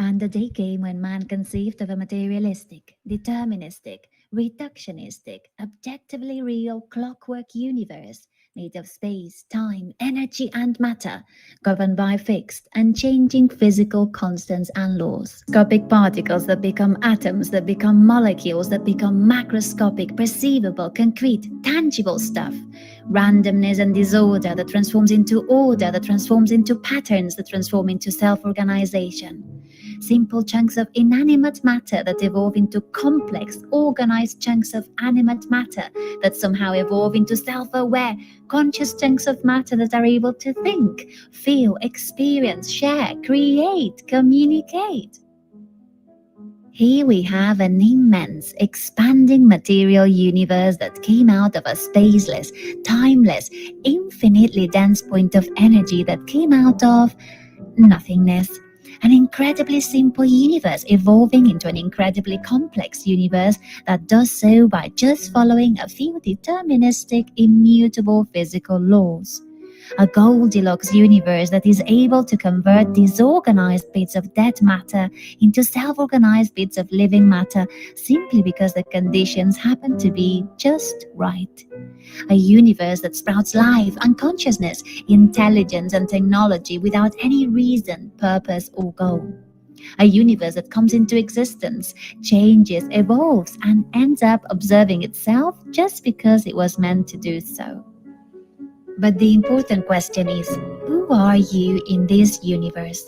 And the day came when man conceived of a materialistic, deterministic, reductionistic, objectively real clockwork universe made of space, time, energy, and matter, governed by fixed, unchanging physical constants and laws. Microscopic particles that become atoms, that become molecules, that become macroscopic, perceivable, concrete, tangible stuff. Randomness and disorder that transforms into order, that transforms into patterns, that transform into self-organization. Simple chunks of inanimate matter that evolve into complex, organized chunks of animate matter that somehow evolve into self-aware, conscious chunks of matter that are able to think, feel, experience, share, create, communicate. Here we have an immense, expanding material universe that came out of a spaceless, timeless, infinitely dense point of energy that came out of nothingness. An incredibly simple universe evolving into an incredibly complex universe that does so by just following a few deterministic, immutable physical laws. A Goldilocks universe that is able to convert disorganized bits of dead matter into self-organized bits of living matter simply because the conditions happen to be just right. A universe that sprouts life and consciousness, intelligence and technology without any reason, purpose or goal. A universe that comes into existence, changes, evolves, and ends up observing itself just because it was meant to do so. But the important question is, who are you in this universe?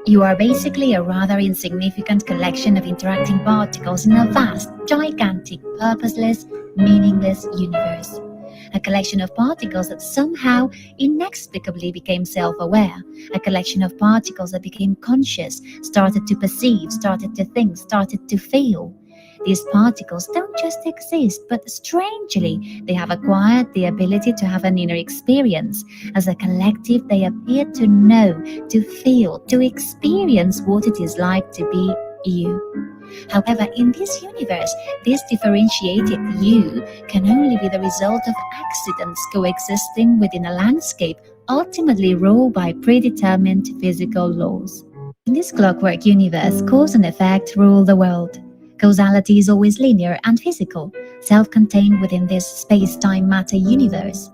You are basically a rather insignificant collection of interacting particles in a vast, gigantic, purposeless, meaningless universe. A collection of particles that somehow inexplicably became self-aware. A collection of particles that became conscious, started to perceive, started to think, started to feel. These particles don't just exist, but strangely, they have acquired the ability to have an inner experience. As a collective, they appear to know, to feel, to experience what it is like to be you. However, in this universe, this differentiated you can only be the result of accidents coexisting within a landscape ultimately ruled by predetermined physical laws. In this clockwork universe, cause and effect rule the world. Causality is always linear and physical, self-contained within this space-time matter universe.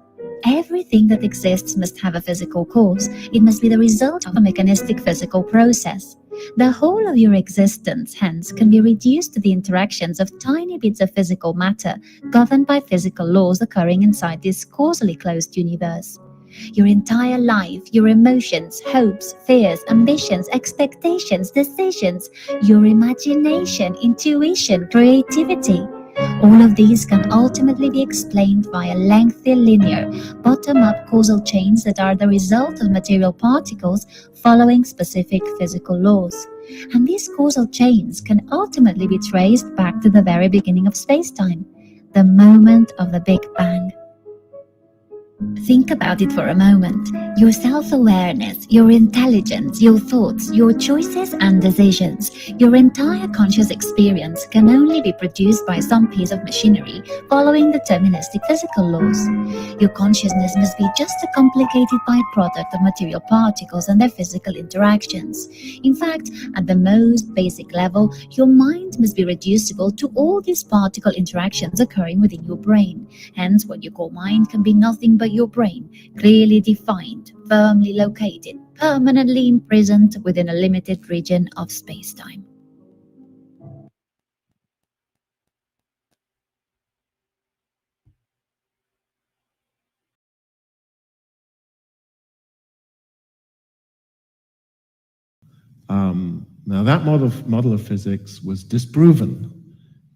Everything that exists must have a physical cause. It must be the result of a mechanistic physical process. The whole of your existence, hence, can be reduced to the interactions of tiny bits of physical matter governed by physical laws occurring inside this causally closed universe. Your entire life, your emotions, hopes, fears, ambitions, expectations, decisions, your imagination, intuition, creativity. All of these can ultimately be explained via lengthy, linear, bottom-up causal chains that are the result of material particles following specific physical laws. And these causal chains can ultimately be traced back to the very beginning of space-time, the moment of the Big Bang. Think about it for a moment. Your self-awareness, your intelligence, your thoughts, your choices and decisions, your entire conscious experience can only be produced by some piece of machinery following deterministic physical laws. Your consciousness must be just a complicated byproduct of material particles and their physical interactions. In fact, at the most basic level, your mind must be reducible to all these particle interactions occurring within your brain. Hence, what you call mind can be nothing but your brain, clearly defined, firmly located, permanently imprisoned within a limited region of space-time. Now that model of physics was disproven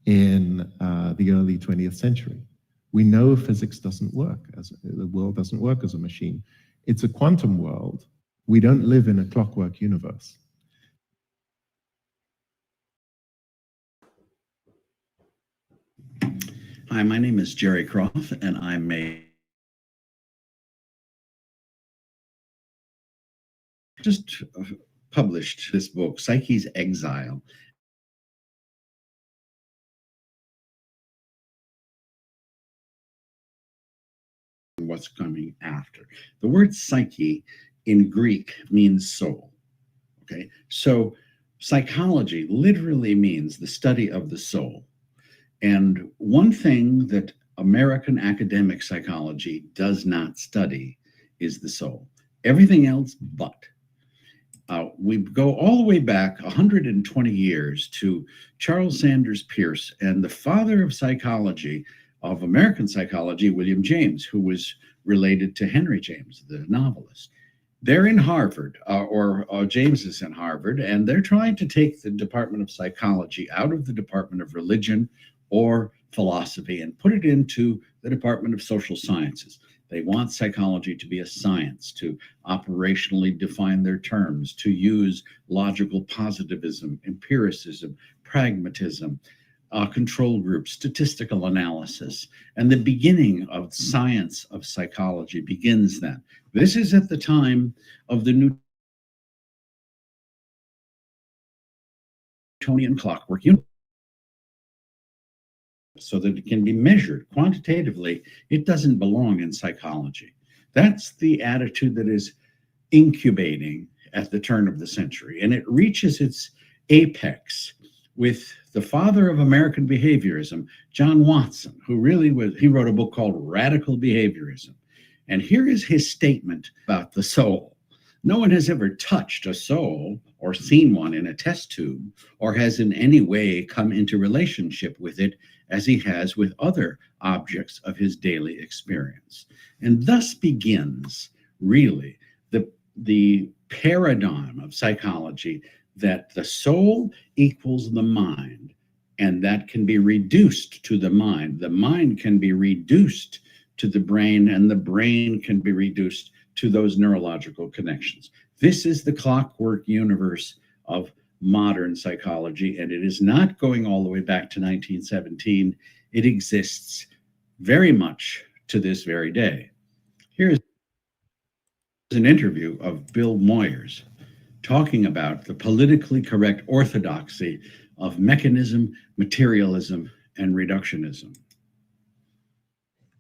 in the early 20th century. We know physics doesn't work, the world doesn't work as a machine. It's a quantum world. We don't live in a clockwork universe. Hi, my name is Jerry Croft, and I'm just published this book, Psyche's Exile. What's coming after. The word psyche in Greek means soul. Okay, so Psychology literally means the study of the soul. And one thing that American academic psychology does not study is the soul. Everything else but. We go all the way back 120 years to Charles Sanders Peirce and the father of psychology, of American psychology, William James, who was related to Henry James, the novelist. They're in Harvard, or James is in Harvard, and they're trying to take the Department of Psychology out of the Department of Religion or Philosophy and put it into the Department of Social Sciences. They want psychology to be a science, to operationally define their terms, to use logical positivism, empiricism, pragmatism, control groups, statistical analysis. And the beginning of science of psychology begins then. This is at the time of the Newtonian clockwork universe, so that it can be measured quantitatively. It doesn't belong in psychology. That's the attitude that is incubating at the turn of the century. And it reaches its apex with the father of American behaviorism, John Watson, who really he wrote a book called Radical Behaviorism. And here is his statement about the soul. No one has ever touched a soul or seen one in a test tube, or has in any way come into relationship with it as he has with other objects of his daily experience. And thus begins really the paradigm of psychology that the soul equals the mind, and that can be reduced to the mind. The mind can be reduced to the brain, and the brain can be reduced to those neurological connections. This is the clockwork universe of modern psychology, and it is not going all the way back to 1917. It exists very much to this very day. Here's an interview of Bill Moyers talking about the politically correct orthodoxy of mechanism, materialism, and reductionism.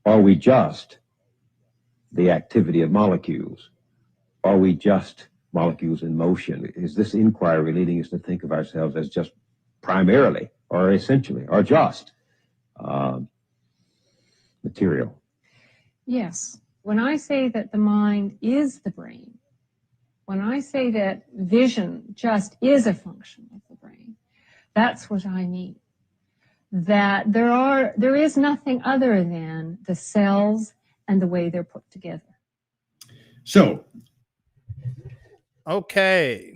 Are we just the activity of molecules? Are we just molecules in motion? Is this inquiry leading us to think of ourselves as just primarily or essentially or just material? Yes. When I say that the mind is the brain, when I say that vision just is a function of the brain, that's what I mean. That there is nothing other than the cells and the way they're put together. So, okay.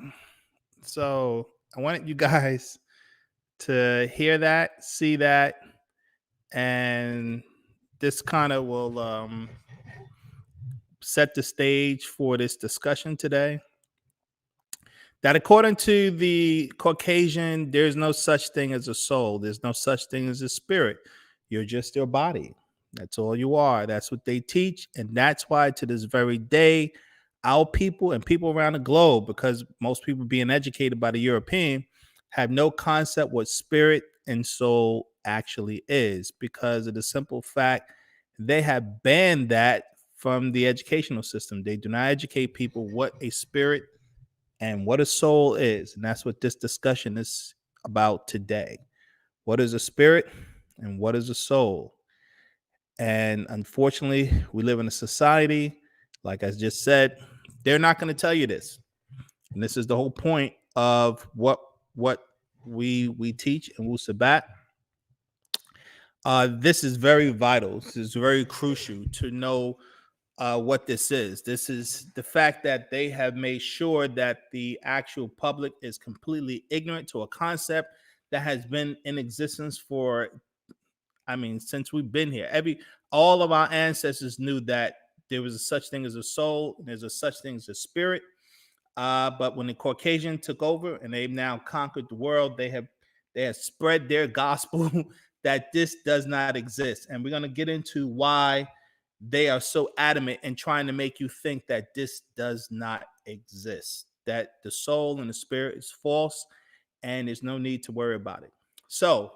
So I wanted you guys to hear that, see that, and this kind of will set the stage for this discussion today. That according to the Caucasian, there's no such thing as a soul. There's no such thing as a spirit. You're just your body. That's all you are. That's what they teach. And that's why to this very day, our people and people around the globe, because most people being educated by the European, have no concept what spirit and soul actually is, because of the simple fact they have banned that from the educational system. They do not educate people what a spirit and what a soul is. And that's what this discussion is about today. What is a spirit and what is a soul? And unfortunately, we live in a society, like I just said, they're not going to tell you this. And this is the whole point of what we teach in Wu Sabat. This is very vital. This is very crucial to know what this is. This is the fact that they have made sure that the actual public is completely ignorant to a concept that has been in existence for, since we've been here. All of our ancestors knew that there was a such thing as a soul, and there's a such thing as a spirit. But when the Caucasian took over and they've now conquered the world, they have spread their gospel that this does not exist. And we're going to get into why they are so adamant in trying to make you think that this does not exist, that the soul and the spirit is false, and there's no need to worry about it. So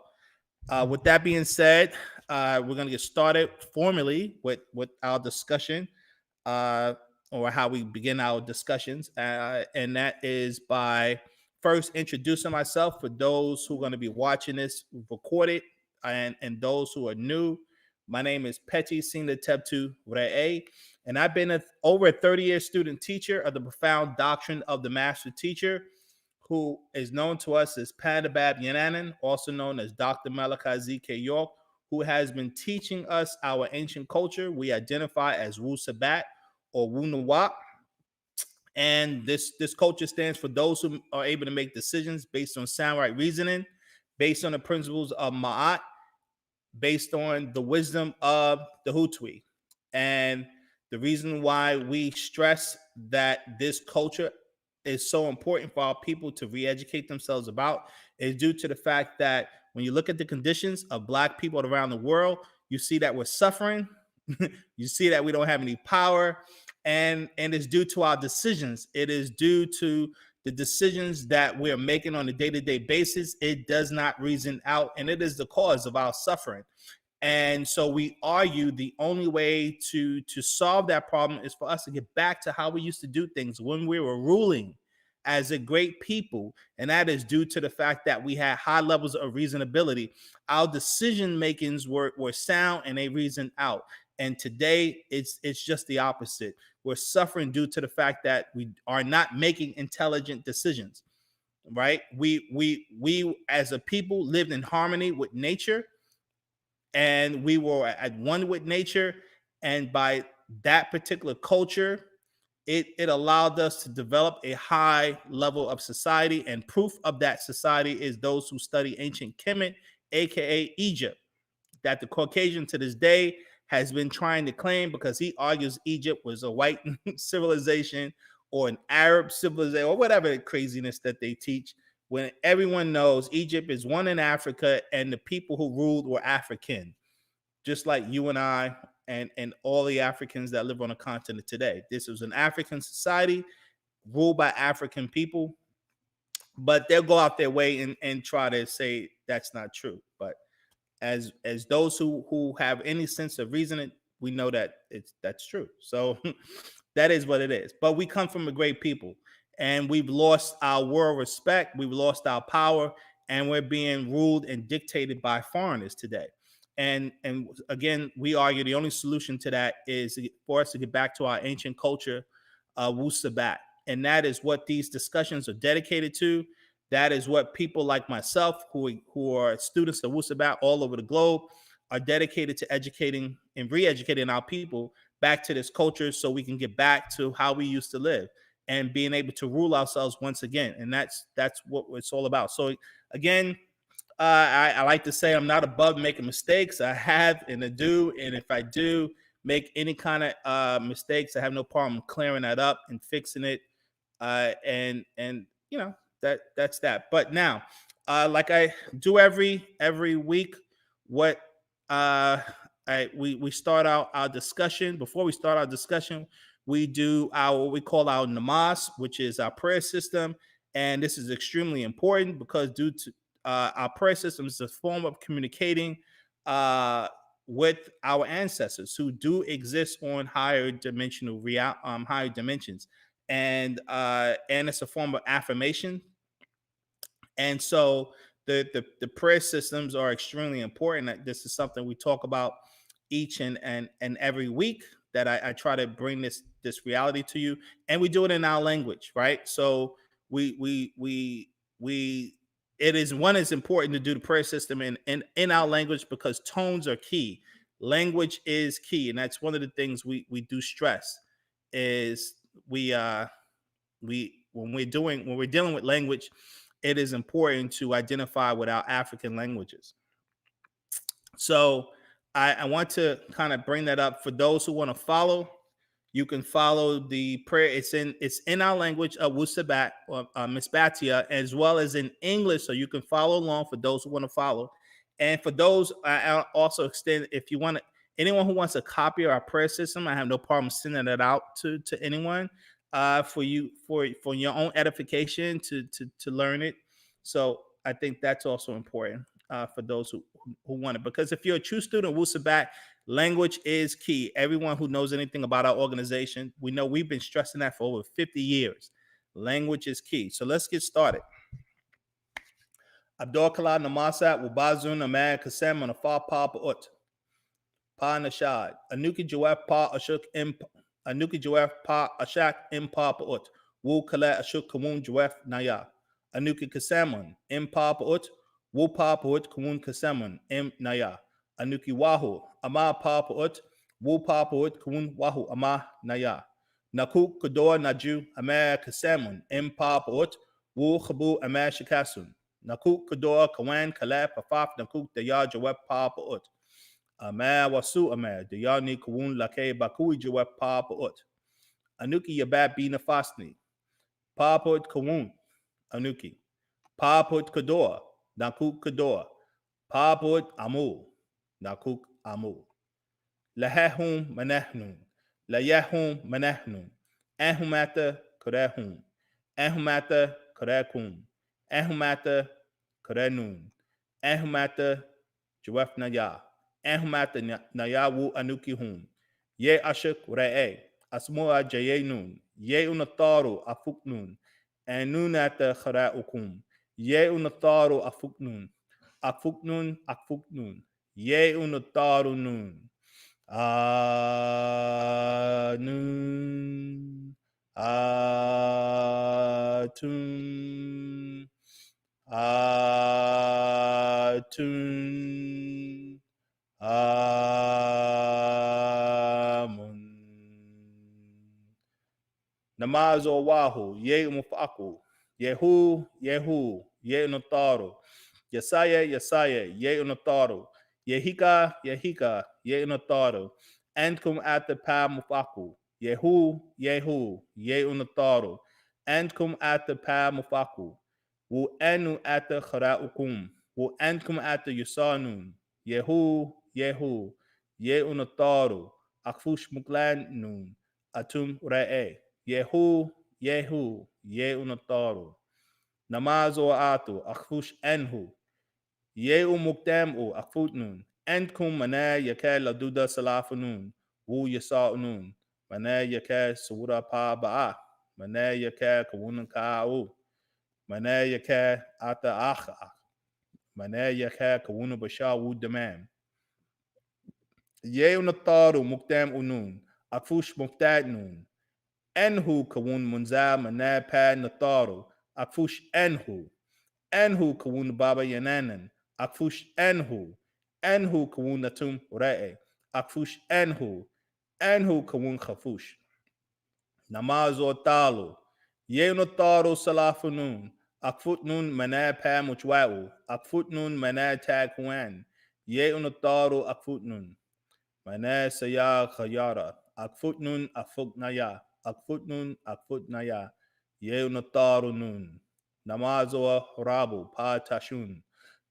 with that being said, we're going to get started formally with our discussion, or how we begin our discussions. And that is by first introducing myself for those who are going to be watching this recorded and those who are new. My name is Peti Sina Tebtu Re'e, and I've been over a 30-year student teacher of the profound doctrine of the master teacher, who is known to us as Pandabab Yananan, also known as Dr. Malachi Z.K. York, who has been teaching us our ancient culture. We identify as Wu Sabat or Wu Nawab. And this culture stands for those who are able to make decisions based on sound right reasoning, based on the principles of Ma'at, based on the wisdom of the Hutui. And the reason why we stress that this culture is so important for our people to re-educate themselves about is due to the fact that when you look at the conditions of Black people around the world, you see that we're suffering. You see that we don't have any power, and it's due to our decisions. It is due to the decisions that we're making on a day-to-day basis. It does not reason out, and it is the cause of our suffering. And so we argue the only way to solve that problem is for us to get back to how we used to do things when we were ruling as a great people. And that is due to the fact that we had high levels of reasonability. Our decision makings were sound and they reasoned out. And today it's just the opposite. We're suffering due to the fact that we are not making intelligent decisions, right? We as a people lived in harmony with nature, and we were at one with nature. And by that particular culture, it allowed us to develop a high level of society. And proof of that society is those who study ancient Kemet, aka Egypt, that the Caucasian to this day has been trying to claim, because he argues Egypt was a white civilization or an Arab civilization or whatever craziness that they teach, when everyone knows Egypt is one in Africa and the people who ruled were African, just like you and I and all the Africans that live on the continent today. This was an African society ruled by African people, but they'll go out their way and try to say that's not true. But as those who have any sense of reasoning, we know that that's true. So that is what it is. But we come from a great people, and we've lost our world respect, we've lost our power, and we're being ruled and dictated by foreigners today. And again, we argue the only solution to that is for us to get back to our ancient culture, Wu Sabat. And that is what these discussions are dedicated to. That is what people like myself, who are students of Wu Sabat all over the globe, are dedicated to educating and re-educating our people back to this culture, so we can get back to how we used to live and being able to rule ourselves once again. And that's what it's all about. So again, I like to say I'm not above making mistakes. I have and I do. And if I do make any kind of mistakes, I have no problem clearing that up and fixing it. And you know, that's that. But now, like I do every week, what we start out our discussion. Before we start our discussion, we do what we call our namaz, which is our prayer system. And this is extremely important because due to our prayer system is a form of communicating with our ancestors who do exist on higher dimensional higher dimensions, and it's a form of affirmation. And so the prayer systems are extremely important. This is something we talk about each and every week, that I try to bring this reality to you, and we do it in our language, right? So it is important to do the prayer system in our language, because tones are key. Language is key, and that's one of the things we do stress is when we're dealing with language, it is important to identify with our African languages. So I want to kind of bring that up for those who want to follow. You can follow the prayer. It's in our language of Wu Sabat or Misbatia, as well as in English, so you can follow along for those who want to follow. And for those, I also extend, if you want to, anyone who wants a copy of our prayer system, I have no problem sending it out to anyone for your own edification to learn it. So I think that's also important for those who want it, because if you're a true student of Wu Sabat, language is key. Everyone who knows anything about our organization, we know we've been stressing that for over 50 years. Language is key. So let's get started. Abdokala namasat wabazun amad kasem on a fa pa ut. Pa nashad. Anuki jawaf pa ashuk imp. Anuki jawaf pa ashak impa ut. Wu kala ashuk kamun jawaf naya. Anuki kasamun impa ut. Wu pa ut kamun kasamun im naya. Anuki wahu ama pa ut. Wu pa ut kamun wahu ama naya. Naku kador naju ama kasamun impa ut. Wu khabu ama shikasun. Naku kador kawan kala pafaf naku daya jawaf pa ut. Ama wasu ama de yani kawun lake bakui jawa papa ut. Anuki yabat bina fasni. Papa ut kawun. Anuki. Papa ut kador. Nakuk kador. Papa ut amu. Nakuk amu. Lahahum manahnun. Layahum manahnun. Ahumata karahum. Ahumata karakum. Ahumata karanun. Ahumata jawafnaya. Ahumata nayawu anuki hum. Ye ashuk re'e. Asmoa jayenun. Ye unataru afuknun. Anunata kharaukum. Ye unataru afuknun. Afuknun afuknun. Ye unataru nun. Anun. Atun. Atun. Amun. Namazo wahu, ye umufaku, Yehu, Yehu, ye unataru, Yesaya, Yesaya, ye unataru, Yehika, Yehika, ye unataru, Antkum at the pa mufaku, Yehu, Yehu, ye unataru, Antkum at the pa mufaku, Wu anu at the kharaukum, Wu antkum at the yusanun, Yehu, Yehu, ye unataru, Akfush muklan nun, Atum ra'e. Yehu, Yehu, ye unataru. Namazo atu, akfush enhu. Ye umukdam akfutnun. Entkum mana yaka laduda salafunun. Wu yasaunun. Mana yaka sura pa ba'a. Mana yaka kawunan ka'u. Mana yaka ata akha. Mana yaka kawunan basha wu damam. Ye unataru mukdam unun. Akfush muktad nun. Enhu kawun munza mana pa nataru. Akfush enhu. Enhu kawun baba yananan. Akfush enhu. Enhu kawun natum ra'e. Akfush enhu. Enhu kawun khafush. Namazo talu. Ye nataru salafunun. Akfutnun mana pa muchwa'u. Akfutnun mana takwan. Ye unataru akfutnun. Mana saya khayara. Akfutnun afuknaya. Akfutnun akfutnaya. Ye unataru nun. Namazo rabu pa tashun.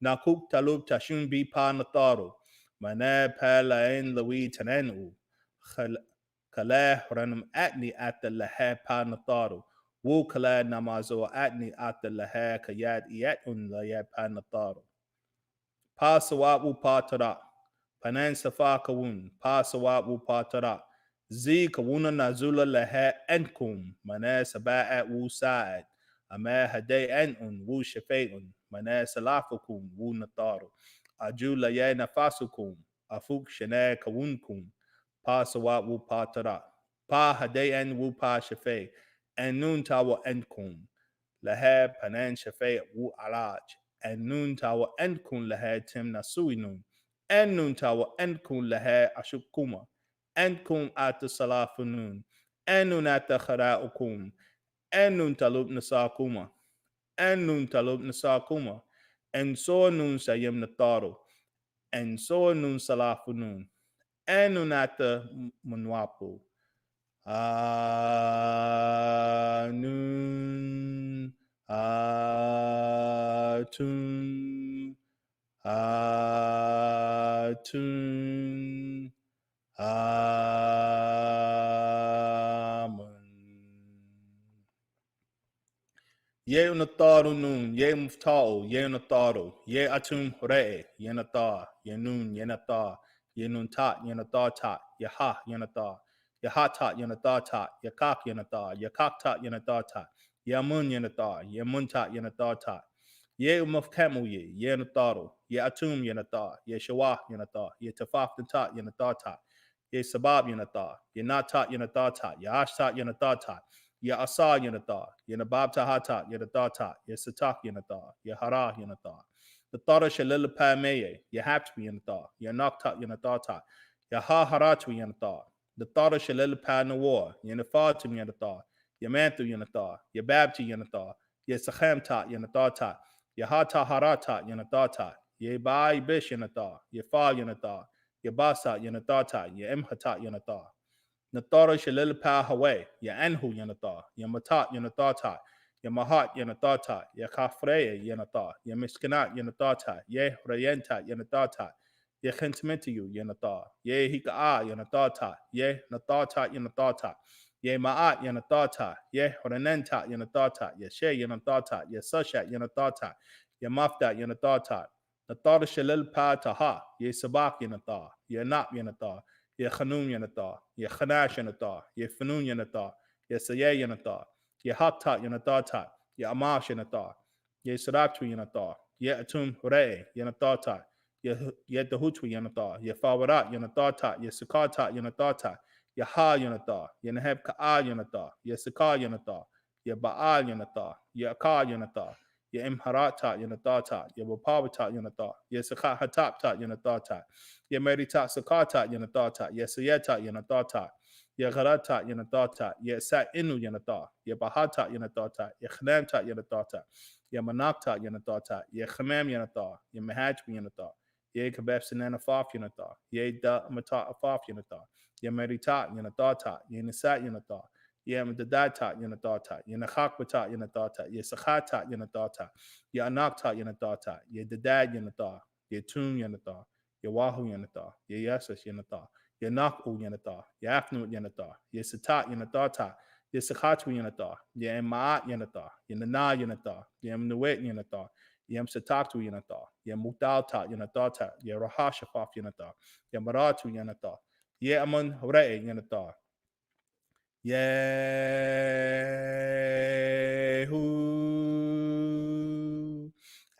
Nakuk talub tashun bi pa nataru. Mana pa lain lawi tanenu. Kala ranum atni at the laha pa nataru. Wu kala namazo atni at the laha kayat iatun layat pa nataru. Pa sawat wu pa tara. Panan safa kawun. Pa sawat wu pa tara. Z kawuna nazula laha enkum. Mana saba'at wu sa'ad. Ama haday an'un wu shafay'un. Mana salafukum wu nataru. Aju laya nafasukum. Afuk shana kawunkum. Pa sawat wu pa tara. Pa haday an wu pa shafay. Anun tawa enkum. Laha panan shafay wu alaj. Anun tawa enkum laha tim nasuinun. Anun tawa enkum laha ashukuma. Enkum ata salafunun. Anun ata kharaukum. Anun talub nasakuma. Anun talub nasakuma. And so nun sayim nataru. And so nun salafunun. Anun ata munwapu. Anun. Atun. Atun. Amun. Ye unataru nun, ye muftao, ye unataru, ye atum re'e, ye nata, ye nun, ye nata, ye nun tat, ye nata tat, ye ha, ye nata, ye ha tat, ye nata tat, ye kak, ye nata, ye kak tat, ye nata tat, ye mun, ye nata, ye mun tat, ye nata tat, Ye umafkamu ye nataru, ye atum yanata, ye shawah yanata, ye tafaf natat yanatata, ye sabab yanata, ye natat yanatata, ye ashtat yanatata, ye asa yanata, ye nabab tahata yanatata, ye satak yanata, ye hara yanata. The Tara shalil pameye, ye have to be yanata, ye naktat yanatata, ye ha haratu yanata. The Tara shalil panawar, ye nafatum yanata, ye mantu yanata, ye babti yanata, ye sachamta yanatata. Ye hata harata yanatata, ye bai bish yanata, ye fa yanata, ye basa yanatata, ye emhata yanata. Natara shalil pa hawe, ye anhu yanata, ye matat yanatata, ye mahat yanatata, ye kafreye yanata, ye miskanat yanatata, ye rayenta yanatata, ye khentmentiyu yanata, ye hika'a yanatata, ye natata yanatata. Ye ma'at yanatata, ye horanenta yanatata, ye she yanatata, ye sashat yanatata, ye mafta yanatata, natata shalil pa taha, ye sabak yanata, ye nap yanata, ye khanun yanata, ye khanash yanata, ye fanun yanata, ye saye yanata, ye hakta yanatata, ye amash yanata, ye saratu yanata, ye atum re yanatata, ye dahutu yanata, ye fawarat yanatata, ye sukata yanatata, Yaha Yanata, Yanaheb Ka'a Yanata, Yasaka Yanata, Yaba'a Yanata, Yaka Yanata, Yamharata Yanatata, Yabapavata Yanata, Yasaka Hatapta Yanatata, Yamerita Sakata Yanatata, Yasayeta Yanatata, Yagarata Yanatata, Yasa Inu Yanata, Yabahata Yanatata, Yakhnamta Yanatata, Yamanakta Yanatata, Yakhamam Yanata, Yamahaj Yanata, Yakabab Sanana Faf Yanata, Yada Mata Afaf Yanata. Ye merita yanatata, ye nisat yanata, ye mdadata yanatata, ye nakhakbata yanatata, ye sakhata yanatata, ye anakta yanatata, ye dadad yanata, ye tun yanata, ye wahu yanata, ye yasas yanata, ye naku yanata, ye afnu yanata, ye satat yanatata, ye sakhatu yanata, ye ma'at yanata, ye nana yanata, ye mnuet yanata, ye msatatu yanata, ye mutalta yanatata, ye rahashafaf yanata, ye maratu yanata, ye aman hore yanata. Yehu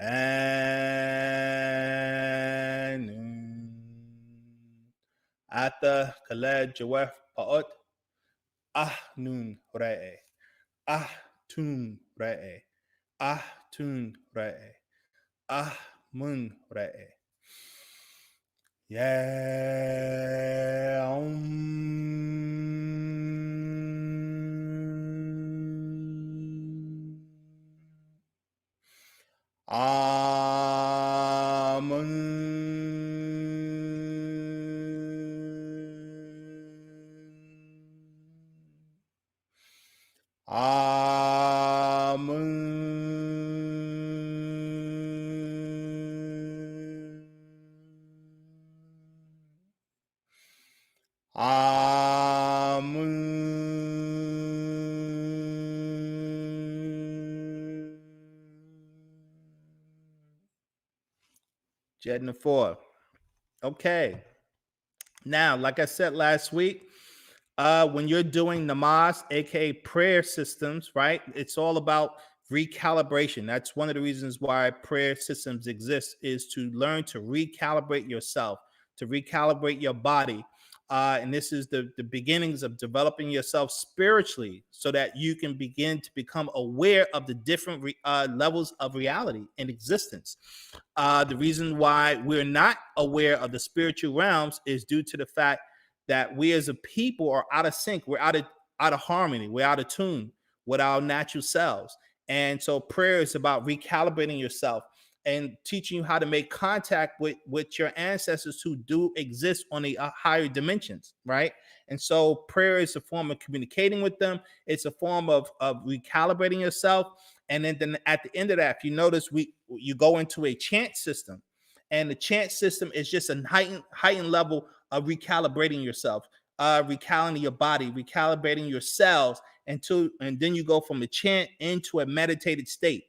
Anun Ata Kaled Jawef Paot Nun Re Tun Re Tun Re Mun Re Yeah. Jedna 4. Okay. Now, like I said last week, when you're doing namaz, aka prayer systems, right? It's all about recalibration. That's one of the reasons why prayer systems exist, is to learn to recalibrate yourself, to recalibrate your body. And this is the beginnings of developing yourself spiritually so that you can begin to become aware of the different levels of reality in existence. The reason why we're not aware of the spiritual realms is due to the fact that we as a people are out of sync. We're out of harmony. We're out of tune with our natural selves. And so prayer is about recalibrating yourself and teaching you how to make contact with your ancestors who do exist on the higher dimensions, right? And so prayer is a form of communicating with them. It's a form of recalibrating yourself. And then at the end of that, if you notice, you go into a chant system. And the chant system is just a heightened level of recalibrating yourself, recalibrating your body, recalibrating your cells, and then you go from a chant into a meditated state.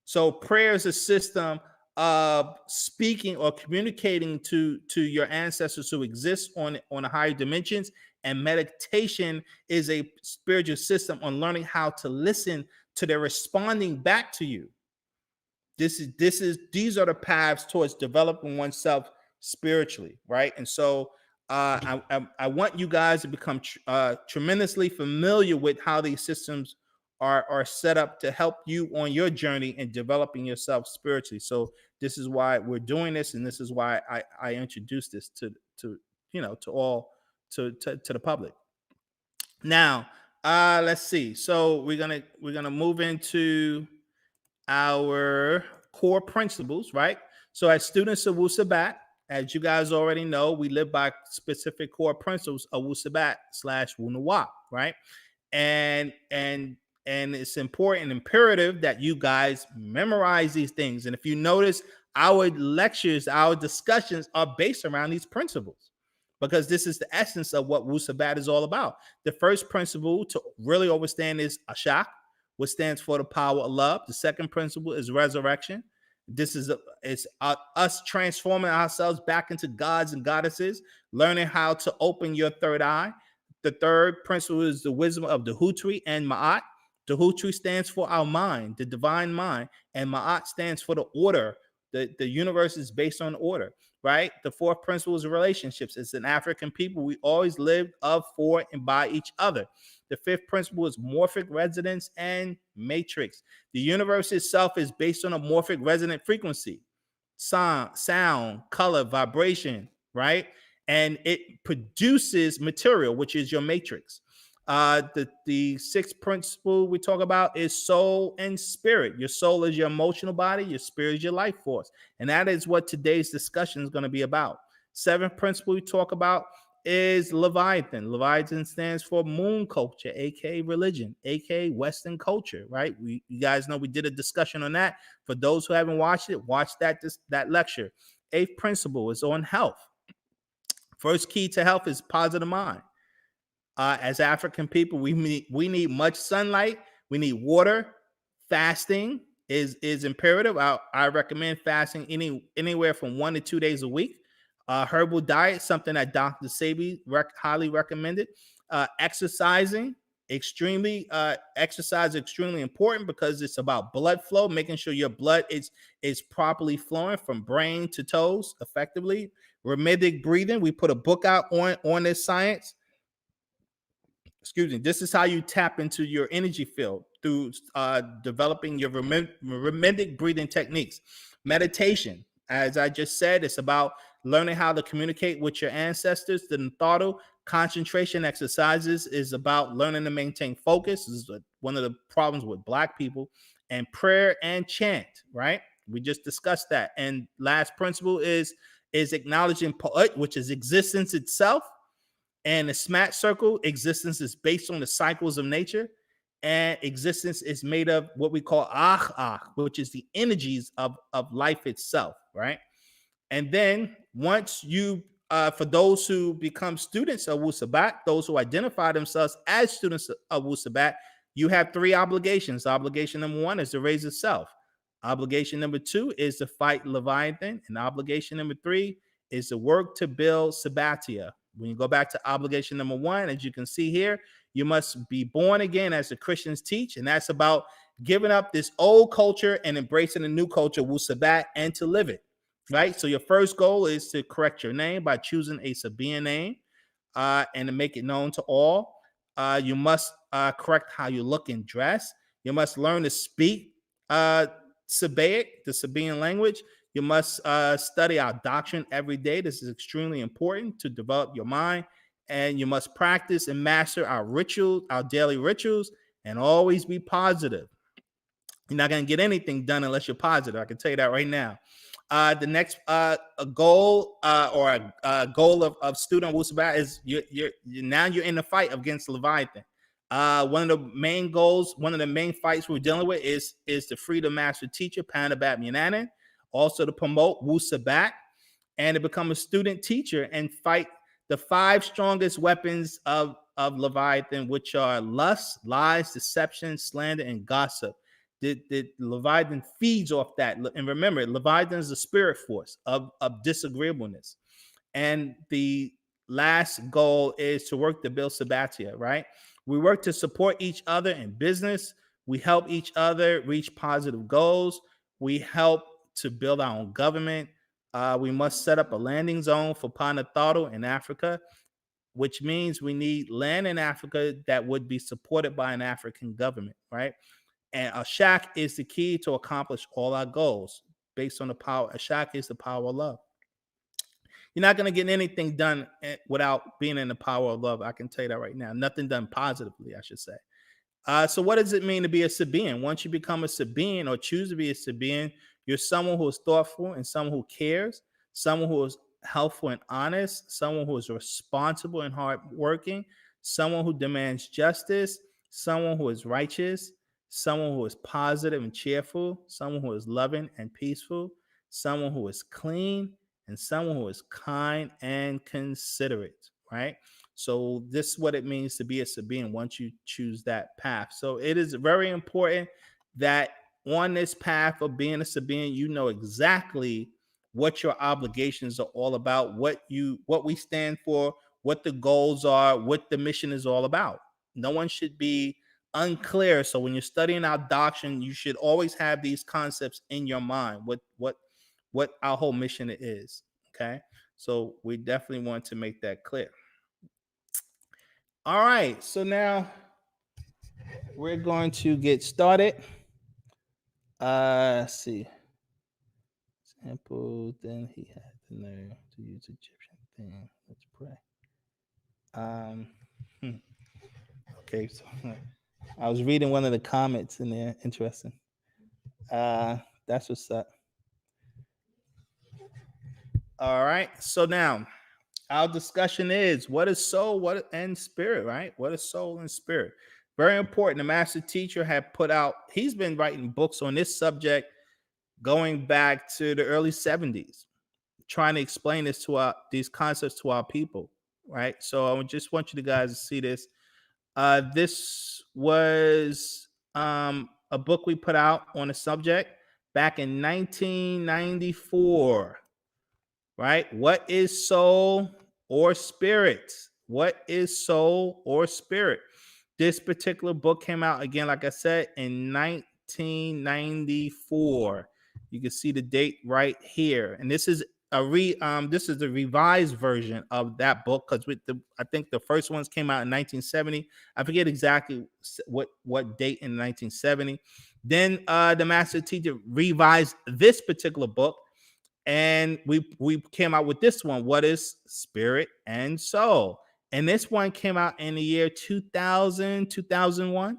So prayer is a system of speaking or communicating to your ancestors who exist on the higher dimensions, and meditation is a spiritual system on learning how to listen to their responding back to you. these are the paths towards developing oneself spiritually, right? And so I want you guys to become tremendously familiar with how these systems are set up to help you on your journey in developing yourself spiritually. So this is why we're doing this, and this is why I introduced this to all to the public. Now, let's see. So we're gonna move into our core principles, right? So as students of Wu Sabat, as you guys already know, we live by specific core principles of Wu Sabat / Wu Nawab, right? And it's important and imperative that you guys memorize these things. And if you notice, our lectures, our discussions are based around these principles, because this is the essence of what Wu Sabat is all about. The first principle to really understand is Ashak, which stands for the power of love. The second principle is resurrection. This is us transforming ourselves back into gods and goddesses, learning how to open your third eye. The third principle is the wisdom of the Hutri and Ma'at. The Hutri stands for our mind, the divine mind, and Ma'at stands for the order. The universe is based on order, right? The fourth principle is relationships. As an African people, we always lived of, for, and by each other. The fifth principle is morphic resonance and matrix. The universe itself is based on a morphic resonant frequency, sound, color, vibration, right? And it produces material, which is your matrix. The sixth principle we talk about is soul and spirit. Your soul is your emotional body, your spirit is your life force. And that is what today's discussion is going to be about. Seventh principle we talk about is Leviathan. Leviathan stands for moon culture, aka religion, aka Western culture, right? You guys know we did a discussion on that. For those who haven't watched it, watch that lecture. Eighth principle is on health. First key to health is positive mind. As African people, we need much sunlight. We need water. Fasting is imperative. I recommend fasting anywhere from 1 to 2 days a week. Herbal diet, something that Dr. Sebi highly recommended. Exercising, extremely important, because it's about blood flow, making sure your blood is properly flowing from brain to toes effectively. Rhythmic breathing, we put a book out on this science. Excuse me. This is how you tap into your energy field, through developing your rhythmic breathing techniques. Meditation, as I just said, it's about learning how to communicate with your ancestors. The Nthado concentration exercises is about learning to maintain focus. This is one of the problems with Black people. And prayer and chant, right? We just discussed that. And last principle is acknowledging Pa'ut, which is existence itself. And the Smat circle, existence is based on the cycles of nature, and existence is made of what we call Ach, which is the energies of life itself, right? And then once you, for those who become students of Wu Sabat, those who identify themselves as students of Wu Sabat, you have 3 obligations. Obligation number 1 is to raise the self. Obligation number 2 is to fight Leviathan. And obligation number 3 is to work to build Sabbatia. When you go back to obligation number 1, as you can see here, you must be born again, as the Christians teach. And that's about giving up this old culture and embracing the new culture, Wu Sabat, and to live it, right? So your first goal is to correct your name by choosing a Sabian name and to make it known to all. You must correct how you look and dress. You must learn to speak Sabaic, the Sabian language. You must study our doctrine every day. This is extremely important to develop your mind. And you must practice and master our rituals, our daily rituals, and always be positive. You're not going to get anything done unless you're positive. I can tell you that right now. The next goal goal of student Wu Sabat is you're in the fight against Leviathan. One of the main goals, one of the main fights we're dealing with is to free the master teacher, Panabat Melanin. Also to promote Wu Sabat and to become a student teacher and fight the 5 strongest weapons of Leviathan, which are lust, lies, deception, slander, and gossip. The Leviathan feeds off that. And remember, Leviathan is a spirit force of disagreeableness. And the last goal is to work to build Sabbatia, right? We work to support each other in business. We help each other reach positive goals. We help to build our own government. We must set up a landing zone for Panatharu in Africa, which means we need land in Africa that would be supported by an African government, right? And Ashak is the key to accomplish all our goals based on the power. Ashak is the power of love. You're not going to get anything done without being in the power of love. I can tell you that right now. Nothing done positively, I should say. So what does it mean to be a Sabian? Once you become a Sabian or choose to be a Sabian, you're someone who is thoughtful and someone who cares, someone who is helpful and honest, someone who is responsible and hardworking, someone who demands justice, someone who is righteous, someone who is positive and cheerful, someone who is loving and peaceful, someone who is clean, and someone who is kind and considerate, right? So this is what it means to be a Sabian once you choose that path. So it is very important that on this path of being a Sabian, you know exactly what your obligations are all about, what we stand for, what the goals are, what the mission is all about. No one should be unclear. So when you're studying our doctrine, you should always have these concepts in your mind, what our whole mission is. Okay, so we definitely want to make that clear. All right, so now we're going to get started. Let's see. Sample, then he had the nerve to use Egyptian thing. Let's pray. Okay, so I was reading one of the comments in there. Interesting. That's what's up. All right, so now our discussion is what is soul, and spirit, right? What is soul and spirit? Very important. The master teacher had put out, he's been writing books on this subject going back to the early 70s, trying to explain this to these concepts to our people, right? So I just want you guys to see this. This was a book we put out on the subject back in 1994, right? What is soul or spirit? What is soul or spirit? This particular book came out again, like I said, in 1994. You can see the date right here, and this is this is the revised version of that book because I think the first ones came out in 1970. I forget exactly what date in 1970. Then the master teacher revised this particular book. And we came out with this one, what is spirit and soul? And this one came out in the year 2000, 2001,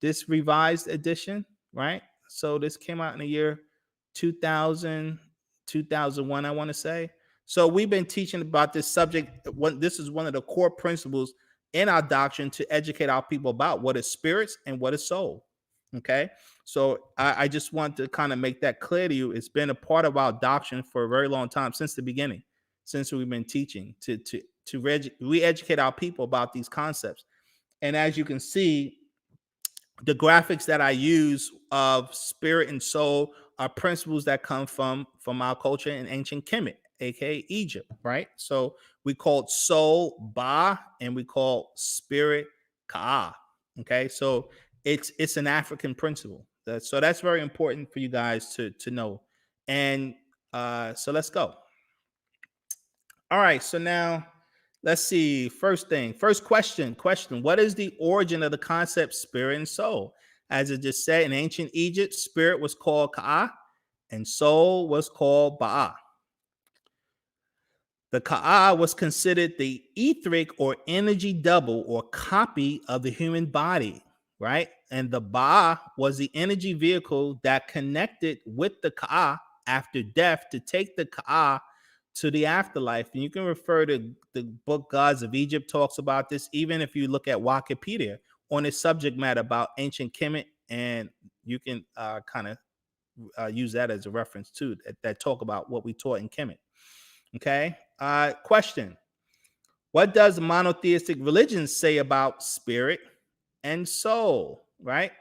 this revised edition, right? So this came out in the year 2000, 2001, I want to say. So we've been teaching about this subject. This is one of the core principles in our doctrine to educate our people about what is spirits and what is soul. Okay, so I just want to kind of make that clear to you. It's been a part of our doctrine for a very long time, since the beginning, since we've been teaching to re-educate our people about these concepts. And as you can see, the graphics that I use of spirit and soul are principles that come from our culture in ancient Kemet, aka Egypt, right? So we called soul Ba, and we call spirit Ka. Okay, so it's an African principle. So that's very important for you guys to know. And so let's go. All right, so now let's see. First question. What is the origin of the concept spirit and soul? As it just said, in ancient Egypt, spirit was called Ka and soul was called Ba. The Ka was considered the etheric or energy double or copy of the human body, right? And the Ba was the energy vehicle that connected with the Ka after death to take the Ka to the afterlife. And you can refer to the book Gods of Egypt talks about this, even if you look at Wikipedia on this subject matter about ancient Kemet, and you can kind of use that as a reference too, that talk about what we taught in Kemet. Okay. Question. What does monotheistic religion say about spirit and soul, right?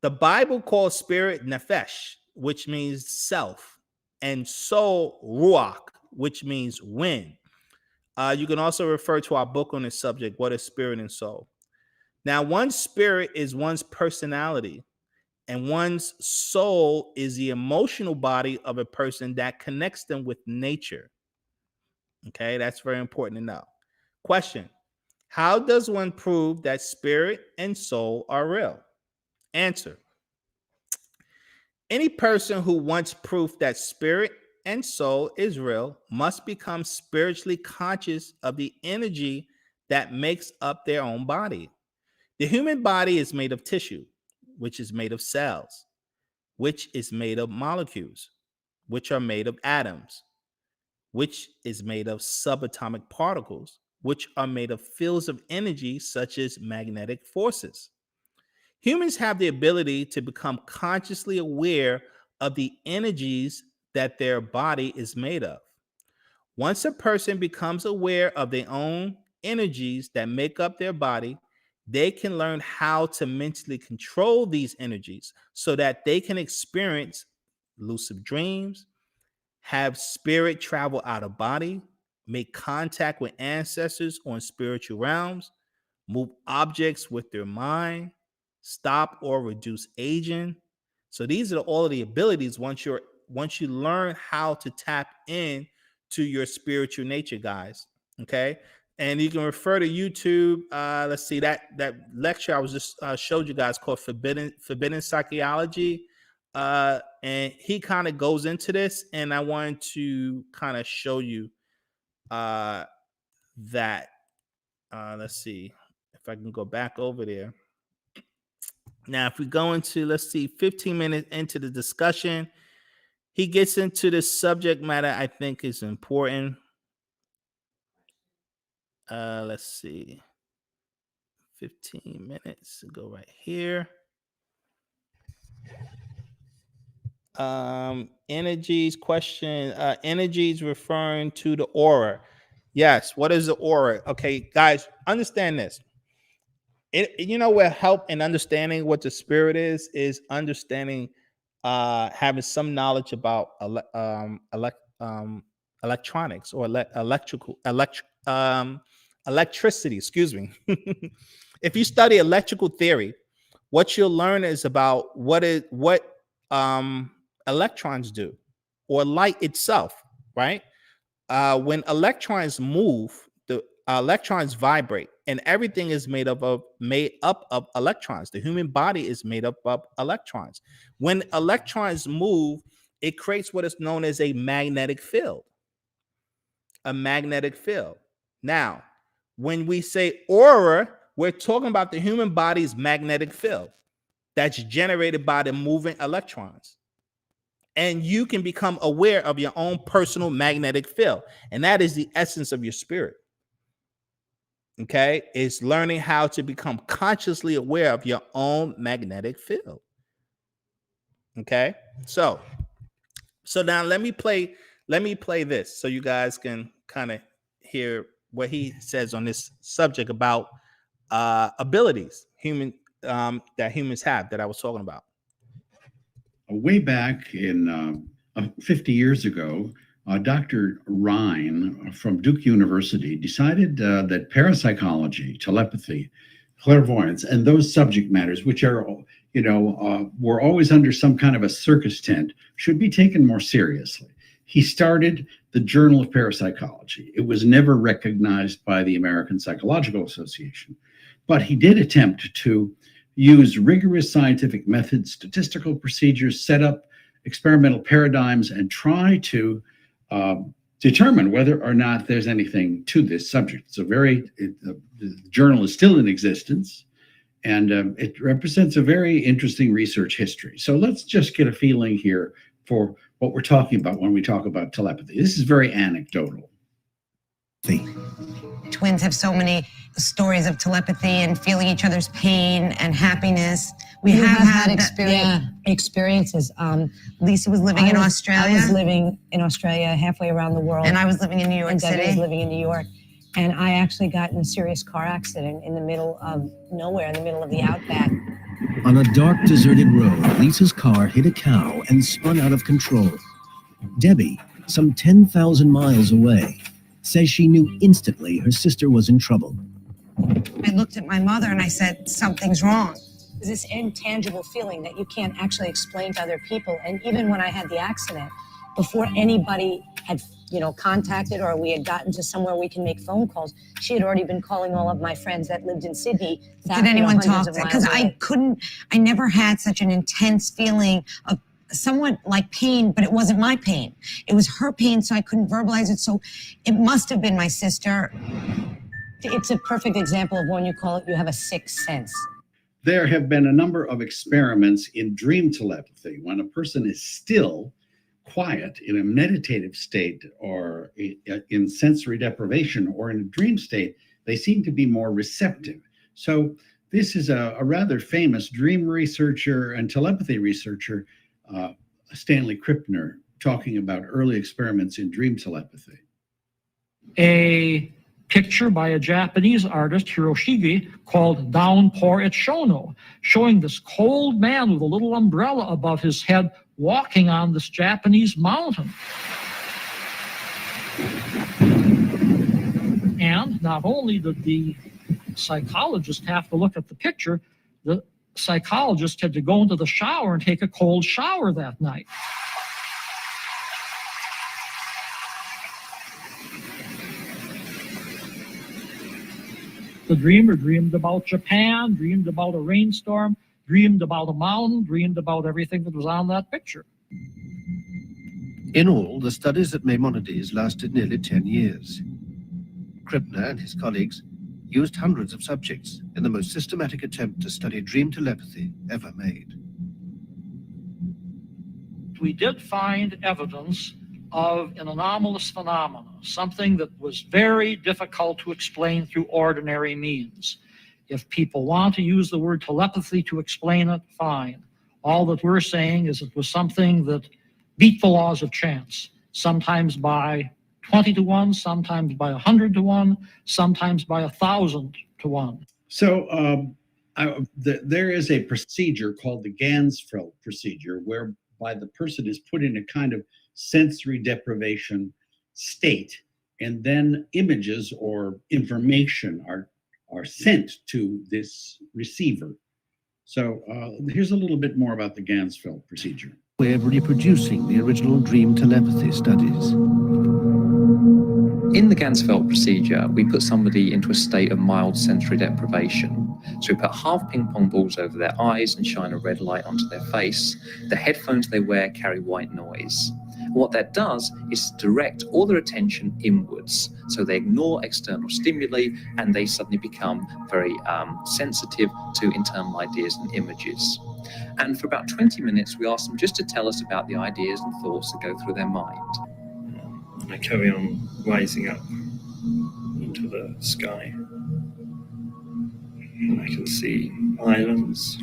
The Bible calls spirit nefesh, which means self, and soul ruach, which means wind. You can also refer to our book on this subject, What is Spirit and Soul? Now, one's spirit is one's personality, And one's soul is the emotional body of a person that connects them with nature. Okay, that's very important to know. Question: how does one prove that spirit and soul are real? Answer: any person who wants proof that spirit and soul is real must become spiritually conscious of the energy that makes up their own body. The human body is made of tissue, which is made of cells, which is made of molecules, which are made of atoms, which is made of subatomic particles, which are made of fields of energy such as magnetic forces. Humans have the ability to become consciously aware of the energies that their body is made of. Once a person becomes aware of their own energies that make up their body, they can learn how to mentally control these energies so that they can experience lucid dreams, have spirit travel out of body, make contact with ancestors on spiritual realms, move objects with their mind, stop or reduce aging. So these are all of the abilities once you learn how to tap in to your spiritual nature, guys. Okay. And you can refer to YouTube. Let's see, that lecture I was just showed you guys called Forbidden Psychology. And he kind of goes into this, and I wanted to kind of show you that. Let's see if I can go back over there. Now, if we go into, let's see, 15 minutes into the discussion, he gets into the subject matter I think is important. Let's see, 15 minutes, go right here. Energies question. Energies referring to the aura. Yes, what is the aura? Okay, guys, understand this. You know what help in understanding what the spirit is understanding, having some knowledge about electronics or electricity. Excuse me. If you study electrical theory, what you'll learn is about what electrons do, or light itself, right? When electrons move, the electrons vibrate, and everything is made up of electrons. The human body is made up of electrons. When electrons move, it creates what is known as a magnetic field. A magnetic field. Now, when we say aura, we're talking about the human body's magnetic field that's generated by the moving electrons. And you can become aware of your own personal magnetic field. And that is the essence of your spirit. Okay? It's learning how to become consciously aware of your own magnetic field. Okay? So now let me play this so you guys can kind of hear what he says on this subject about abilities that humans have that I was talking about. Way back in 50 years ago, Dr. Rhine from Duke University decided that parapsychology, telepathy, clairvoyance, and those subject matters, which are, were always under some kind of a circus tent, should be taken more seriously. He started the Journal of Parapsychology. It was never recognized by the American Psychological Association, but he did attempt to use rigorous scientific methods, statistical procedures, set up experimental paradigms, and try to determine whether or not there's anything to this subject. It's the journal is still in existence, and it represents a very interesting research history. So let's just get a feeling here for what we're talking about when we talk about telepathy. This is very anecdotal. Twins have so many stories of telepathy and feeling each other's pain and happiness. We have had experiences. Lisa was living in Australia. I was living in Australia, halfway around the world. And I was living in New York and Debbie City. was living in New York. And I actually got in a serious car accident in the middle of nowhere, in the middle of the outback. On a dark, deserted road, Lisa's car hit a cow and spun out of control. Debbie, some 10,000 miles away, says she knew instantly her sister was in trouble. I looked at my mother and I said, something's wrong. this intangible feeling that you can't actually explain to other people. And even when I had the accident, before anybody had, contacted or we had gotten to somewhere we can make phone calls, she had already been calling all of my friends that lived in Sydney. Did anyone talk to? Because I never had such an intense feeling of somewhat like pain, but it wasn't my pain. It was her pain, so I couldn't verbalize it. So it must have been my sister. It's a perfect example of when you call it, you have a sixth sense. There have been a number of experiments in dream telepathy when a person is still quiet in a meditative state or in sensory deprivation or in a dream state, they seem to be more receptive. So this is a rather famous dream researcher and telepathy researcher, Stanley Krippner, talking about early experiments in dream telepathy. A picture by a Japanese artist, Hiroshige, called Downpour at Shono, showing this cold man with a little umbrella above his head walking on this Japanese mountain. And not only did the psychologist have to look at the picture, the psychologist had to go into the shower and take a cold shower that night. The dreamer dreamed about Japan, dreamed about a rainstorm, dreamed about a mountain, dreamed about everything that was on that picture. In all, the studies at Maimonides lasted nearly 10 years. Krippner and his colleagues used hundreds of subjects in the most systematic attempt to study dream telepathy ever made. We did find evidence of an anomalous phenomenon, something that was very difficult to explain through ordinary means. If people want to use the word telepathy to explain it, fine. All that we're saying is it was something that beat the laws of chance, sometimes by 20 to 1, sometimes by 100 to 1, sometimes by 1,000 to 1. So there is a procedure called the Ganzfeld procedure, whereby the person is put in a kind of sensory deprivation state, and then images or information are sent to this receiver. So here's a little bit more about the Ganzfeld procedure. Way of reproducing the original dream telepathy studies. In the Ganzfeld procedure, we put somebody into a state of mild sensory deprivation. So we put half ping pong balls over their eyes and shine a red light onto their face. The headphones they wear carry white noise. What that does is direct all their attention inwards. So they ignore external stimuli and they suddenly become very sensitive to internal ideas and images. And for about 20 minutes, we ask them just to tell us about the ideas and thoughts that go through their mind. I carry on rising up into the sky. And I can see islands.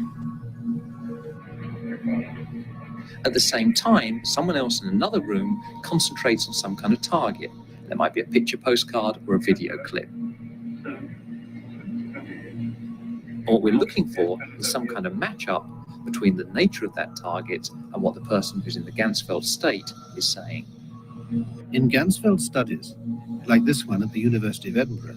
At the same time, someone else in another room concentrates on some kind of target. There might be a picture postcard or a video clip. And what we're looking for is some kind of match-up between the nature of that target and what the person who's in the Ganzfeld state is saying. In Ganzfeld studies, like this one at the University of Edinburgh,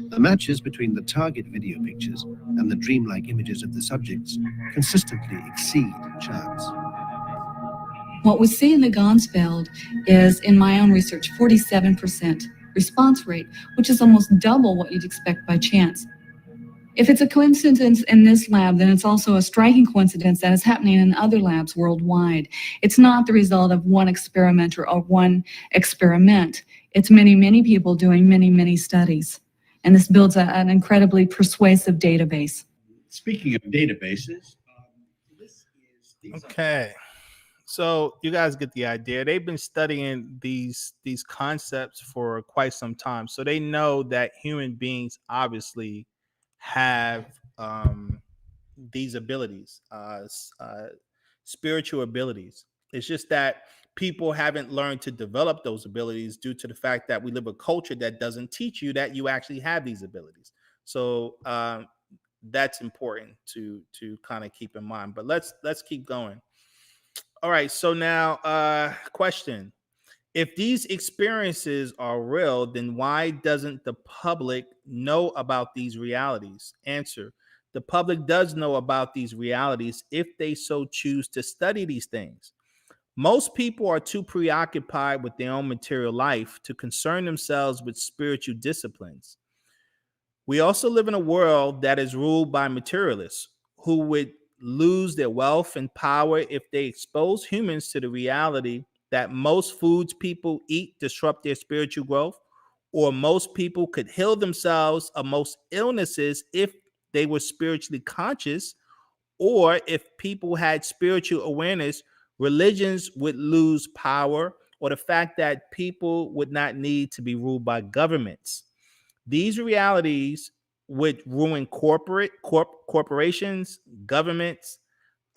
the matches between the target video pictures and the dreamlike images of the subjects consistently exceed chance. What we see in the Ganzfeld is, in my own research, 47% response rate, which is almost double what you'd expect by chance. If it's a coincidence in this lab, then it's also a striking coincidence that is happening in other labs worldwide. It's not the result of one experimenter or one experiment. It's many, many people doing many, many studies. And this builds an incredibly persuasive database. Speaking of databases, okay. So you guys get the idea. They've been studying these concepts for quite some time. So they know that human beings obviously have these abilities, spiritual abilities. It's just that people haven't learned to develop those abilities due to the fact that we live a culture that doesn't teach you that you actually have these abilities. So that's important to kind of keep in mind. But let's keep going. All right. So now, question. If these experiences are real, then why doesn't the public know about these realities? Answer. The public does know about these realities if they so choose to study these things. Most people are too preoccupied with their own material life to concern themselves with spiritual disciplines. We also live in a world that is ruled by materialists who would lose their wealth and power if they expose humans to the reality that most foods people eat disrupt their spiritual growth, or most people could heal themselves of most illnesses if they were spiritually conscious, or if people had spiritual awareness, religions would lose power, or the fact that people would not need to be ruled by governments. These realities would ruin corporations, governments,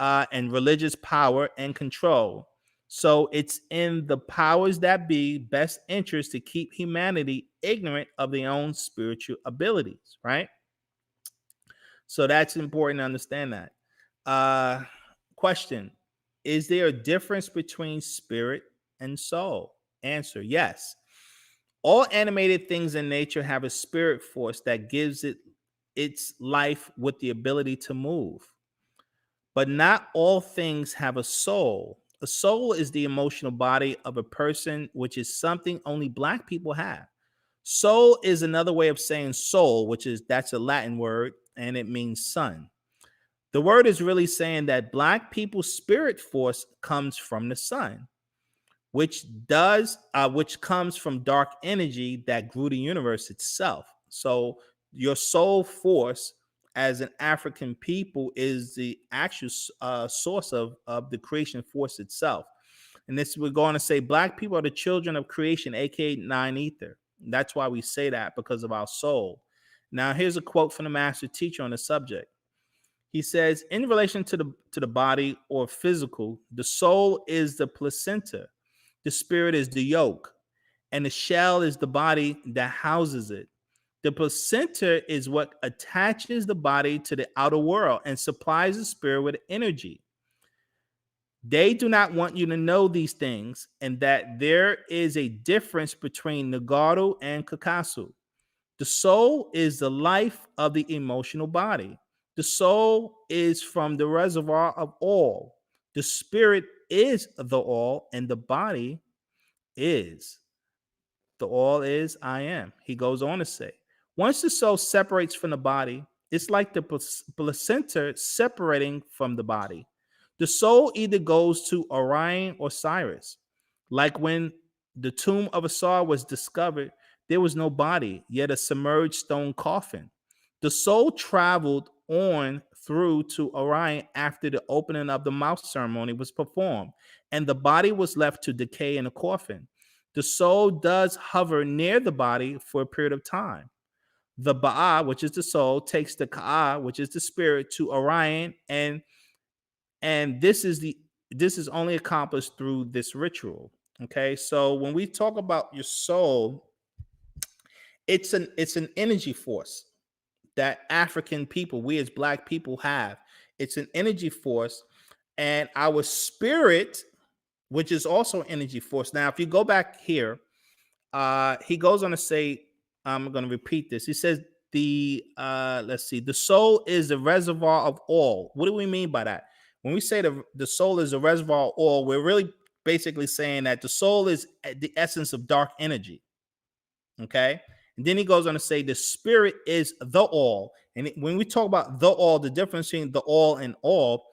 and religious power and control. So it's in the powers that be best interest to keep humanity ignorant of their own spiritual abilities, right? So that's important to understand that. Question: is there a difference between spirit and soul? Answer: yes. All animated things in nature have a spirit force that gives it its life with the ability to move. But not all things have a soul. A soul is the emotional body of a person, which is something only Black people have. Soul is another way of saying soul, that's a Latin word, and it means sun. The word is really saying that Black people's spirit force comes from the sun, which comes from dark energy that grew the universe itself. So your soul force as an African people is the actual source of the creation force itself. And this, we're going to say Black people are the children of creation, aka nine ether. That's why we say that, because of our soul. Now, here's a quote from the master teacher on the subject. He says, in relation to the body or physical, the soul is the placenta, the spirit is the yolk, and the shell is the body that houses it. The placenta is what attaches the body to the outer world and supplies the spirit with energy. They do not want you to know these things, and that there is a difference between Nagaru and Kakasu. The soul is the life of the emotional body. The soul is from the reservoir of all. The spirit is the all, and the body is. The all is I am. He goes on to say, once the soul separates from the body, it's like the placenta separating from the body. The soul either goes to Orion or Sirius. Like when the tomb of Asar was discovered, there was no body, yet a submerged stone coffin. The soul traveled on through to Orion after the opening of the mouth ceremony was performed, and the body was left to decay in a coffin. The soul does hover near the body for a period of time. The Ba'a, which is the soul, takes the Ka'a, which is the spirit, to Orion, and this is only accomplished through this ritual. Okay, so when we talk about your soul, it's an energy force that African people, we as Black people, have. It's an energy force, and our spirit, which is also energy force. Now, if you go back here, he goes on to say, I'm going to repeat this. He says the soul is the reservoir of all. What do we mean by that? When we say the soul is a reservoir of all, we're really basically saying that the soul is the essence of dark energy. Okay. And then he goes on to say the spirit is the all. And when we talk about the all, the difference between the all and all,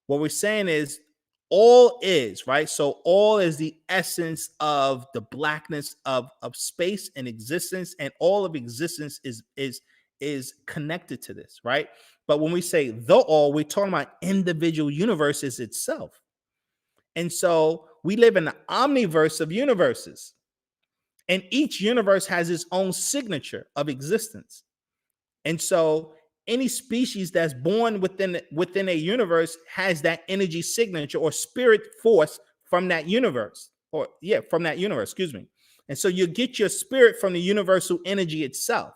what we're saying is all is, right? So all is the essence of the blackness of space and existence, and all of existence is connected to this, right? But when we say the all, we're talking about individual universes itself. And so we live in the omniverse of universes. And each universe has its own signature of existence. And so any species that's born within a universe has that energy signature or spirit force from that universe, excuse me. And so you get your spirit from the universal energy itself.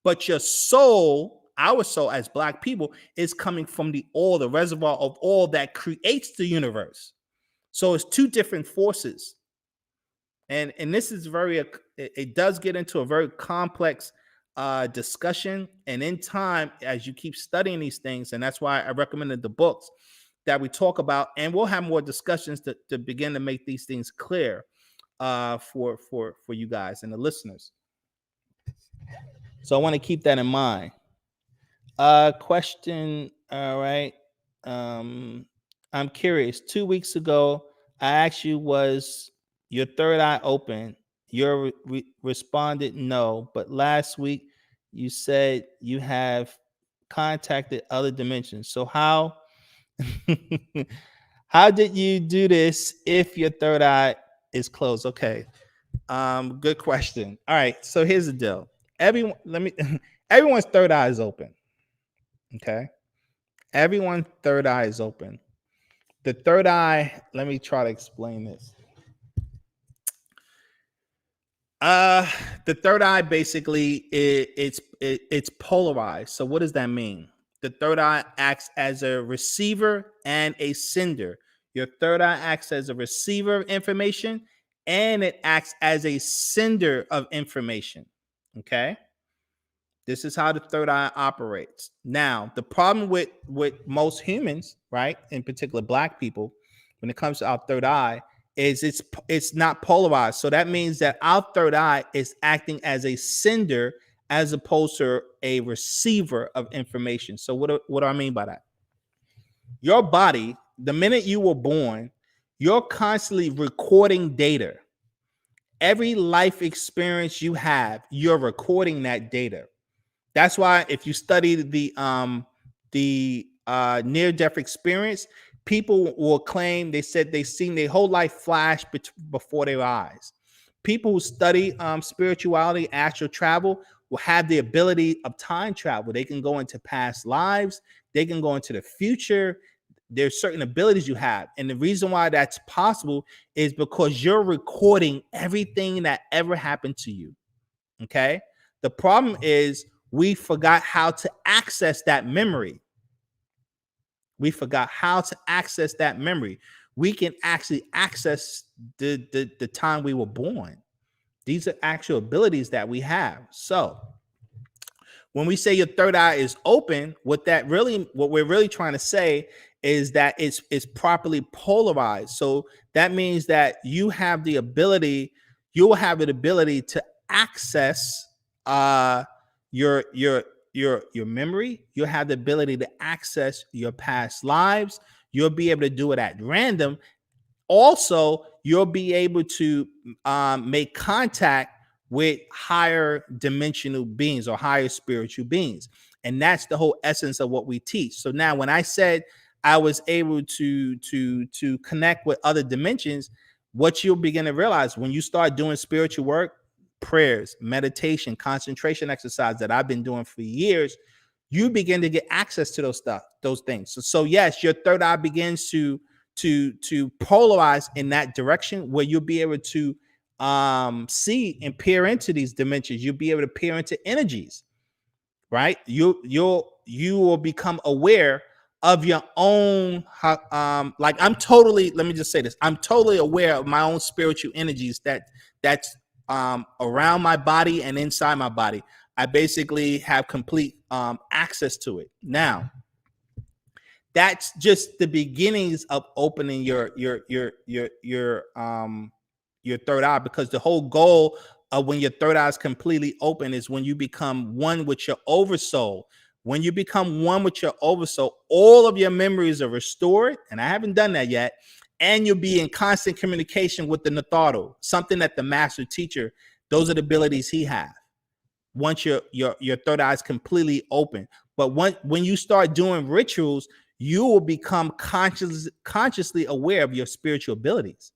But your soul, our soul as Black people, is coming from the all, the reservoir of all that creates the universe. So it's two different forces. And this is it does get into a very complex discussion. And in time, as you keep studying these things, and that's why I recommended the books that we talk about, and we'll have more discussions to begin to make these things clear for you guys and the listeners. So I want to keep that in mind. Question. All right. I'm curious. 2 weeks ago, I asked you, was your third eye open? You responded no. But last week, you said you have contacted other dimensions. So how how did you do this if your third eye is closed? Okay. Good question. All right. So here's the deal. Everyone's third eye is open. Okay. Everyone's third eye is open. The third eye, let me try to explain this. The third eye basically it's polarized. So what does that mean? The third eye acts as a receiver and a sender. Your third eye acts as a receiver of information, and it acts as a sender of information. Okay. This is how the third eye operates. Now, the problem with most humans, right, in particular Black people, when it comes to our third eye, is it's not polarized. So that means that our third eye is acting as a sender as opposed to a receiver of information. So what do I mean by that? Your body, the minute you were born, you're constantly recording data. Every life experience you have, you're recording that data. That's why if you study the near-death experience, people will claim they said they've seen their whole life flash before their eyes. People who study spirituality, astral travel, will have the ability of time travel. They can go into past lives. They can go into the future. There's certain abilities you have. And the reason why that's possible is because you're recording everything that ever happened to you. Okay? The problem is we forgot how to access that memory. We forgot how to access that memory. We can actually access the time we were born. These are actual abilities that we have. So when we say your third eye is open, what we're really trying to say is that it's properly polarized. So that means that you have the ability, you'll have the ability to access your memory. You'll have the ability to access your past lives. You'll be able to do it at random. Also, you'll be able to make contact with higher dimensional beings or higher spiritual beings. And that's the whole essence of what we teach. So now when I said I was able to connect with other dimensions, what you'll begin to realize when you start doing spiritual work, prayers, meditation, concentration exercise that I've been doing for years, you begin to get access to those things. So yes, your third eye begins to polarize in that direction where you'll be able to see and peer into these dimensions. You'll be able to peer into energies, right? You will become aware of your own like let me just say this, I'm totally aware of my own spiritual energies that's around my body and inside my body. I basically have complete access to it. Now, that's just the beginnings of opening your third eye, because the whole goal of when your third eye is completely open is when you become one with your oversoul. When you become one with your oversoul, all of your memories are restored, and I haven't done that yet. And you'll be in constant communication with the Natharu, something that the master teacher, those are the abilities he has. Once your third eye is completely open. But when you start doing rituals, you will become consciously aware of your spiritual abilities.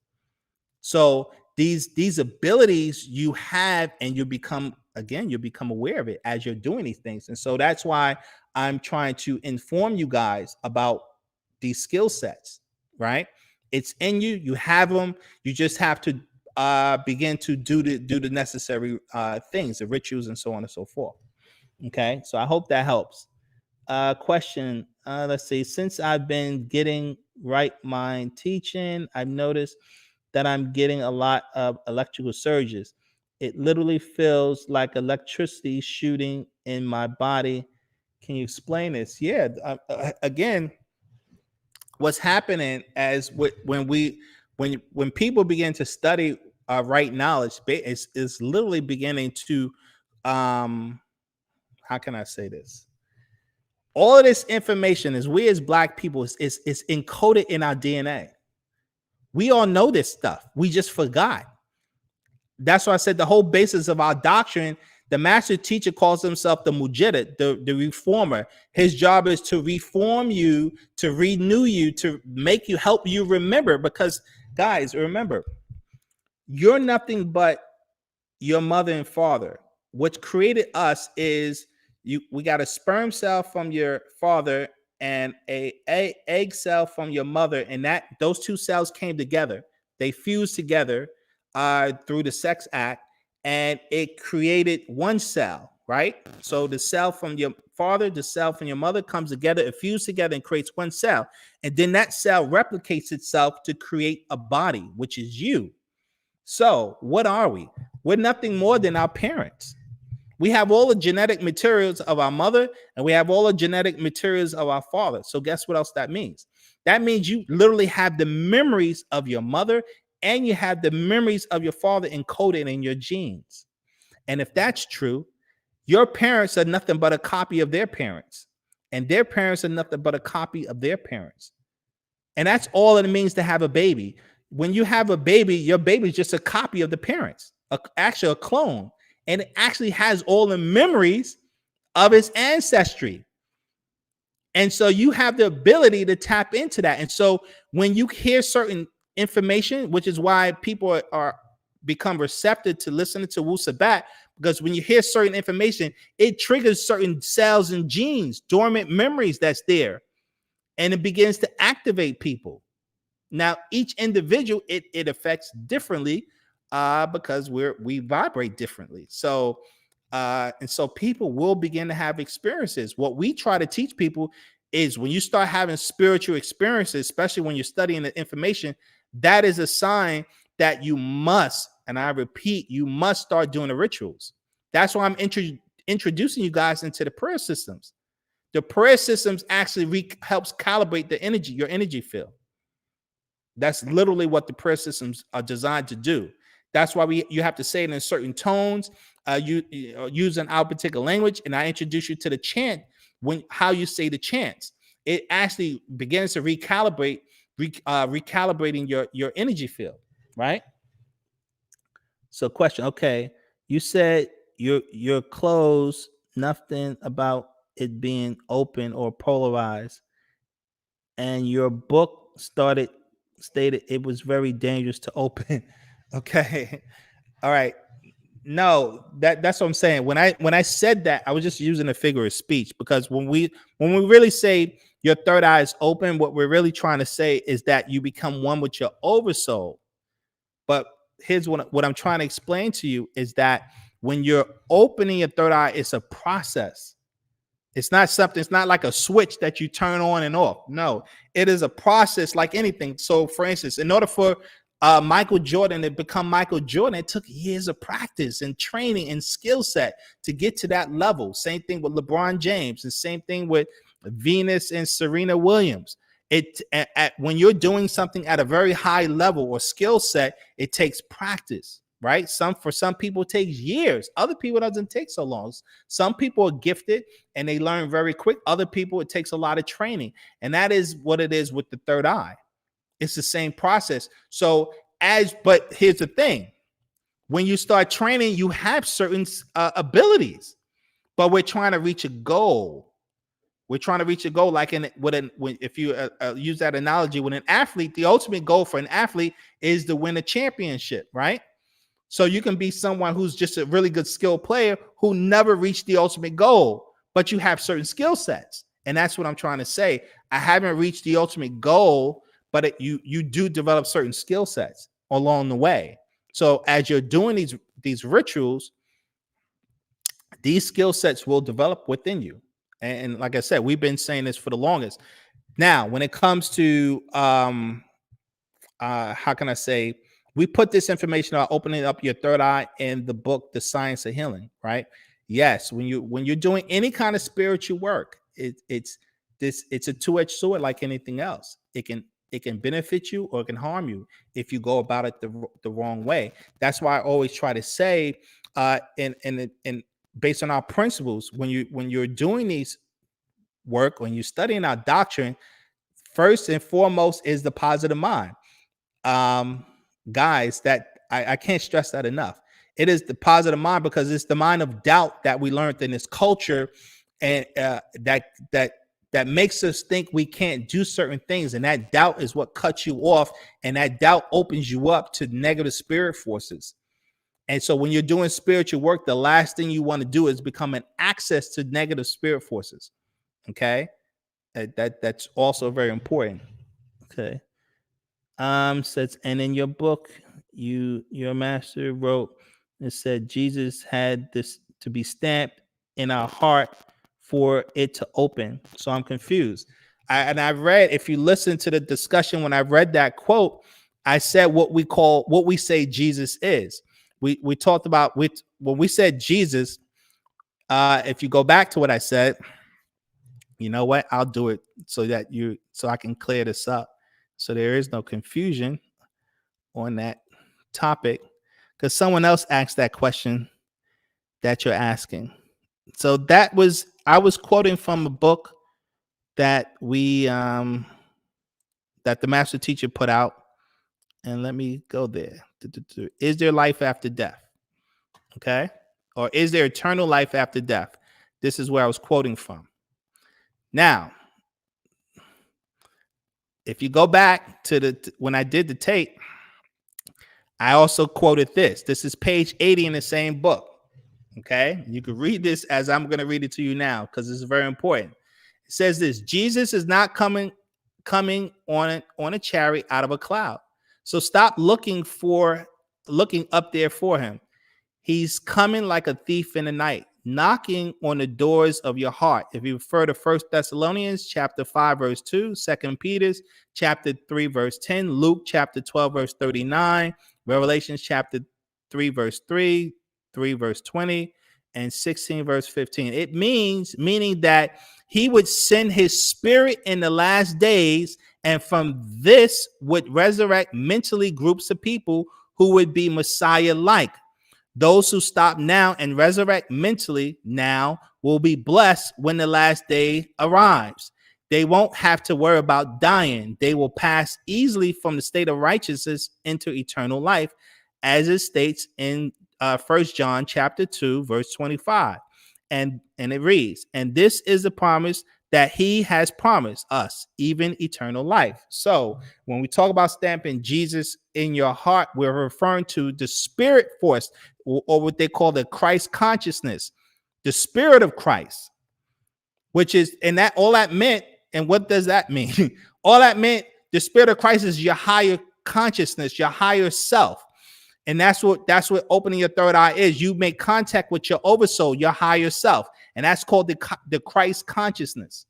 So these abilities you have, and you become aware of it as you're doing these things. And so that's why I'm trying to inform you guys about these skill sets, right? It's in you. You have them. You just have to begin to do the necessary things, the rituals, and so on and so forth. Okay, so I hope that helps. Question. Let's see. Since I've been getting right mind teaching, I've noticed that I'm getting a lot of electrical surges. It literally feels like electricity shooting in my body. Can you explain this? Yeah. Again, what's happening when people begin to study right knowledge, is literally beginning to how can I say this? All of this information is we as Black people is encoded in our DNA. We all know this stuff. We just forgot. That's why I said the whole basis of our doctrine, the master teacher calls himself the Mujaddid, the reformer. His job is to reform you, to renew you, to make you, help you remember. Because, guys, remember, you're nothing but your mother and father. What created us is we got a sperm cell from your father and a egg cell from your mother, and those two cells came together. They fused together through the sex act, and it created one cell, right? So the cell from your father, the cell from your mother comes together, it fused together and creates one cell. And then that cell replicates itself to create a body, which is you. So what are we? We're nothing more than our parents. We have all the genetic materials of our mother, and we have all the genetic materials of our father. So guess what else that means? That means you literally have the memories of your mother, and you have the memories of your father encoded in your genes. And if that's true, your parents are nothing but a copy of their parents, and their parents are nothing but a copy of their parents. And that's all it means to have a baby. When you have a baby, your baby is just a copy of the parents, actually a clone. And it actually has all the memories of its ancestry. And so you have the ability to tap into that. And so when you hear certain information, which is why people are become receptive to listening to Wu Sabat, because when you hear certain information, it triggers certain cells and genes, dormant memories that's there, and it begins to activate people. Now, each individual, it affects differently because we vibrate differently. So, and so people will begin to have experiences. What we try to teach people is when you start having spiritual experiences, especially when you're studying the information, that is a sign that you must, and I repeat, you must start doing the rituals. That's why I'm introducing you guys into the prayer systems. The prayer systems actually helps calibrate the energy, your energy field. That's literally what the prayer systems are designed to do. That's why you have to say it in certain tones, using our particular language. And I introduce you to the chant, how you say the chants. It actually begins to recalibrating your energy field, right? So question, okay, you said your clothes, nothing about it being open or polarized, and your book stated it was very dangerous to open. Okay. All right. No, that's what I'm saying. When I said that, I was just using a figure of speech, because when we really say your third eye is open, what we're really trying to say is that you become one with your oversoul. But here's what I'm trying to explain to you is that when you're opening your third eye, it's a process. It's not something, it's not like a switch that you turn on and off. No, it is a process like anything. So for instance, in order for Michael Jordan to become Michael Jordan, it took years of practice and training and skill set to get to that level. Same thing with LeBron James, and same thing with Venus and Serena Williams. When you're doing something at a very high level or skill set, it takes practice. Right? For some people it takes years. Other people it doesn't take so long. Some people are gifted and they learn very quick. Other people it takes a lot of training. And that is what it is with the third eye. It's the same process. But here's the thing. When you start training, you have certain abilities, but we're trying to reach a goal. We're trying to reach a goal. Like if you use that analogy with an athlete, the ultimate goal for an athlete is to win a championship, right? So you can be someone who's just a really good skilled player who never reached the ultimate goal, but you have certain skill sets. And that's what I'm trying to say. I haven't reached the ultimate goal, but you do develop certain skill sets along the way. So as you're doing these rituals, these skill sets will develop within you. And like I said, we've been saying this for the longest. Now, when it comes to how can I say, we put this information about opening up your third eye in the book, The Science of Healing, right? Yes, when you're doing any kind of spiritual work, it's a two-edged sword like anything else. It can benefit you or it can harm you if you go about it the wrong way. That's why I always try to say, in based on our principles, when you're doing these work, when you're studying our doctrine, first and foremost is the positive mind. Guys, that I can't stress that enough. It is the positive mind, because it's the mind of doubt that we learned in this culture, and that makes us think we can't do certain things, and that doubt is what cuts you off, and that doubt opens you up to negative spirit forces. And so when you're doing spiritual work, the last thing you want to do is become an access to negative spirit forces. Okay, that's also very important. Okay. Says, and in your book, your master wrote, it said Jesus had this to be stamped in our heart for it to open. So I'm confused. I read, if you listen to the discussion when I read that quote, I said what we say Jesus is. We talked about when we said Jesus. If you go back to what I said, you know what? I'll do it so I can clear this up, so there is no confusion on that topic, because someone else asked that question that you're asking. So I was quoting from a book that that the master teacher put out, and let me go there. Is there life after death? Okay, or is there eternal life after death? This is where I was quoting from. Now, if you go back to when I did the tape, I also quoted this. This is page 80 in the same book. Okay, you can read this as I'm going to read it to you now, because it's very important. It says this: Jesus is not coming on a chariot out of a cloud. So stop looking up there for him. He's coming like a thief in the night, knocking on the doors of your heart. If you refer to 1 Thessalonians chapter 5, verse 2, 2 Peter chapter 3, verse 10, Luke chapter 12, verse 39, Revelations chapter 3, verse 3, 3, verse 20, and 16, verse 15. It meaning that he would send his spirit in the last days, and from this would resurrect mentally groups of people who would be Messiah-like. Those who stop now and resurrect mentally now will be blessed when the last day arrives. They won't have to worry about dying. They will pass easily from the state of righteousness into eternal life, as it states in 1 John chapter 2, verse 25. And it reads, and this is the promise that he has promised us, even eternal life. So when we talk about stamping Jesus in your heart, we're referring to the spirit force, or what they call the Christ consciousness, the spirit of Christ, which is, and that all that meant, and what does that mean? All that meant, the spirit of Christ is your higher consciousness, your higher self. And that's what opening your third eye is. You make contact with your oversoul, your higher self. And that's called the Christ consciousness.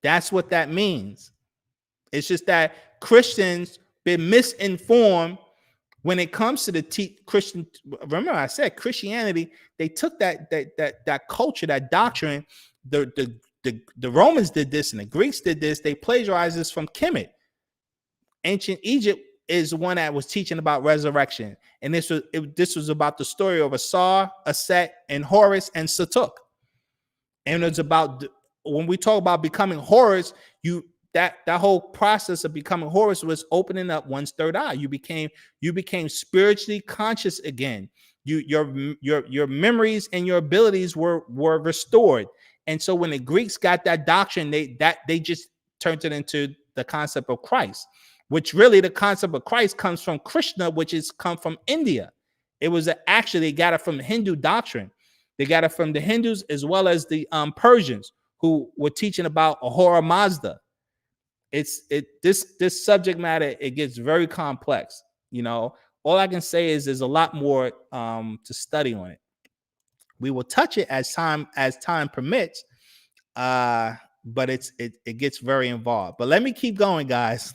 That's what that means. It's just that Christians been misinformed when it comes to the Christian. Remember, I said Christianity. They took that culture, that doctrine. The Romans did this, and the Greeks did this. They plagiarized this from Kemet. Ancient Egypt is one that was teaching about resurrection, and this was about the story of Asar, Aset, and Horus and Satuk. And it's about, when we talk about becoming Horus, that whole process of becoming Horus was opening up one's third eye. You became spiritually conscious again. Your memories and your abilities were restored. And so when the Greeks got that doctrine, they just turned it into the concept of Christ, which really the concept of Christ comes from Krishna, which is come from India. It was actually, they got it from the Hindu doctrine. They got it from the Hindus as well as the Persians, who were teaching about Ahura Mazda. This subject matter, it gets very complex. You know, all I can say is there's a lot more to study on it. We will touch it as time permits, but it gets very involved. But let me keep going, guys.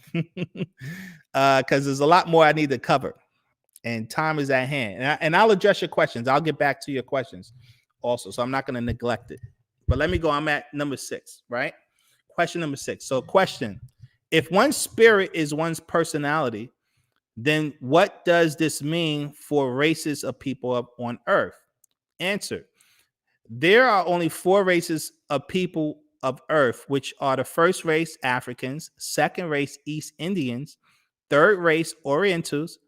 because there's a lot more I need to cover, and time is at hand. And I'll address your questions. I'll get back to your questions also, so I'm not going to neglect it. But let me go. I'm at number 6, right? Question number 6. So, question: if one's spirit is one's personality, then what does this mean for races of people on Earth? Answer: there are only 4 races of people of Earth, which are the first race, Africans; second race, East Indians; third race, Orientals;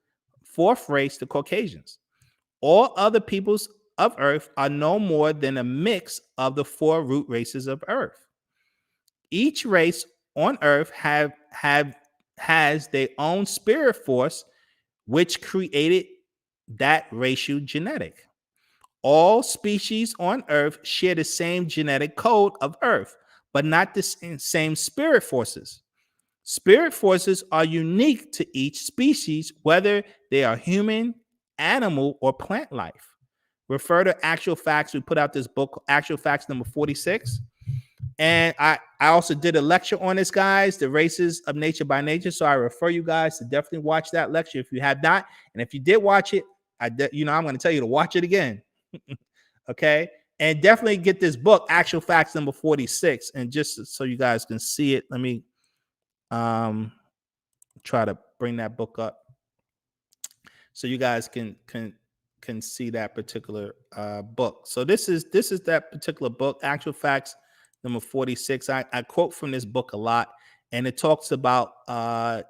fourth race, the Caucasians. All other peoples of Earth are no more than a mix of the 4 root races of Earth. Each race on Earth has their own spirit force, which created that racial genetic. All species on Earth share the same genetic code of Earth, but not the same spirit forces. Spirit forces are unique to each species, whether they are human, animal, or plant life. Refer to Actual Facts. We put out this book, Actual Facts number 46. And I also did a lecture on this, guys, the races of nature by nature. So I refer you guys to definitely watch that lecture if you have not. And if you did watch it, I'm going to tell you to watch it again. Okay. And definitely get this book, Actual Facts number 46. And just so you guys can see it, let me try to bring that book up so you guys can see that particular book. So this is that particular book, Actual Facts number 46. I quote from this book a lot, and it talks about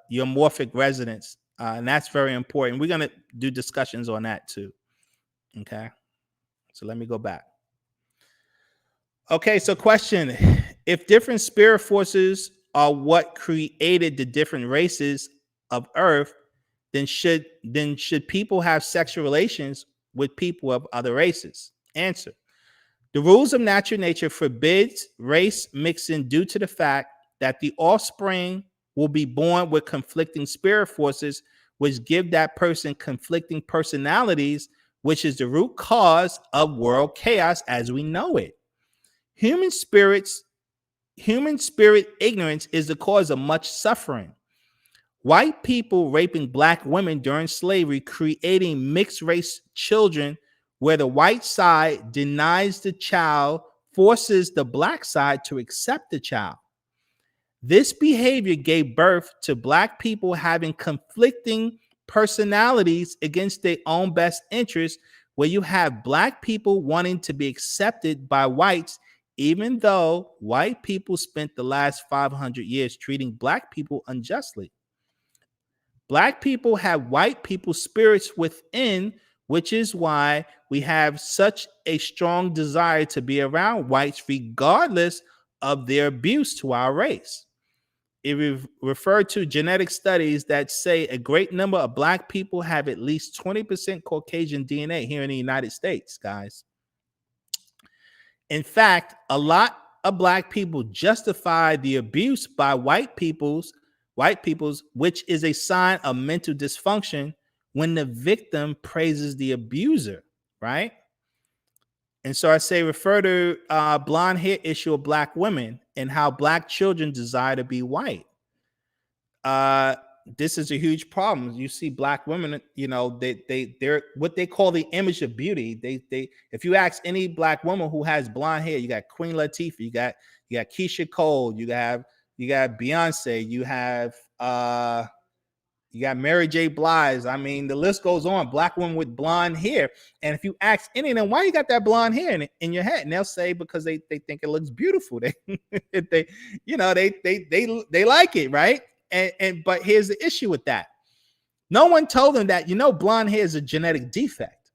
your morphic resonance, and that's very important. We're going to do discussions on that too. Okay. So let me go back. Okay, so question: if different spirit forces are what created the different races of Earth, then should people have sexual relations with people of other races? Answer: the rules of natural nature forbids race mixing due to the fact that the offspring will be born with conflicting spirit forces, which give that person conflicting personalities, which is the root cause of world chaos as we know it. Human spirit ignorance is the cause of much suffering. White people raping black women during slavery, creating mixed race children where the white side denies the child, forces the black side to accept the child. This behavior gave birth to black people having conflicting personalities against their own best interests, where you have black people wanting to be accepted by whites, even though white people spent the last 500 years treating black people unjustly. Black people have white people's spirits within, which is why we have such a strong desire to be around whites regardless of their abuse to our race. It referred to genetic studies that say a great number of black people have at least 20% Caucasian DNA here in the United States, guys. In fact, a lot of black people justify the abuse by white peoples, which is a sign of mental dysfunction when the victim praises the abuser, right? And so I say refer to blonde hair issue of black women and how black children desire to be white. This is a huge problem. You see black women, they're what they call the image of beauty. They if you ask any black woman who has blonde hair, you got Queen Latifah, you got Keisha Cole, you got Beyonce, you got Mary J. Blige. I mean, the list goes on. Black women with blonde hair. And if you ask any of them, why you got that blonde hair in your head? And they'll say because they think it looks beautiful. They like it, right? But here's the issue with that. No one told them that, blonde hair is a genetic defect.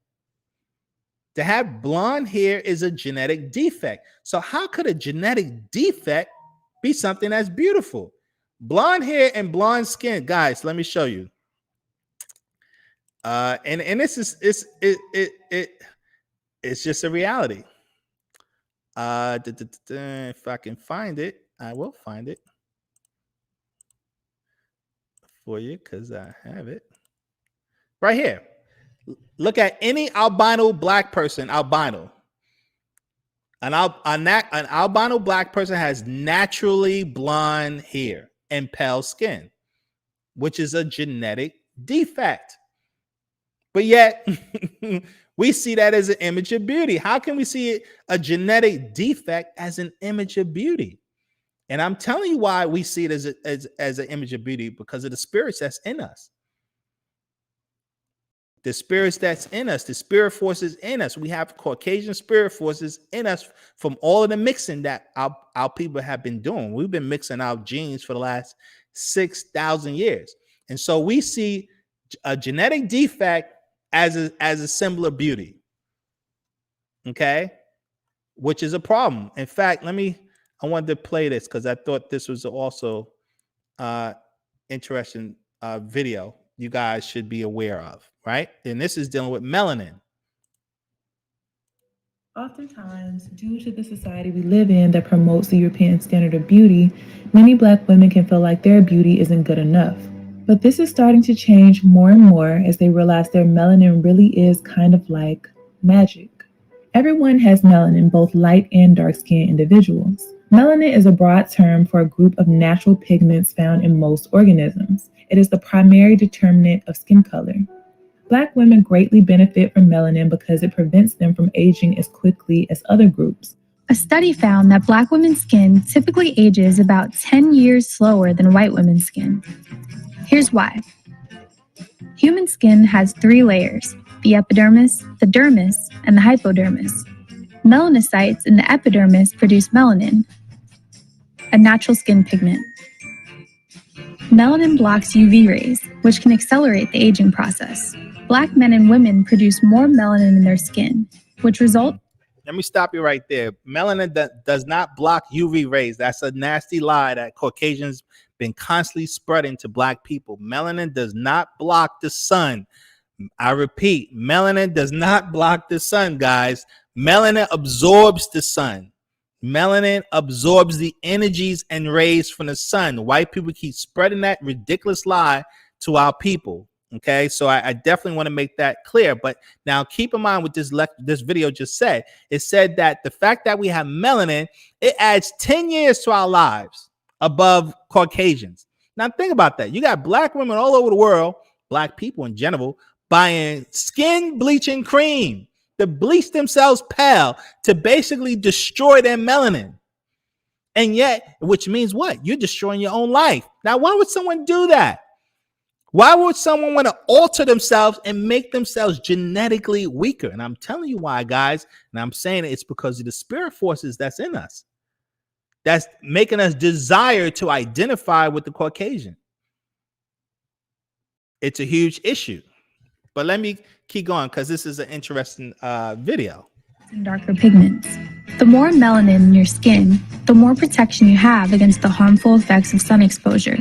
To have blonde hair is a genetic defect. So how could a genetic defect be something that's beautiful? Blonde hair and blonde skin, guys, let me show you. And this is it's just a reality. If I can find it, I will find it for you because I have it right here. Look at any albino black person, albino. An albino black person has naturally blonde hair and pale skin. which is a genetic defect. But yet, we see that as an image of beauty. How can we see it, a genetic defect, as an image of beauty? And I'm telling you why we see it as an image of beauty, because of the spirits that's in us. The spirits that's in us, the spirit forces in us. We have Caucasian spirit forces in us from all of the mixing that our people have been doing. We've been mixing our genes for the last 6,000 years. And so we see a genetic defect as a symbol of beauty. Okay? Which is a problem. In fact, I wanted to play this because I thought this was also interesting video you guys should be aware of, right? And this is dealing with melanin. Oftentimes, due to the society we live in that promotes the European standard of beauty, many Black women can feel like their beauty isn't good enough. But this is starting to change more and more as they realize their melanin really is kind of like magic. Everyone has melanin, both light and dark-skinned individuals. Melanin is a broad term for a group of natural pigments found in most organisms. It is the primary determinant of skin color. Black women greatly benefit from melanin because it prevents them from aging as quickly as other groups. A study found that Black women's skin typically ages about 10 years slower than white women's skin. Here's why. Human skin has 3 layers: the epidermis, the dermis, and the hypodermis. Melanocytes in the epidermis produce melanin, a natural skin pigment. Melanin blocks UV rays, which can accelerate the aging process. Black men and women produce more melanin in their skin, which result. Let me stop you right there. Melanin does not block UV rays. That's a nasty lie that Caucasians been constantly spreading to Black people. Melanin does not block the sun. I repeat, melanin does not block the sun, guys. Melanin absorbs the sun. Melanin absorbs the energies and rays from the sun. White people keep spreading that ridiculous lie to our people. Okay, so I definitely want to make that clear. But now keep in mind what this video just said. It said that the fact that we have melanin, it adds 10 years to our lives above Caucasians. Now think about that. You got Black women all over the world, Black people in general, buying skin bleaching cream to bleach themselves pale to basically destroy their melanin. And yet, which means what? You're destroying your own life. Now, why would someone do that? Why would someone want to alter themselves and make themselves genetically weaker? And I'm telling you why, guys. And I'm saying it's because of the spirit forces that's in us. That's making us desire to identify with the Caucasian. It's a huge issue. But let me keep going because this is an interesting video. And darker pigments. The more melanin in your skin, the more protection you have against the harmful effects of sun exposure.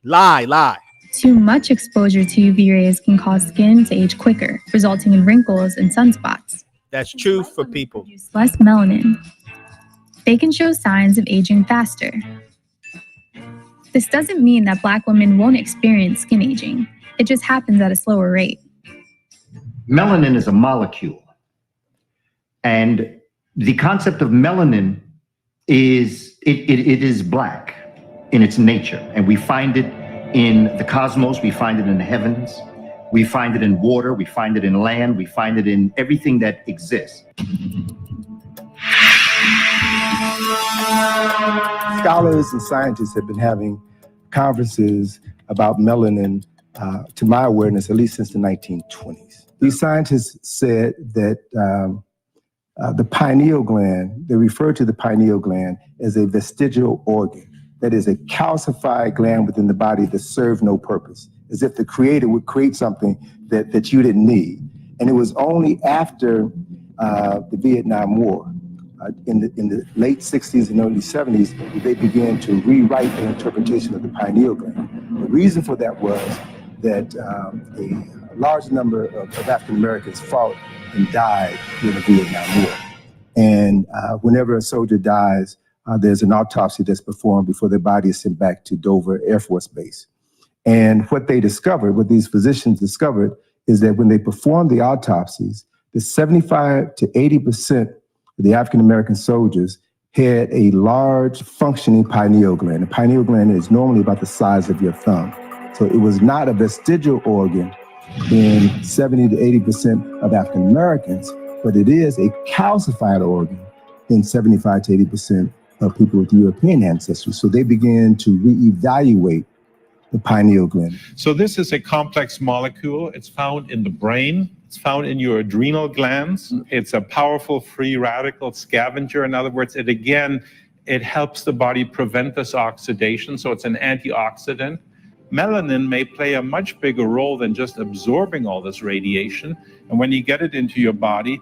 Lie. Too much exposure to UV rays can cause skin to age quicker, resulting in wrinkles and sunspots. That's true for people. Produce less melanin. They can show signs of aging faster. This doesn't mean that Black women won't experience skin aging. It just happens at a slower rate. Melanin is a molecule. And the concept of melanin is, it is black in its nature. And we find it in the cosmos, we find it in the heavens, we find it in water, we find it in land, we find it in everything that exists. Scholars and scientists have been having conferences about melanin, to my awareness, at least since the 1920s. These scientists said that the pineal gland, they refer to the pineal gland as a vestigial organ. That is a calcified gland within the body that served no purpose, as if the creator would create something that you didn't need. And it was only after the Vietnam War, in the late 60s and early 70s, that they began to rewrite the interpretation of the pineal gland. The reason for that was that a large number of African Americans fought and died during the Vietnam War. And whenever a soldier dies, there's an autopsy that's performed before their body is sent back to Dover Air Force Base. And what they discovered, what these physicians discovered, is that when they performed the autopsies, the 75 to 80% of the African American soldiers had a large functioning pineal gland. The pineal gland is normally about the size of your thumb. So it was not a vestigial organ in 70 to 80% of African Americans, but it is a calcified organ in 75 to 80% of people with European ancestry. So they began to reevaluate the pineal gland. So this is a complex molecule. It's found in the brain. It's found in your adrenal glands. It's a powerful free radical scavenger. In other words, it helps the body prevent this oxidation. So it's an antioxidant. Melanin may play a much bigger role than just absorbing all this radiation. And when you get it into your body,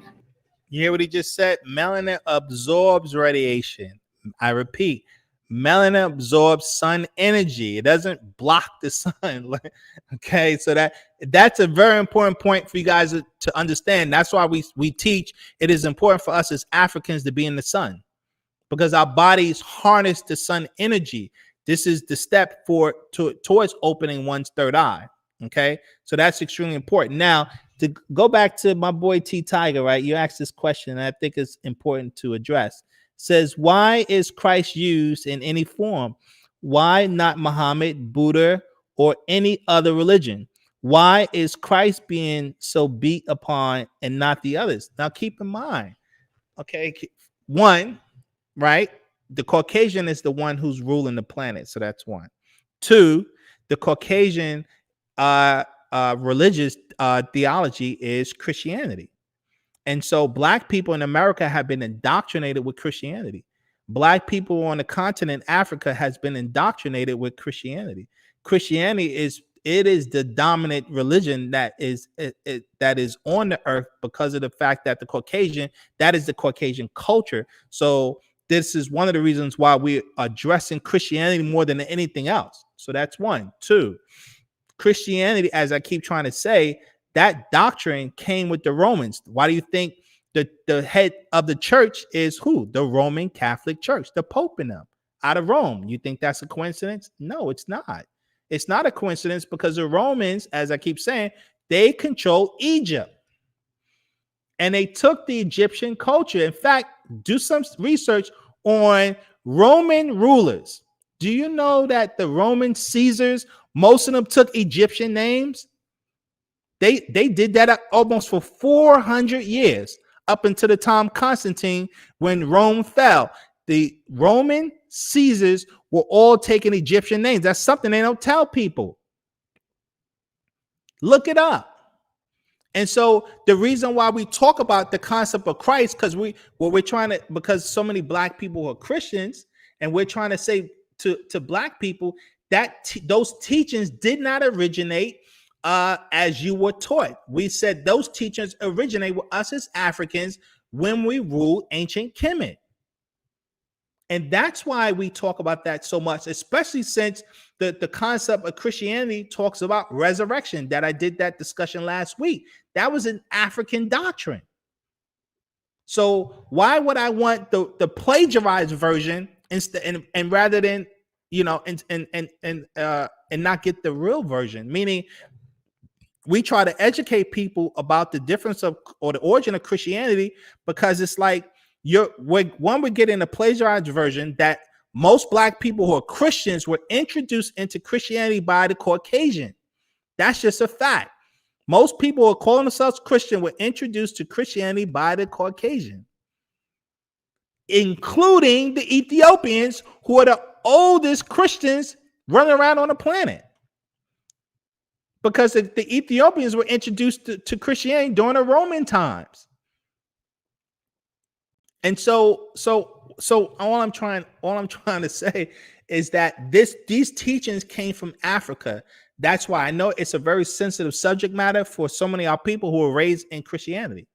you hear what he just said? Melanin absorbs radiation. I repeat, melanin absorbs sun energy. It doesn't block the sun. Okay, so that's a very important point for you guys to understand. That's why we teach it is important for us as Africans to be in the sun, because our bodies harness the sun energy. This is the step towards opening one's third eye. Okay, so that's extremely important. Now, to go back to my boy T Tiger, right? You asked this question, and I think it's important to address. Says, why is Christ used in any form? Why not Muhammad, Buddha, or any other religion? Why is Christ being so beat upon and not the others? Now, keep in mind, okay, one, right? The Caucasian is the one who's ruling the planet. So that's one. Two, the Caucasian religious theology is Christianity. And so Black people in America have been indoctrinated with Christianity. Black people on the continent, Africa, has been indoctrinated with Christianity. Christianity is the dominant religion that is on the earth because of the fact that that is the Caucasian culture. So this is one of the reasons why we're addressing Christianity more than anything else. So that's one. Two, Christianity, as I keep trying to say, that doctrine came with the Romans. Why do you think the head of the church is who? The Roman Catholic Church, the Pope in them, out of Rome. You think that's a coincidence? No, it's not. It's not a coincidence because the Romans, as I keep saying, they control Egypt. And they took the Egyptian culture. In fact, do some research on Roman rulers. Do you know that the Roman Caesars, most of them took Egyptian names? They did that almost for 400 years, up until the time Constantine, when Rome fell. The Roman Caesars were all taking Egyptian names. That's something they don't tell people. Look it up. And so the reason why we talk about the concept of Christ, because so many Black people are Christians, and we're trying to say to Black people that those teachings did not originate as you were taught. We said those teachings originate with us as Africans when we ruled ancient Kemet. And that's why we talk about that so much, especially since the concept of Christianity talks about resurrection. That I did that discussion last week. That was an African doctrine. So why would I want the plagiarized version instead, and rather than and not get the real version? Meaning, we try to educate people about the difference or the origin of Christianity, because it's like we're getting a plagiarized version that most Black people who are Christians were introduced into Christianity by the Caucasian. That's just a fact. Most people who are calling themselves Christian were introduced to Christianity by the Caucasian, including the Ethiopians, who are the oldest Christians running around on the planet. Because the Ethiopians were introduced to Christianity during the Roman times. And so all I'm trying to say is that these teachings came from Africa. That's why I know it's a very sensitive subject matter for so many of our people who were raised in Christianity.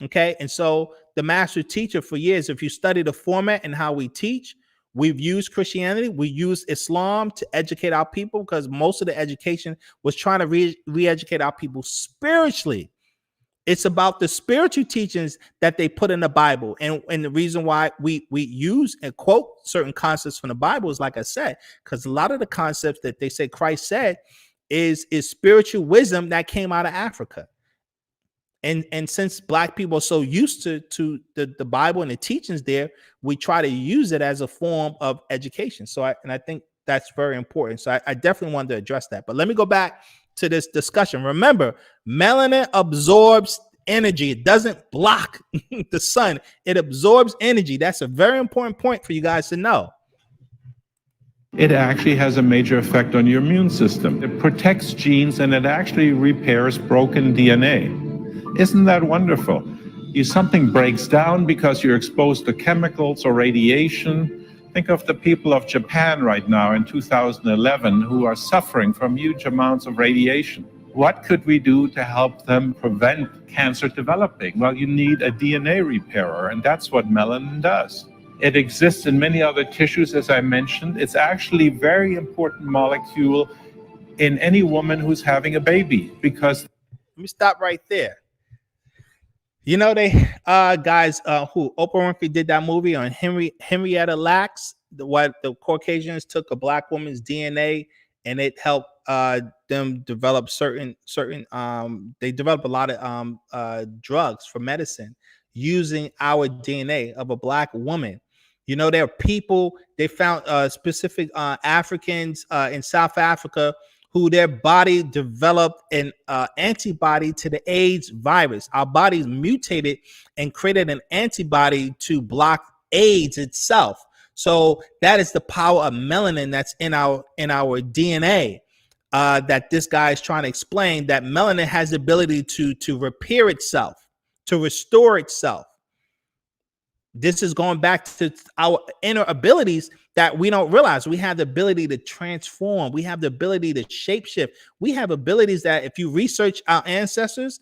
Okay, and so the master teacher for years, if you study the format and how we teach, we've used Christianity, we use Islam to educate our people, because most of the education was trying to re-educate our people spiritually. It's about the spiritual teachings that they put in the Bible. And the reason why we use and quote certain concepts from the Bible is, like I said, because a lot of the concepts that they say Christ said is spiritual wisdom that came out of Africa. And since Black people are so used to the Bible and the teachings there, we try to use it as a form of education. So I think that's very important. So I definitely wanted to address that. But let me go back to this discussion. Remember, melanin absorbs energy. It doesn't block the sun. It absorbs energy. That's a very important point for you guys to know. It actually has a major effect on your immune system. It protects genes and it actually repairs broken DNA. Isn't that wonderful? Something breaks down because you're exposed to chemicals or radiation. Think of the people of Japan right now in 2011 who are suffering from huge amounts of radiation. What could we do to help them prevent cancer developing? Well, you need a DNA repairer, and that's what melanin does. It exists in many other tissues, as I mentioned. It's actually a very important molecule in any woman who's having a baby, because... Let me stop right there. You know, they guys who Oprah Winfrey did that movie on Henrietta Lacks, what the Caucasians took a black woman's DNA and it helped them develop certain they developed a lot of drugs for medicine using our DNA of a black woman. You know, there are people, they found specific Africans in South Africa who their body developed an antibody to the AIDS virus. Our bodies mutated and created an antibody to block AIDS itself. So that is the power of melanin that's in our DNA. That this guy is trying to explain, that melanin has the ability to repair itself, to restore itself. This is going back to our inner abilities that we don't realize. We have the ability to transform. We have the ability to shapeshift. We have abilities that if you research our ancestors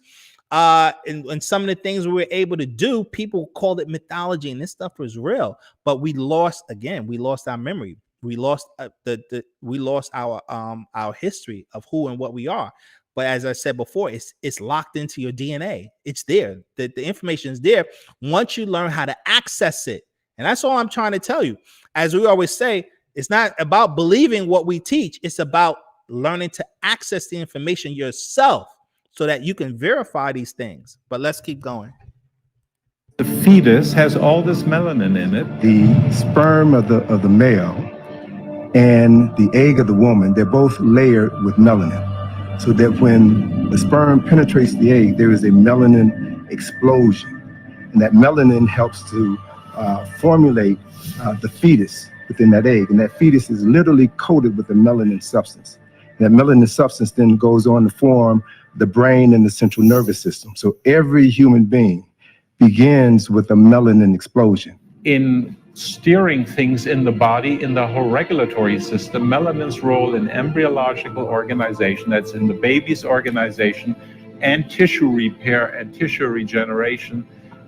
and some of the things we were able to do, people called it mythology, and this stuff was real. But we lost our memory. We lost our history of who and what we are. But as I said before, it's locked into your DNA. It's there. The information is there once you learn how to access it. And that's all I'm trying to tell you. As we always say, it's not about believing what we teach. It's about learning to access the information yourself so that you can verify these things. But let's keep going. The fetus has all this melanin in it. The sperm of the male and the egg of the woman, they're both layered with melanin. So that when the sperm penetrates the egg, there is a melanin explosion. And that melanin helps to formulate the fetus within that egg. And that fetus is literally coated with the melanin substance. And that melanin substance then goes on to form the brain and the central nervous system. So every human being begins with a melanin explosion. In steering things in the body, in the whole regulatory system, melanin's role in embryological organization, that's in the baby's organization, and tissue repair and tissue regeneration,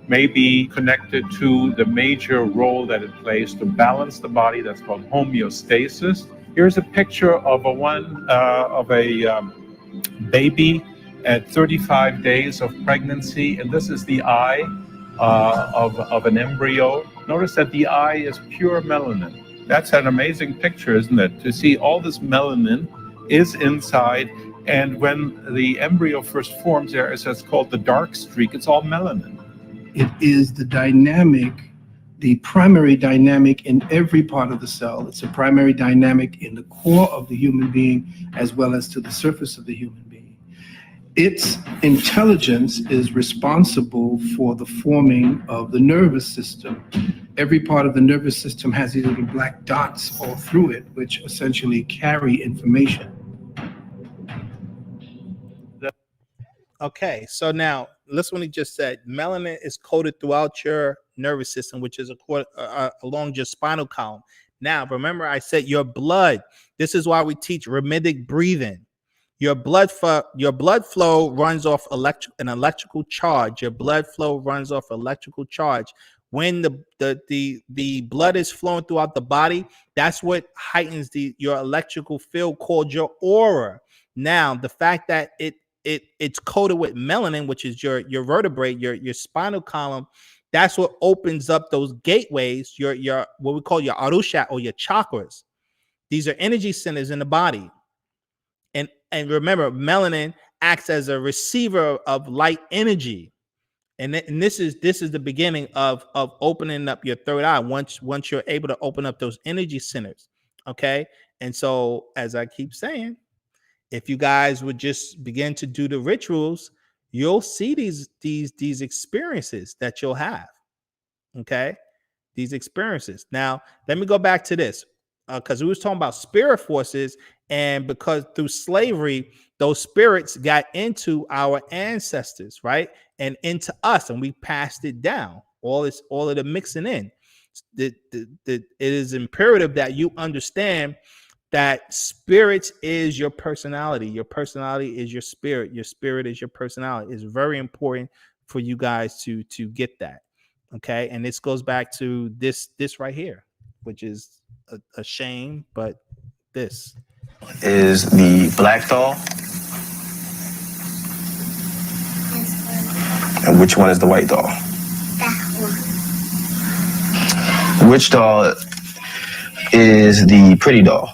may be connected to the major role that it plays to balance the body. That's called homeostasis. Here's a picture of a baby at 35 days of pregnancy, and this is the eye of an embryo. Notice that the eye is pure melanin. That's an amazing picture, isn't it? To see all this melanin is inside, and when the embryo first forms, there is what's called the dark streak. It's all melanin. It is the dynamic, the primary dynamic in every part of the cell. It's a primary dynamic in the core of the human being as well as to the surface of the human being. Its intelligence is responsible for the forming of the nervous system. Every part of the nervous system has these little black dots all through it, which essentially carry information. Okay, so now listen what he just said. Melanin is coded throughout your nervous system, which is along your spinal column. Now, remember I said your blood. This is why we teach rhythmic breathing. Your blood flow runs off an electrical charge. Your blood flow runs off electrical charge. When the blood is flowing throughout the body, that's what heightens your electrical field called your aura. Now, the fact that it's coated with melanin, which is your vertebrae, your spinal column, that's what opens up those gateways, your what we call your arusha or your chakras. These are energy centers in the body. And remember, melanin acts as a receiver of light energy. And this is the beginning of opening up your third eye once you're able to open up those energy centers. Okay. And so, as I keep saying, if you guys would just begin to do the rituals, you'll see these experiences that you'll have. Okay, these experiences. Now, let me go back to this, because we was talking about spirit forces, and because through slavery, those spirits got into our ancestors, right, and into us, and we passed it down. All of the mixing in. It is imperative that you understand that spirit is your personality. Your personality is your spirit. Your spirit is your personality. It's very important for you guys to get that. Okay, and this goes back to this right here, which is a shame, but this is the black doll. And which one is the white doll? That one. Which doll is the pretty doll?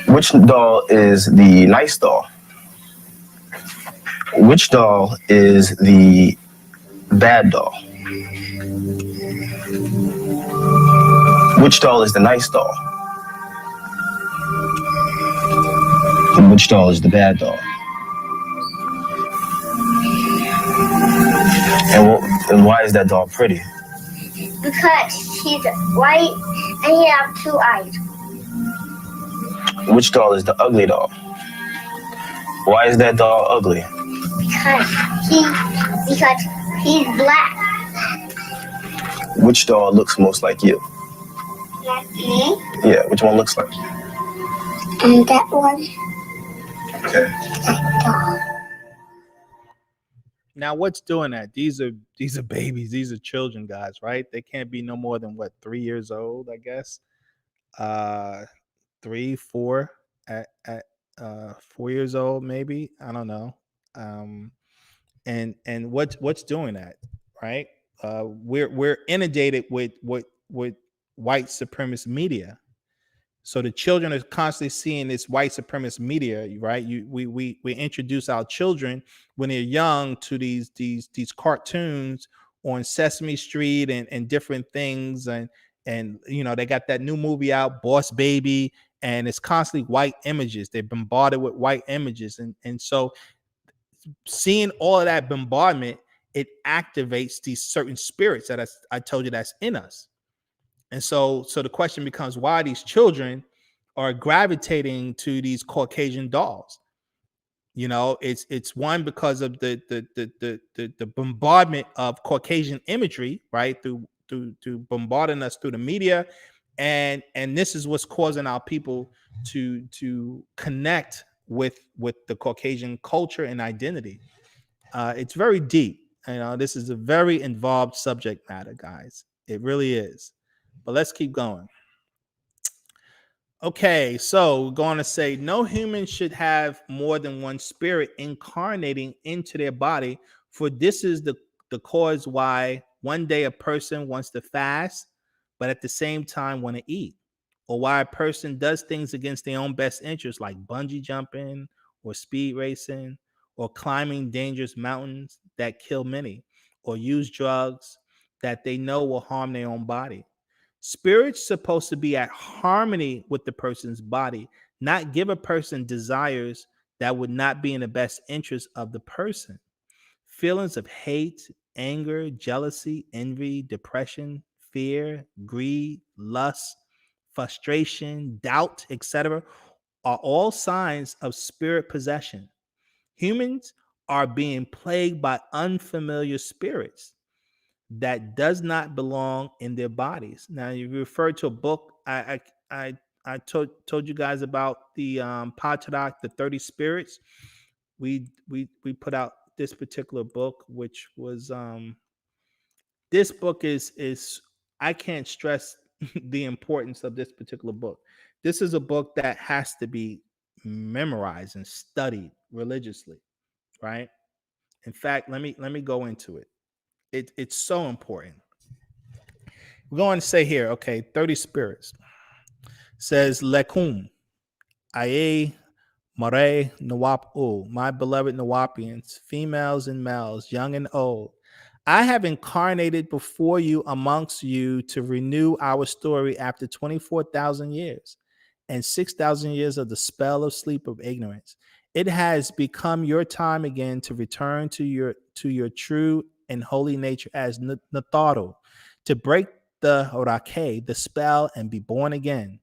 Which doll is the nice doll? Which doll is the bad doll? Which doll is the nice doll? And which doll is the bad doll? And why is that doll pretty? Because he's white and he has 2 eyes. Which doll is the ugly doll? Why is that doll ugly? Because he's black. Which doll looks most like you? Like me? Yeah, which one looks like you? And that one. Okay. That doll. Now, what's doing that? These are babies. These are children, guys, right? They can't be no more than 3 years old, I guess. 3, 4 at 4 years old, maybe. I don't know. And what's doing that, right? We're inundated with white supremacist media. So the children are constantly seeing this white supremacist media, right? We introduce our children when they're young to these cartoons on Sesame Street and different things, and they got that new movie out, Boss Baby, and it's constantly white images. They're bombarded with white images, and so seeing all of that bombardment, it activates these certain spirits that I told you that's in us. And so the question becomes, why these children are gravitating to these Caucasian dolls. It's one because of the bombardment of Caucasian imagery, right? Through bombarding us through the media, and this is what's causing our people to connect with the Caucasian culture and identity. It's very deep. This is a very involved subject matter, guys. It really is. But let's keep going. Okay, so we're going to say no human should have more than one spirit incarnating into their body, for this is the cause why one day a person wants to fast, but at the same time want to eat, or why a person does things against their own best interest, like bungee jumping or speed racing or climbing dangerous mountains that kill many, or use drugs that they know will harm their own body. Spirit's supposed to be at harmony with the person's body, not give a person desires that would not be in the best interest of the person. Feelings of hate, anger, jealousy, envy, depression, fear, greed, lust, frustration, doubt, etc., are all signs of spirit possession. Humans are being plagued by unfamiliar spirits that does not belong in their bodies. Now, you refer to a book I told you guys about, the Patadak, the 30 Spirits. We put out this particular book, which was this book is I can't stress the importance of this particular book. This is a book that has to be memorized and studied religiously, right? In fact, let me go into it. It's so important. We're going to say here, okay, 30 spirits. Says, Lekum, Aye, Mare, Nawap, my beloved Nawapians, females and males, young and old. I have incarnated before you amongst you to renew our story after 24,000 years and 6,000 years of the spell of sleep of ignorance. It has become your time again to return to your true and holy nature as Natharu, to break the Horake, the spell, and be born again.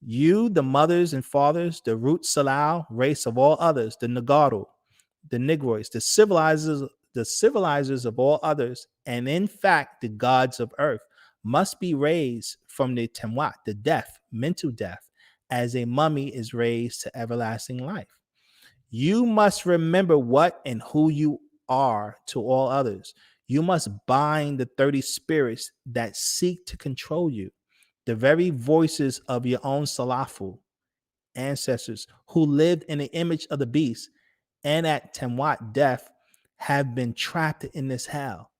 You, the mothers and fathers, the root Salau, race of all others, the Nagaru, the Negroids, the civilizers of all others, and in fact, the gods of earth, must be raised from the Temwat, the death, mental death, as a mummy is raised to everlasting life. You must remember what and who you are to all others. You must bind the 30 spirits that seek to control you, the very voices of your own Salafu ancestors who lived in the image of the beast and at Temwat death have been trapped in this hell.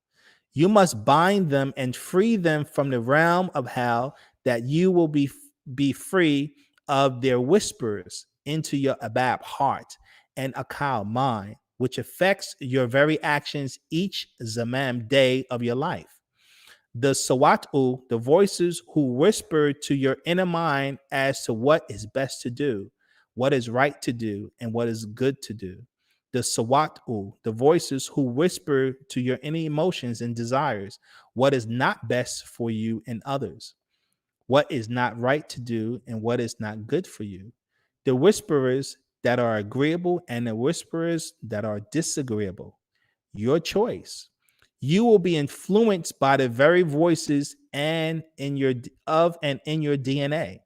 You must bind them and free them from the realm of hell, that you will be free of their whispers into your Abab heart and Akal mind, which affects your very actions each Zamam day of your life. The Sawat'u, the voices who whisper to your inner mind as to what is best to do, what is right to do, and what is good to do. The Sawat'u, the voices who whisper to your inner emotions and desires, what is not best for you and others, what is not right to do, and what is not good for you. The whisperers that are agreeable and the whisperers that are disagreeable. Your choice. You will be influenced by the very voices and in your DNA.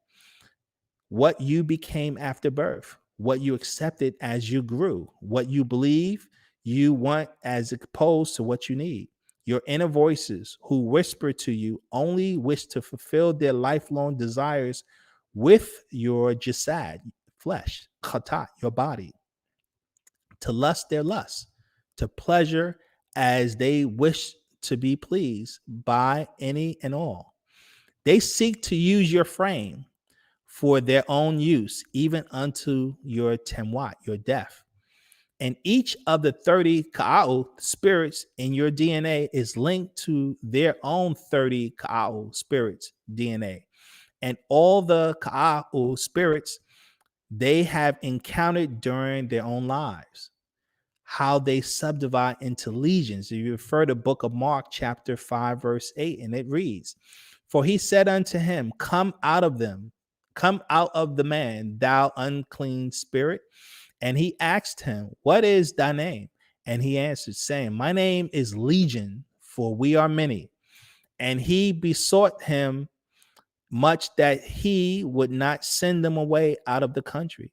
What you became after birth, what you accepted as you grew, what you believe you want as opposed to what you need. Your inner voices who whisper to you only wish to fulfill their lifelong desires with your jasad, flesh, khatat, your body, to lust their lust, to pleasure as they wish to be pleased by any and all. They seek to use your frame for their own use, even unto your temwat, your death. And each of the 30 ka'au spirits in your DNA is linked to their own 30 ka'au spirits DNA. And all the ka'au spirits they have encountered during their own lives, how they subdivide into legions. If you refer to book of Mark, chapter 5, verse 8, and it reads, "For he said unto him, come out of them, come out of the man, thou unclean spirit. And he asked him, what is thy name? And he answered, saying, my name is Legion, for we are many. And he besought him much that he would not send them away out of the country.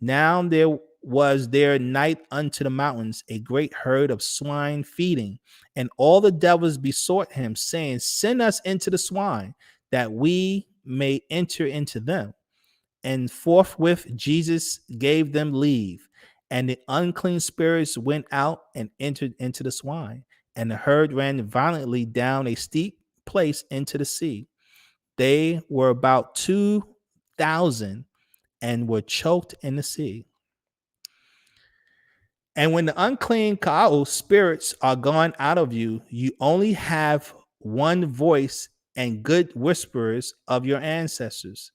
Now there was there night unto the mountains a great herd of swine feeding, and all the devils besought him, saying, send us into the swine, that we may enter into them. And forthwith Jesus gave them leave, and the unclean spirits went out and entered into the swine, and the herd ran violently down a steep place into the sea. They were about 2,000 and were choked in the sea. And when the unclean ka'au spirits are gone out of you, you only have one voice and good whisperers of your ancestors.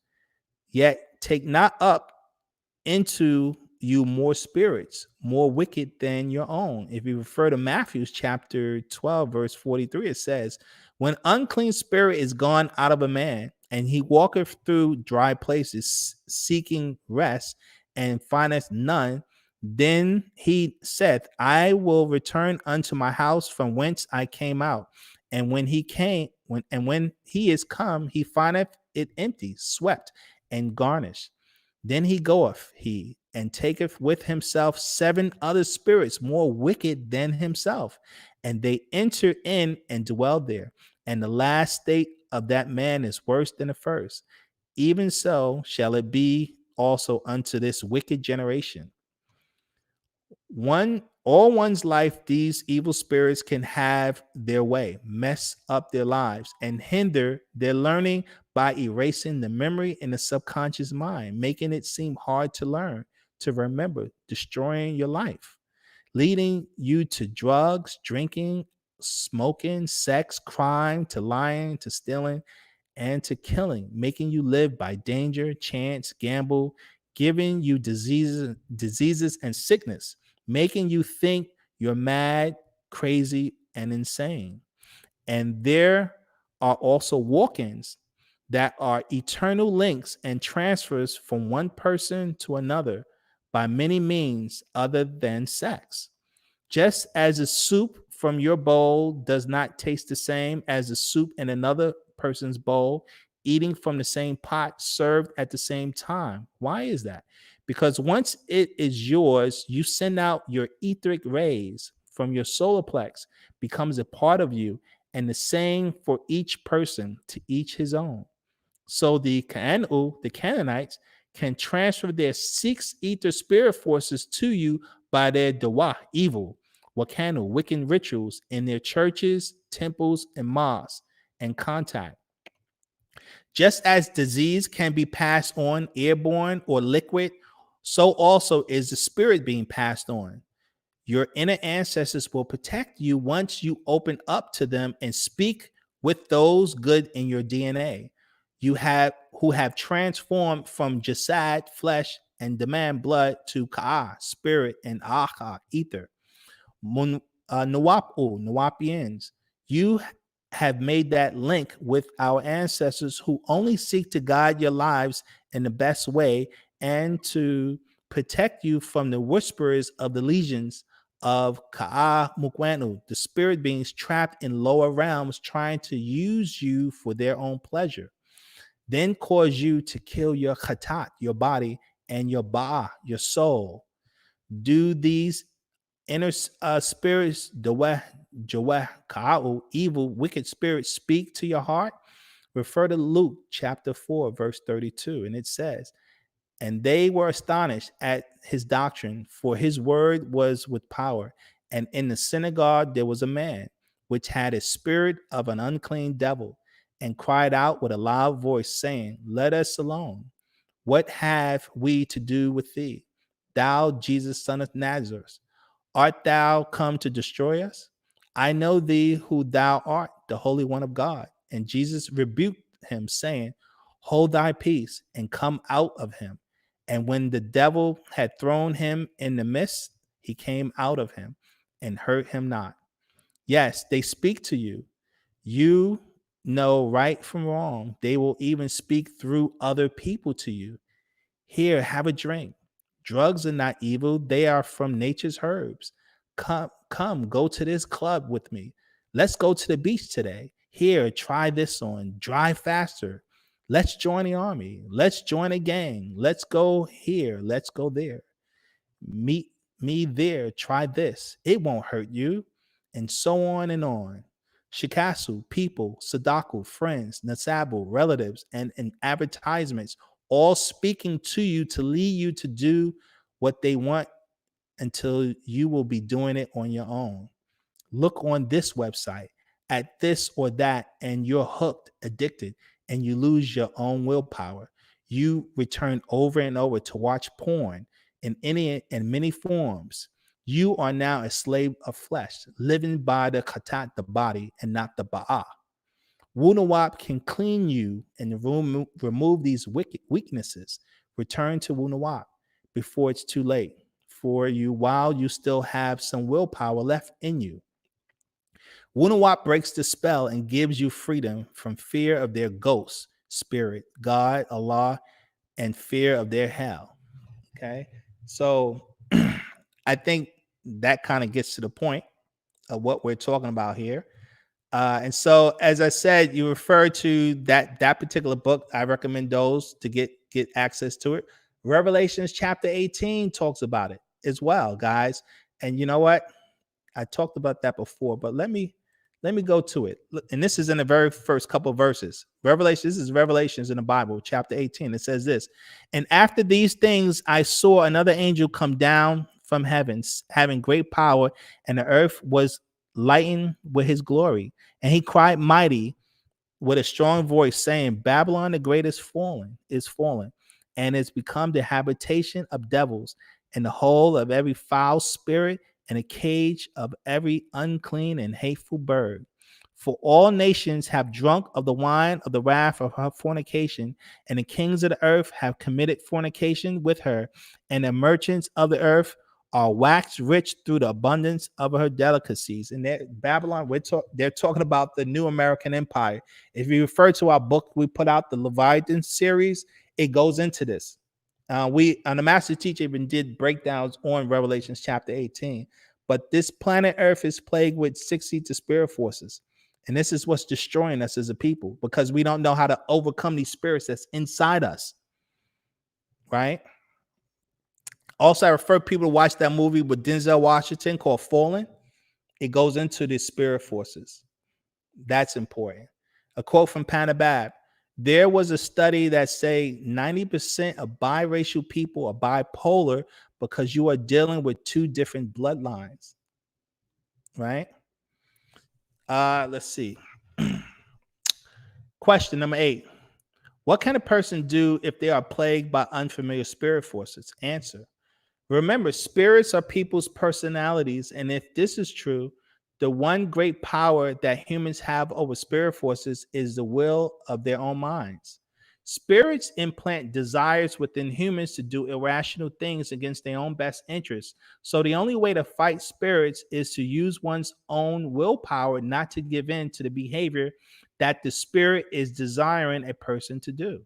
Yet take not up into you more spirits, more wicked than your own. If you refer to Matthew chapter 12, verse 43, it says, when unclean spirit is gone out of a man, and he walketh through dry places, seeking rest, and findeth none, then he saith, I will return unto my house from whence I came out. And when he is come, he findeth it empty, swept, and garnished. Then he goeth and taketh with himself 7 other spirits more wicked than himself, and they enter in and dwell there. And the last state of that man is worse than the first. Even so shall it be also unto this wicked generation. All one's life, these evil spirits can have their way, mess up their lives, and hinder their learning by erasing the memory in the subconscious mind, making it seem hard to learn, to remember, destroying your life, leading you to drugs, drinking, smoking, sex, crime, to lying, to stealing, and to killing, making you live by danger, chance, gamble, giving you diseases and sickness, making you think you're mad, crazy, and insane. And there are also walk-ins that are eternal links and transfers from one person to another by many means other than sex. Just as a soup from your bowl does not taste the same as the soup in another person's bowl, eating from the same pot served at the same time. Why is that? Because once it is yours, you send out your etheric rays from your solar plex, becomes a part of you, and the same for each person, to each his own. So the Ka'anu, the Canaanites, can transfer their 6 ether spirit forces to you by their Dawa, evil, Wakanu, wicked rituals in their churches, temples, and mosques, and contact. Just as disease can be passed on airborne or liquid, so also is the spirit being passed on. Your inner ancestors will protect you once you open up to them and speak with those good in your DNA. Who have transformed from jasad, flesh, and demand blood to Ka'a, spirit, and Aha, ether. Nuwapians, you have made that link with our ancestors who only seek to guide your lives in the best way and to protect you from the whisperers of the legions of Ka'a Mukwanu, the spirit beings trapped in lower realms trying to use you for their own pleasure, then cause you to kill your khatat, your body, and your ba'a, your soul. Do these inner spirits, dawah, jawah, ka'u, evil, wicked spirits, speak to your heart? Refer to Luke chapter 4, verse 32, and it says, and they were astonished at his doctrine, for his word was with power. And in the synagogue there was a man which had a spirit of an unclean devil, and cried out with a loud voice, saying, let us alone. What have we to do with thee, thou Jesus, son of Nazareth? Art thou come to destroy us? I know thee who thou art, the Holy One of God. And Jesus rebuked him, saying, hold thy peace, and come out of him. And when the devil had thrown him in the midst, he came out of him and hurt him not. Yes, they speak to you. You know right from wrong. They will even speak through other people to you. Here, have a drink. Drugs are not evil. They are from nature's herbs. Come, go to this club with me. Let's go to the beach today. Here, try this on. Drive faster. Let's join the army. Let's join a gang. Let's go here. Let's go there. Meet me there. Try this. It won't hurt you. And so on and on. Shikasu, people, Sadaku, friends, Nasabu, relatives, and advertisements, all speaking to you to lead you to do what they want until you will be doing it on your own. Look on this website at this or that, and you're hooked, addicted, and you lose your own willpower. You return over and over to watch porn in many forms. You are now a slave of flesh, living by the khatat, the body, and not the ba'a. Wunawap can clean you and remove these weaknesses. Return to Wunawap before it's too late for you, while you still have some willpower left in you. Wunawap breaks the spell and gives you freedom from fear of their ghost, spirit, God, Allah, and fear of their hell. Okay, so I think that kind of gets to the point of what we're talking about here. And so, as I said, you refer to that particular book. I recommend those to get access to it. Revelations chapter 18 talks about it as well, guys. And you know what? I talked about that before, but let me go to it. And this is in the very first couple of verses. This is Revelations in the Bible, chapter 18. It says this, and after these things, I saw another angel come down from heavens, having great power, and the earth was lightened with his glory. And he cried mighty with a strong voice, saying, Babylon the great is fallen, and it's become the habitation of devils, and the whole of every foul spirit and a cage of every unclean and hateful bird. For all nations have drunk of the wine of the wrath of her fornication, and the kings of the earth have committed fornication with her, and the merchants of the earth are waxed rich through the abundance of her delicacies. And Babylon, they're talking about the new American empire. If you refer to our book we put out, the Leviathan series, it goes into this. We on the Master Teacher even did breakdowns on Revelations chapter 18. But this planet Earth is plagued with 6 spirit forces. And this is what's destroying us as a people, because we don't know how to overcome these spirits that's inside us. Right? Also, I refer people to watch that movie with Denzel Washington called Fallen. It goes into the spirit forces. That's important. A quote from Panabab. There was a study that say 90% of biracial people are bipolar because you are dealing with 2 different bloodlines. Right? Let's see. Question number 8. What can a person do if they are plagued by unfamiliar spirit forces? Answer. Remember, spirits are people's personalities, and if this is true, the one great power that humans have over spirit forces is the will of their own minds. Spirits implant desires within humans to do irrational things against their own best interests. So the only way to fight spirits is to use one's own willpower not to give in to the behavior that the spirit is desiring a person to do.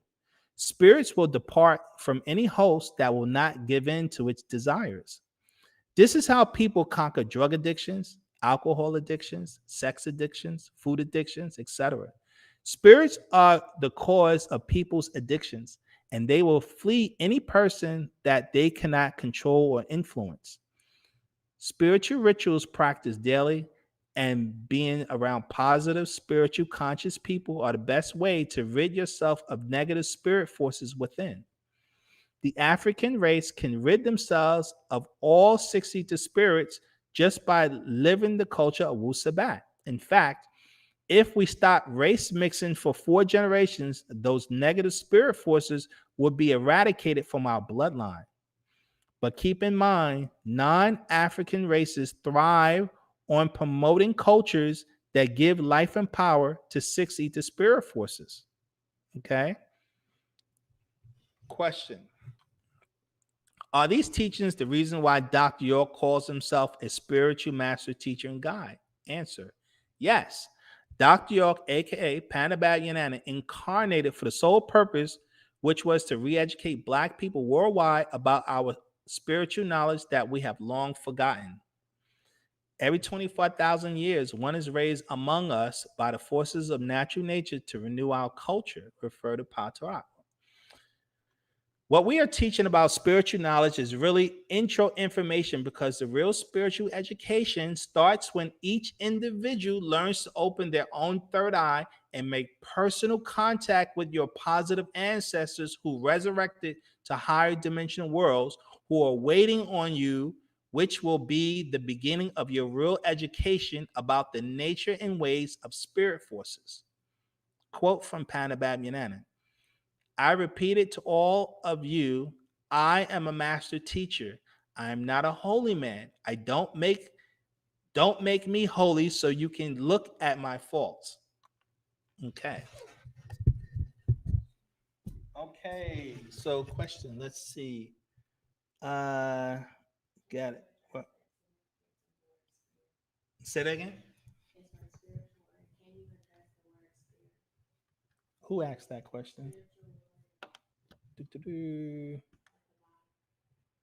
Spirits will depart from any host that will not give in to its desires. This is how people conquer drug addictions, alcohol addictions, sex addictions, food addictions, etc. Spirits are the cause of people's addictions, and they will flee any person that they cannot control or influence. Spiritual rituals practiced daily and being around positive, spiritual, conscious people are the best way to rid yourself of negative spirit forces within. The African race can rid themselves of all 62 spirits just by living the culture of Wu Sabat. In fact, if we stop race mixing for 4 generations, those negative spirit forces would be eradicated from our bloodline. But keep in mind, non-African races thrive on promoting cultures that give life and power to 6 ether spirit forces. Okay? Question. Are these teachings the reason why Dr. York calls himself a spiritual master, teacher, and guide? Answer. Yes. Dr. York, aka Panabab Yanana, incarnated for the sole purpose, which was to re-educate Black people worldwide about our spiritual knowledge that we have long forgotten. Every 25,000 years, one is raised among us by the forces of natural nature to renew our culture, refer to Patarak. What we are teaching about spiritual knowledge is really intro information, because the real spiritual education starts when each individual learns to open their own third eye and make personal contact with your positive ancestors who resurrected to higher dimensional worlds, who are waiting on you, which will be the beginning of your real education about the nature and ways of spirit forces. Quote from Panabab Yanana. I repeat it to all of you. I am a master teacher. I am not a holy man. Don't make me holy so you can look at my faults. Okay. Okay. So question. Let's see. Got it. What? Say that again. Who asked that question?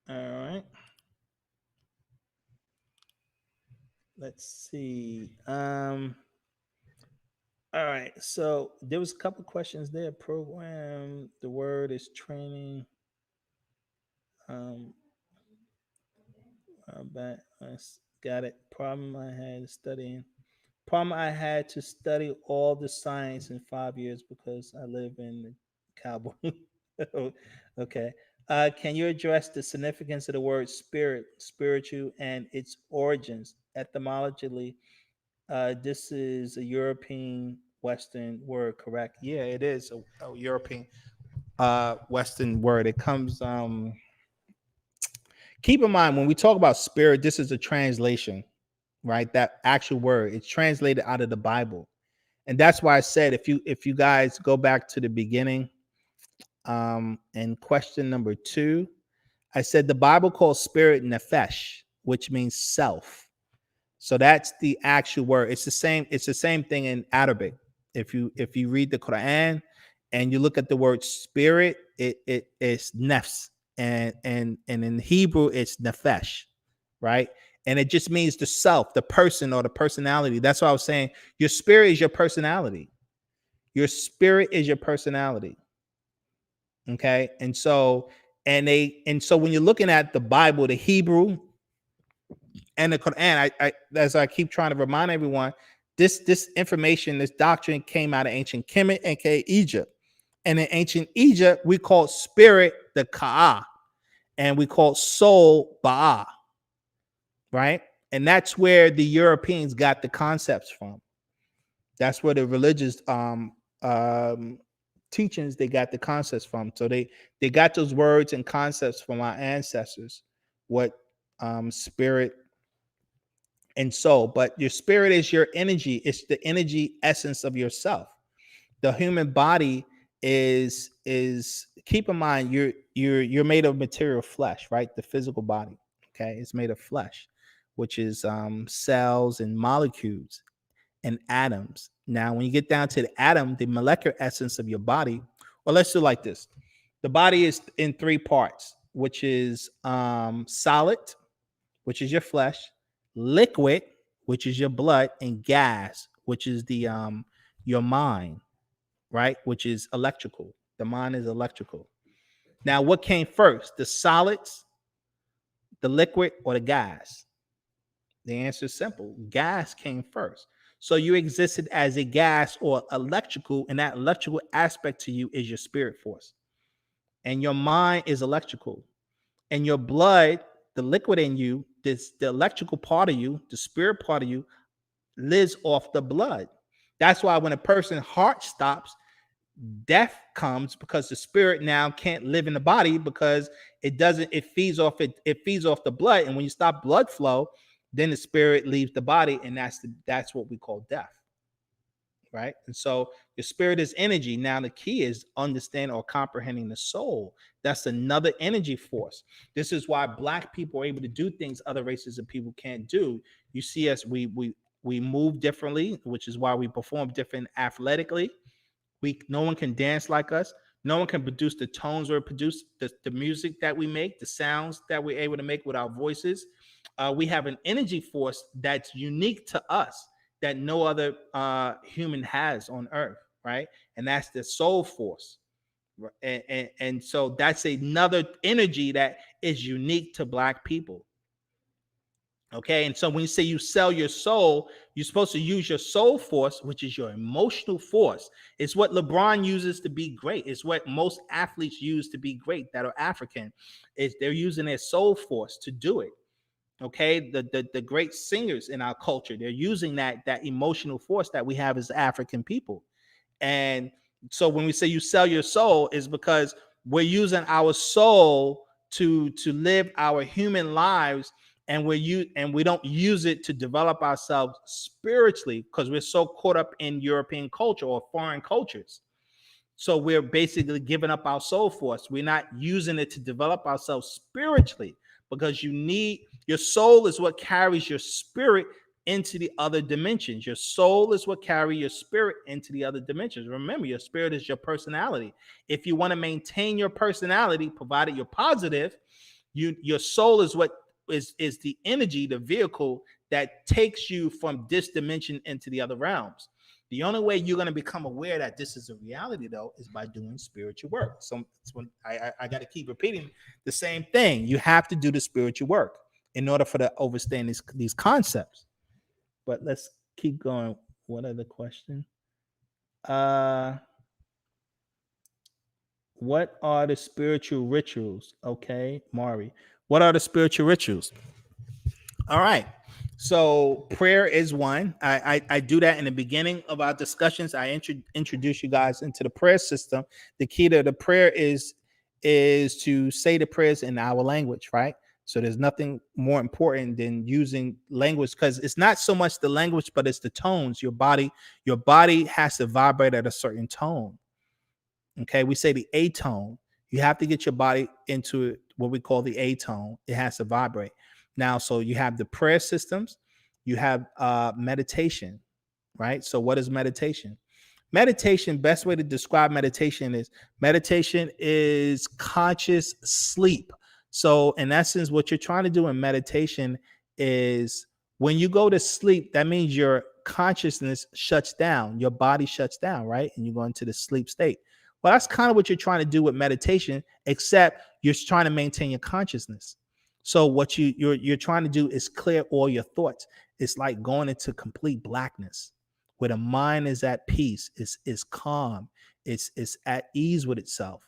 All right. Let's see. All right. So there was a couple questions there. Program. The word is training. But I got it. Problem I had studying. Problem I had to study all the science in 5 years because I live in Cabo. Okay. Can you address the significance of the word spirit, spiritual, and its origins? Etymologically, this is a European Western word, correct? Yeah, it is a European Western word. It comes Keep in mind, when we talk about spirit, this is a translation, right? That actual word, it's translated out of the Bible. And that's why I said, if you guys go back to the beginning, and question number 2, I said the Bible calls spirit nefesh, which means self. So that's the actual word. It's the same thing in Arabic. If you read the Quran and you look at the word spirit, it is nefs, and in Hebrew it's nefesh, right? And it just means the self, the person, or the personality. That's why I was saying your spirit is your personality. Your spirit is your personality. Okay. And so when you're looking at the Bible, the Hebrew and the Quran, I as I keep trying to remind everyone, this information, this doctrine came out of ancient Kemet, aka Egypt. And in ancient Egypt, we called spirit the Ka'ah, and we called soul Ba'a, right? And that's where the Europeans got the concepts from. That's where the religious teachings they got the concepts from. So they got those words and concepts from our ancestors, what spirit and soul. But your spirit is your energy. It's the energy essence of yourself. The human body is keep in mind you're made of material flesh, right? The physical body, okay, it's made of flesh, which is cells and molecules and atoms. Now, when you get down to the atom, the molecular essence of your body, well, let's do like this. The body is in 3 parts, which is solid, which is your flesh, liquid, which is your blood, and gas, which is the your mind, right? Which is electrical. The mind is electrical. Now, what came first, the solids, the liquid, or the gas? The answer is simple. Gas came first. So you existed as a gas or electrical, and that electrical aspect to you is your spirit force. And your mind is electrical. And your blood, the liquid in you, the electrical part of you, the spirit part of you, lives off the blood. That's why when a person's heart stops, death comes, because the spirit now can't live in the body because it feeds off the blood. And when you stop blood flow, then the spirit leaves the body, and that's what we call death, right? And so your spirit is energy. Now the key is understanding or comprehending the soul. That's another energy force. This is why Black people are able to do things other races of people can't do. You see us, we move differently, which is why we perform different athletically. No one can dance like us. No one can produce the tones or produce the music that we make, the sounds that we're able to make with our voices. We have an energy force that's unique to us that no other human has on earth, right? And that's the soul force. And so that's another energy that is unique to Black people. Okay, and so when you say you sell your soul, you're supposed to use your soul force, which is your emotional force. It's what LeBron uses to be great. It's what most athletes use to be great that are African. They're using their soul force to do it. Okay, the great singers in our culture, they're using that emotional force that we have as African people. And so when we say you sell your soul, is because we're using our soul to live our human lives, and we don't use it to develop ourselves spiritually because we're so caught up in European culture or foreign cultures. So we're basically giving up our soul force. We're not using it to develop ourselves spiritually, because your soul is what carries your spirit into the other dimensions. Your soul is what carries your spirit into the other dimensions. Remember, your spirit is your personality. If you want to maintain your personality, provided you're positive, your soul is what is the energy, the vehicle that takes you from this dimension into the other realms. The only way you're going to become aware that this is a reality, though, is by doing spiritual work. So I got to keep repeating the same thing. You have to do the spiritual work in order for to understand these concepts. But let's keep going. What other question? What are the spiritual rituals? Okay, Mari. What are the spiritual rituals? All right. So prayer is one. I do that in the beginning of our discussions. I introduce you guys into the prayer system. The key to the prayer is to say the prayers in our language, right? So there's nothing more important than using language, because it's not so much the language, but it's the tones. Your body has to vibrate at a certain tone. Okay, we say the A tone. You have to get your body into what we call the A tone. It has to vibrate. Now, so you have the prayer systems, you have meditation, right? So what is meditation? Meditation, best way to describe meditation is conscious sleep. So in essence, what you're trying to do in meditation is when you go to sleep, that means your consciousness shuts down, your body shuts down, right? And you go into the sleep state. Well, that's kind of what you're trying to do with meditation, except you're trying to maintain your consciousness. So what you're trying to do is clear all your thoughts. It's like going into complete blackness, where the mind is at peace, is calm, it's at ease with itself.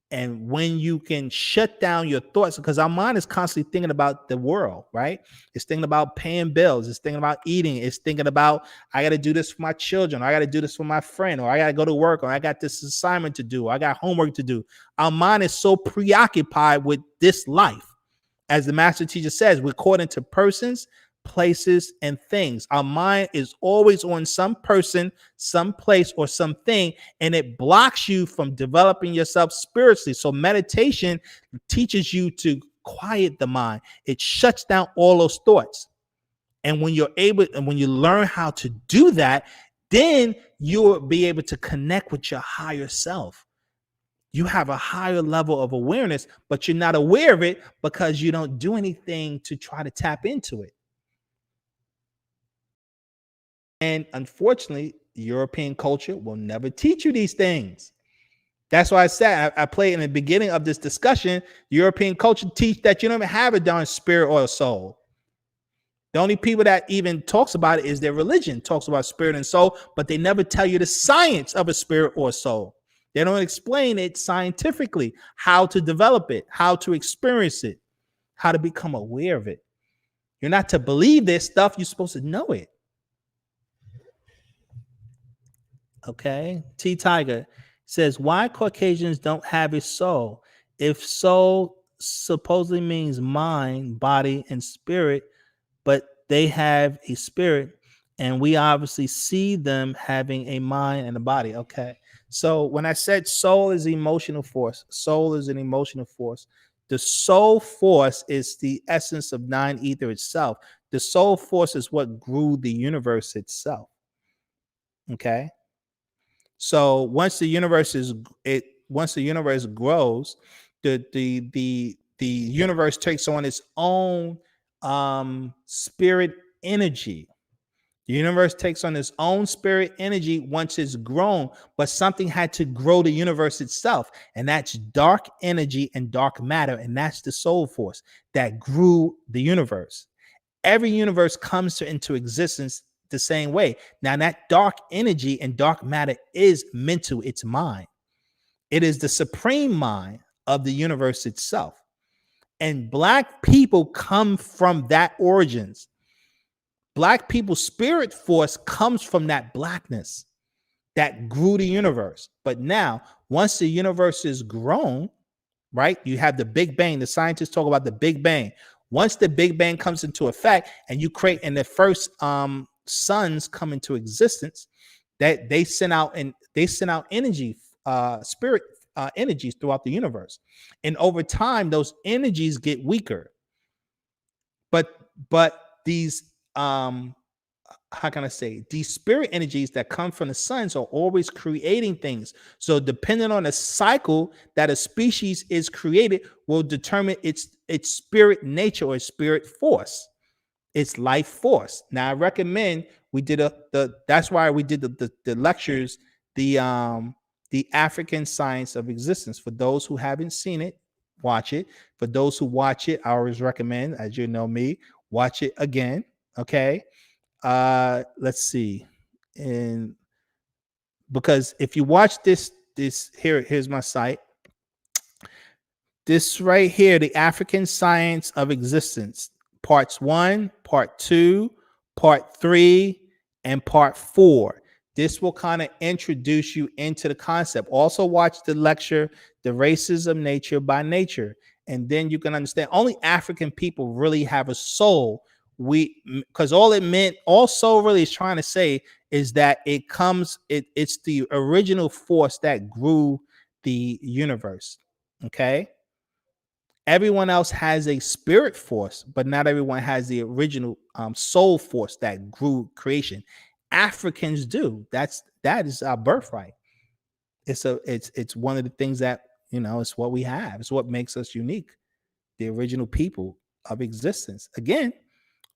And when you can shut down your thoughts, because our mind is constantly thinking about the world, right? It's thinking about paying bills. It's thinking about eating. It's thinking about, I got to do this for my children. Or I got to do this for my friend. Or I got to go to work. Or I got this assignment to do. Or I got homework to do. Our mind is so preoccupied with this life. As the master teacher says, we're caught into persons, places, and things. Our mind is always on some person, some place, or something, and it blocks you from developing yourself spiritually. So meditation teaches you to quiet the mind. It shuts down all those thoughts. And when you're able, and when you learn how to do that, then you'll be able to connect with your higher self. You have a higher level of awareness, but you're not aware of it because you don't do anything to try to tap into it. And unfortunately, European culture will never teach you these things. That's why I said, I played in the beginning of this discussion, European culture teach that you don't even have a darn spirit or a soul. The only people that even talks about it is their religion, talks about spirit and soul, but they never tell you the science of a spirit or soul. They don't explain it scientifically, how to develop it, how to experience it, how to become aware of it. You're not to believe this stuff, you're supposed to know it. Okay, T Tiger says, why Caucasians don't have a soul? If soul supposedly means mind, body, and spirit, but they have a spirit, and we obviously see them having a mind and a body. Okay, so when I said soul is emotional force, soul is an emotional force. The soul force is the essence of nine ether itself. The soul force is what grew the universe itself. Okay. So once the universe grows, the universe takes on its own spirit energy. The universe takes on its own spirit energy once it's grown, but something had to grow the universe itself, and that's dark energy and dark matter, and that's the soul force that grew the universe. Every universe comes into existence the same way. Now, that dark energy and dark matter is mental, it's mind. It is the supreme mind of the universe itself. And Black people come from that origins. Black people's spirit force comes from that blackness that grew the universe. But now, once the universe is grown, right, you have the Big Bang. The scientists talk about the Big Bang. Once the Big Bang comes into effect and you create, and the first suns come into existence, that they send out energy, spirit energies throughout the universe. And over time, those energies get weaker. But these how can I say, these spirit energies that come from the suns are always creating things. So depending on the cycle that a species is created will determine its spirit nature or spirit force, its life force. Now I recommend we did that's why we did the lectures, the African Science of Existence. For those who haven't seen it, watch it. For those who watch it, I always recommend, as you know me, watch it again. Okay. Let's see. And because if you watch this here's my site. This right here, the African Science of Existence, parts 1, part 2, part 3, and part 4. This will kind of introduce you into the concept. Also watch the lecture, The Races of Nature by Nature. and then you can understand only African people really have a soul. Because all soul really is trying to say is that it's the original force that grew the universe. Okay. Everyone else has a spirit force, but not everyone has the original soul force that grew creation. Africans do. That is our birthright. It's one of the things that, it's what we have. It's what makes us unique. The original people of existence. Again,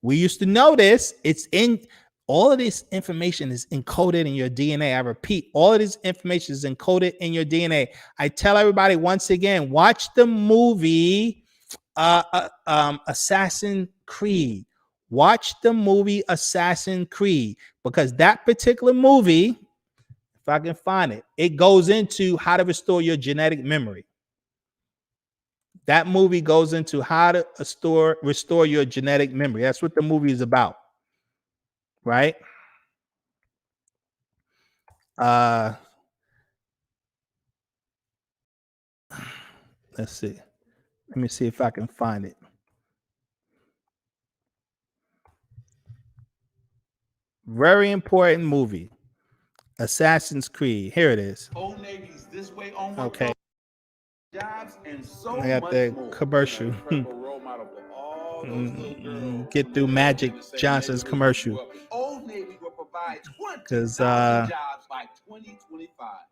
we used to know this. It's in all of this information is encoded in your DNA. I repeat, all of this information is encoded in your DNA. I tell everybody once again, watch the movie Assassin's Creed. Watch the movie Assassin's Creed, because that particular movie, if I can find it, it goes into how to restore your genetic memory. That movie goes into how to restore your genetic memory. That's what the movie is about, right? Let's see. Let me see if I can find it. Very important movie, Assassin's Creed. Here it is. Old Navy's this way on Okay. jobs and so I got much the more. commercial. Role model for all those little girls. Get through Magic Johnson's commercial. Old Navy will provide 'Cause, 20,000 jobs by 2025.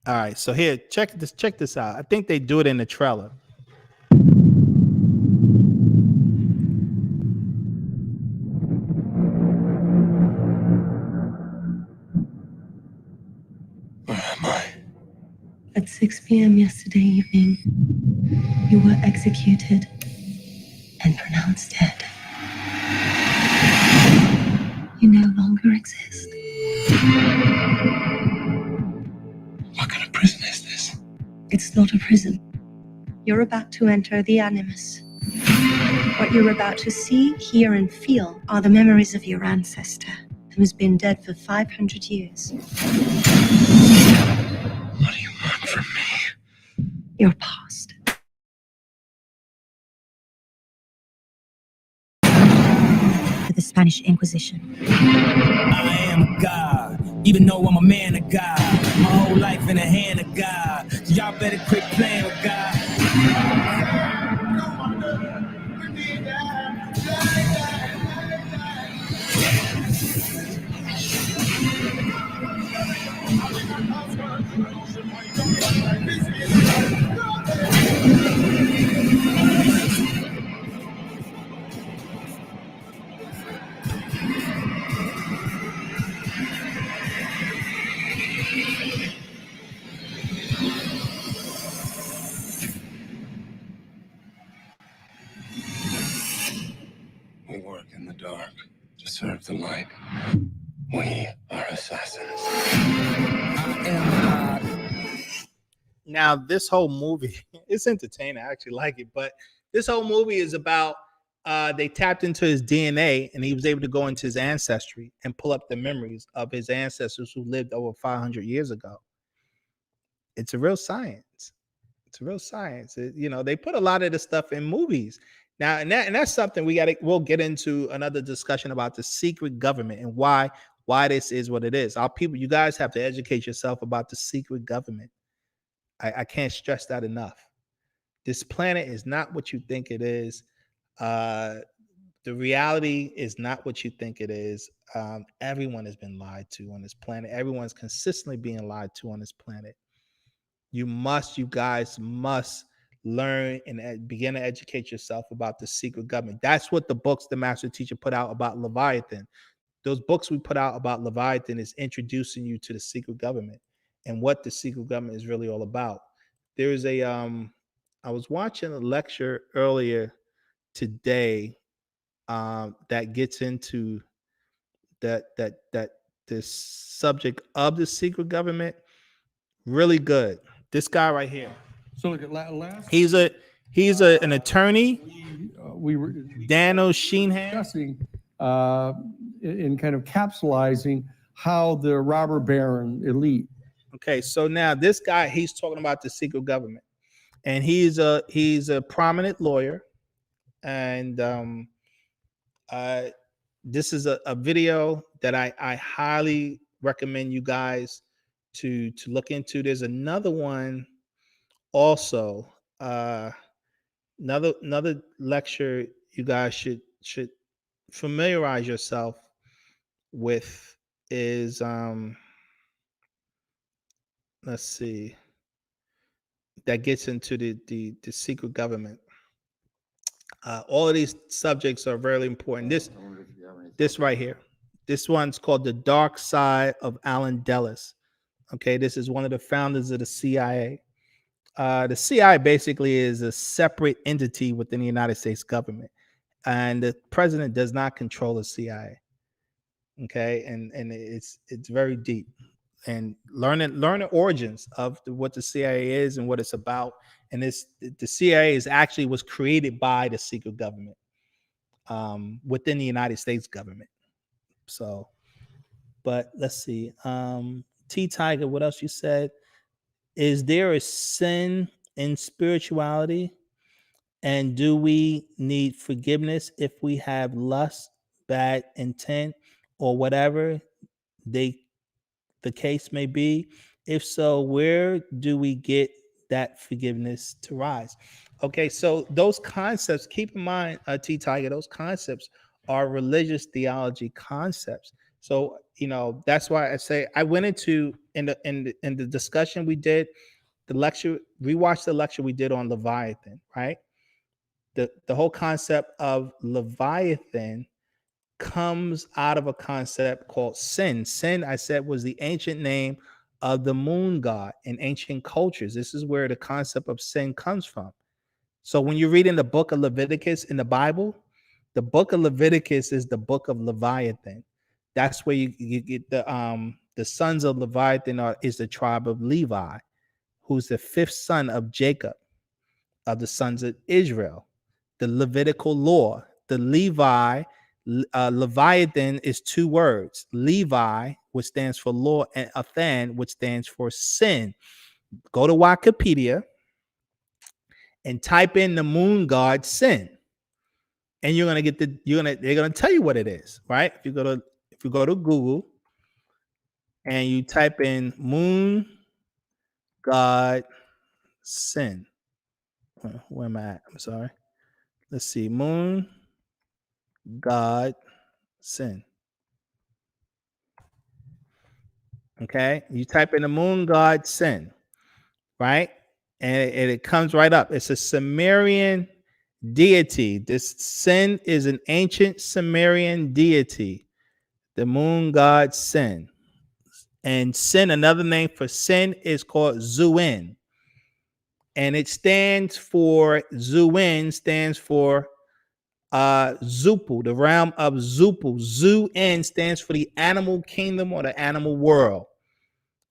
All right, so here, check this out. I think they do it in the trailer. At 6 p.m. yesterday evening, you were executed and pronounced dead. You no longer exist. What kind of prison is this? It's not a prison. You're about to enter the Animus. What you're about to see, hear, and feel are the memories of your ancestor, who has been dead for 500 years. What do you want from me? Your past. For the Spanish Inquisition. I am God, even though I'm a man of God. My whole life in the hand of God. So y'all better quit playing with God. We work in the dark to serve the light. We are assassins. Now, this whole movie, it's entertaining. I actually like it, but this whole movie is about they tapped into his DNA and he was able to go into his ancestry and pull up the memories of his ancestors who lived over 500 years ago. It's a real science. It's a real science. They put a lot of this stuff in movies. Now, and that's something we'll get into another discussion about the secret government and why this is what it is. Our people, you guys have to educate yourself about the secret government. I can't stress that enough. This planet is not what you think it is. The reality is not what you think it is. Everyone has been lied to on this planet. Everyone's consistently being lied to on this planet. You guys must learn and begin to educate yourself about the secret government. That's what the books the master teacher put out about Leviathan. Those books we put out about Leviathan is introducing you to the secret government and what the secret government is really all about. There's I was watching a lecture earlier today that gets into this subject of the secret government. Really good. This guy right here. So look at last. He's an attorney. We were Daniel Sheenhan discussing in kind of capsulizing how the robber baron elite Okay, so now this guy, he's talking about the secret government, and he's a prominent lawyer, and this is a video that I highly recommend you guys to look into. There's another one also, another lecture you guys should familiarize yourself with is let's see, that gets into the secret government. All of these subjects are very important. This right here, this one's called The Dark Side of Alan Dulles. Okay, this is one of the founders of the CIA. The CIA basically is a separate entity within the United States government, and the president does not control the CIA. Okay, and it's very deep, and learn the origins of what the CIA is and what it's about. And the CIA was created by the secret government within the United States government. So, but let's see. T Tiger, what else you said? Is there a sin in spirituality? And do we need forgiveness if we have lust, bad intent, or whatever the case may be? If so, where do we get that forgiveness to rise? Okay, so those concepts, keep in mind, T Tiger, those concepts are religious theology concepts. So, that's why I say I went into in the discussion we did, the lecture, rewatch the lecture we did on Leviathan, right? The whole concept of Leviathan comes out of a concept called sin. Sin, I said, was the ancient name of the moon god in ancient cultures. This is where the concept of sin comes from. So when you read in the book of Leviticus in the Bible, the book of Leviticus is the book of Leviathan. That's where you get the sons of Leviathan is the tribe of Levi, who's the fifth son of Jacob, of the sons of Israel. The Levitical law, the Leviathan is two words. Levi, which stands for law, and Athan, which stands for sin. Go to Wikipedia and type in the moon god sin, and you're gonna get they're gonna tell you what it is, right? If you go to Google and you type in moon god sin, where am I at? I'm sorry. Let's see, moon god sin. Okay, you type in the moon god sin, right? And it comes right up. It's a Sumerian deity. This sin is an ancient Sumerian deity, the moon god Sin. And Sin, another name for sin, is called Zuin. And it stands for, Zuin stands for Zupu, the realm of Zupu. Zu-in stands for the animal kingdom or the animal world.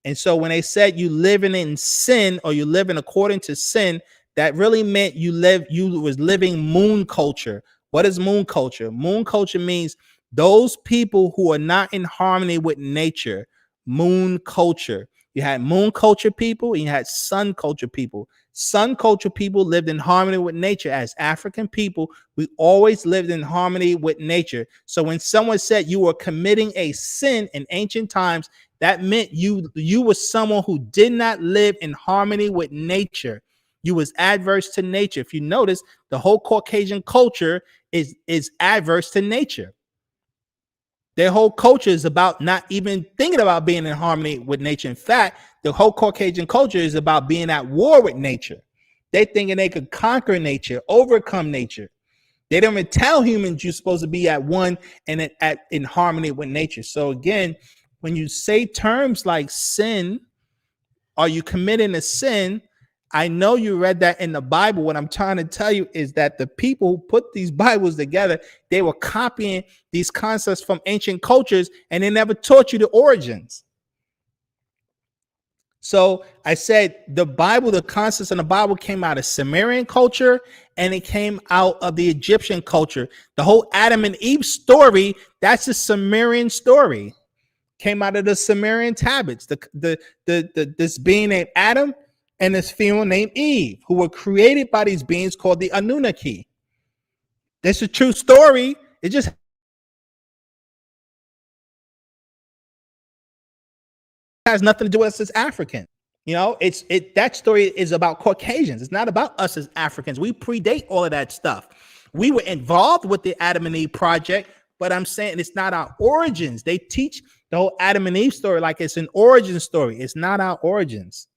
And so when they said you living in sin or you living according to sin, that really meant you was living moon culture. What is moon culture? Moon culture means those people who are not in harmony with nature. Moon culture. You had moon culture people and you had sun culture people. Sun culture people lived in harmony with nature. As African people, we always lived in harmony with nature. So when someone said you were committing a sin in ancient times, that meant you were someone who did not live in harmony with nature. You was adverse to nature. If you notice, the whole Caucasian culture is adverse to nature. Their whole culture is about not even thinking about being in harmony with nature. In fact, the whole Caucasian culture is about being at war with nature. They thinking they could conquer nature, overcome nature. They don't even tell humans you're supposed to be at one and in harmony with nature. So again, when you say terms like sin, are you committing a sin? I know you read that in the Bible. What I'm trying to tell you is that the people who put these Bibles together, they were copying these concepts from ancient cultures, and they never taught you the origins. So I said the Bible, the concepts in the Bible came out of Sumerian culture, and it came out of the Egyptian culture. The whole Adam and Eve story, that's a Sumerian story. came out of the Sumerian tablets. This being named Adam and this female named Eve, who were created by these beings called the Anunnaki. That's a true story. It just has nothing to do with us as Africans. You know, that story is about Caucasians. It's not about us as Africans. We predate all of that stuff. We were involved with the Adam and Eve project, but I'm saying it's not our origins. They teach the whole Adam and Eve story like it's an origin story. It's not our origins.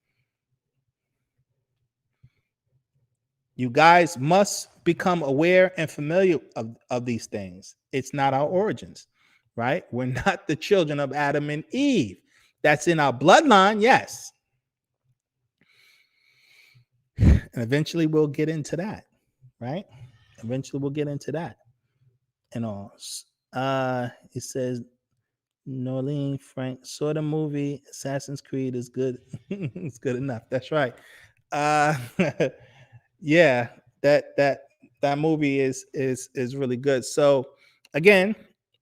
You guys must become aware and familiar of these things. It's not our origins, right? We're not the children of Adam and Eve. That's in our bloodline, yes. And eventually we'll get into that, right? Eventually we'll get into that and all. It says, Norleen Frank saw the movie Assassin's Creed is good. It's good enough. That's right. Yeah, that movie is really good. So again,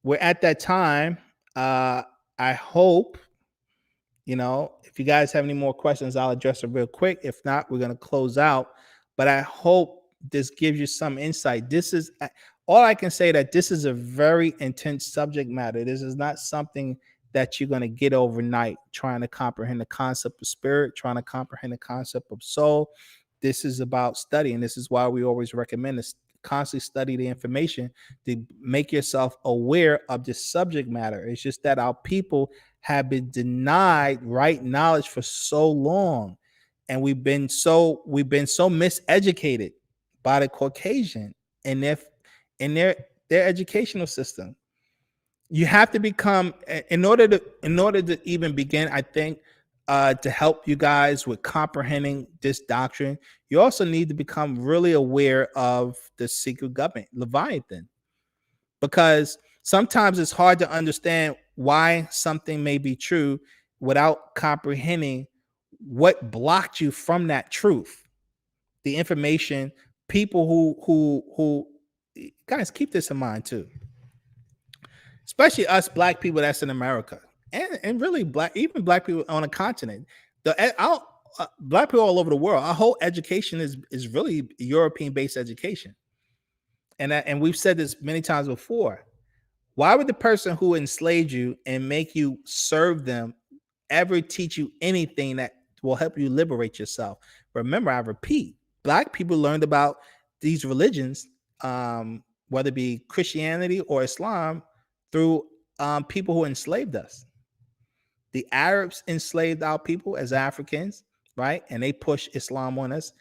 we're at that time. I hope, you know, if you guys have any more questions, I'll address it real quick. If not, we're going to close out. But I hope this gives you some insight. This is all I can say, that this is a very intense subject matter. This is not something that you're going to get overnight, trying to comprehend the concept of spirit, trying to comprehend the concept of soul. This is about studying. This is why we always recommend to constantly study the information to make yourself aware of this subject matter. It's just that our people have been denied right knowledge for so long, and we've been so miseducated by the Caucasian and their educational system. You have to become, in order to even begin, I think, to help you guys with comprehending this doctrine, you also need to become really aware of the secret government, Leviathan, because sometimes it's hard to understand why something may be true without comprehending what blocked you from that truth. The information, people who guys, keep this in mind too, especially us black people that's in America, and really even black people on a continent. Black people all over the world, our whole education is really European-based education. And we've said this many times before. Why would the person who enslaved you and make you serve them ever teach you anything that will help you liberate yourself? Remember, I repeat, black people learned about these religions, whether it be Christianity or Islam, through people who enslaved us. The Arabs enslaved our people as Africans, right? And they pushed Islam on us.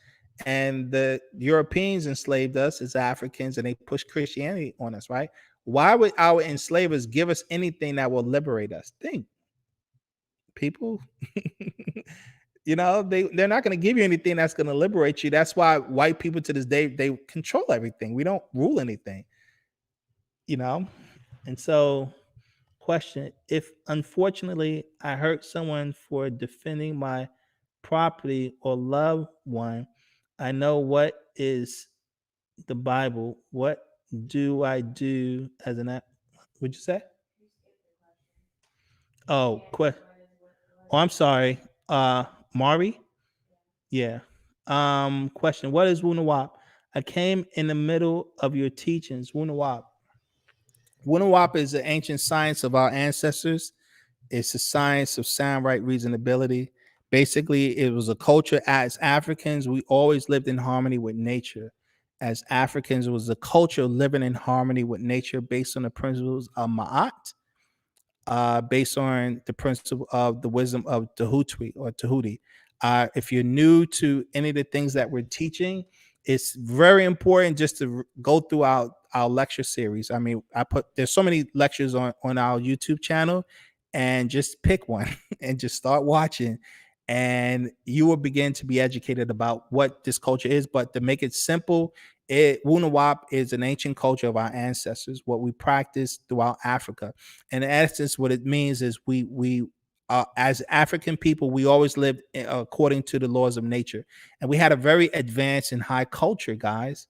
And the Europeans enslaved us as Africans, and they pushed Christianity on us, right? Why would our enslavers give us anything that will liberate us? Think, people. You know, they're not going to give you anything that's going to liberate you. That's why white people to this day, they control everything. We don't rule anything, you know? And so, question, if unfortunately I hurt someone for defending my property or loved one, I know what is the Bible. What do I do as an act? What'd you say? Oh, I'm sorry. Mari? Yeah. Question. What is Wunawap? I came in the middle of your teachings. Wunawap. Wunawap is the ancient science of our ancestors. It's the science of sound, right, reasonability. Basically, it was a culture. As Africans, we always lived in harmony with nature. As Africans, it was a culture living in harmony with nature based on the principles of Ma'at, based on the principle of the wisdom of Tahuti or Tahuti. If you're new to any of the things that we're teaching, it's very important just to go through our lecture series. I mean, there's so many lectures on our YouTube channel, and just pick one and just start watching, and you will begin to be educated about what this culture is. But to make it simple, Wunawap is an ancient culture of our ancestors, what we practice throughout Africa. And in essence, what it means is we as African people, we always lived according to the laws of nature. And we had a very advanced and high culture, guys.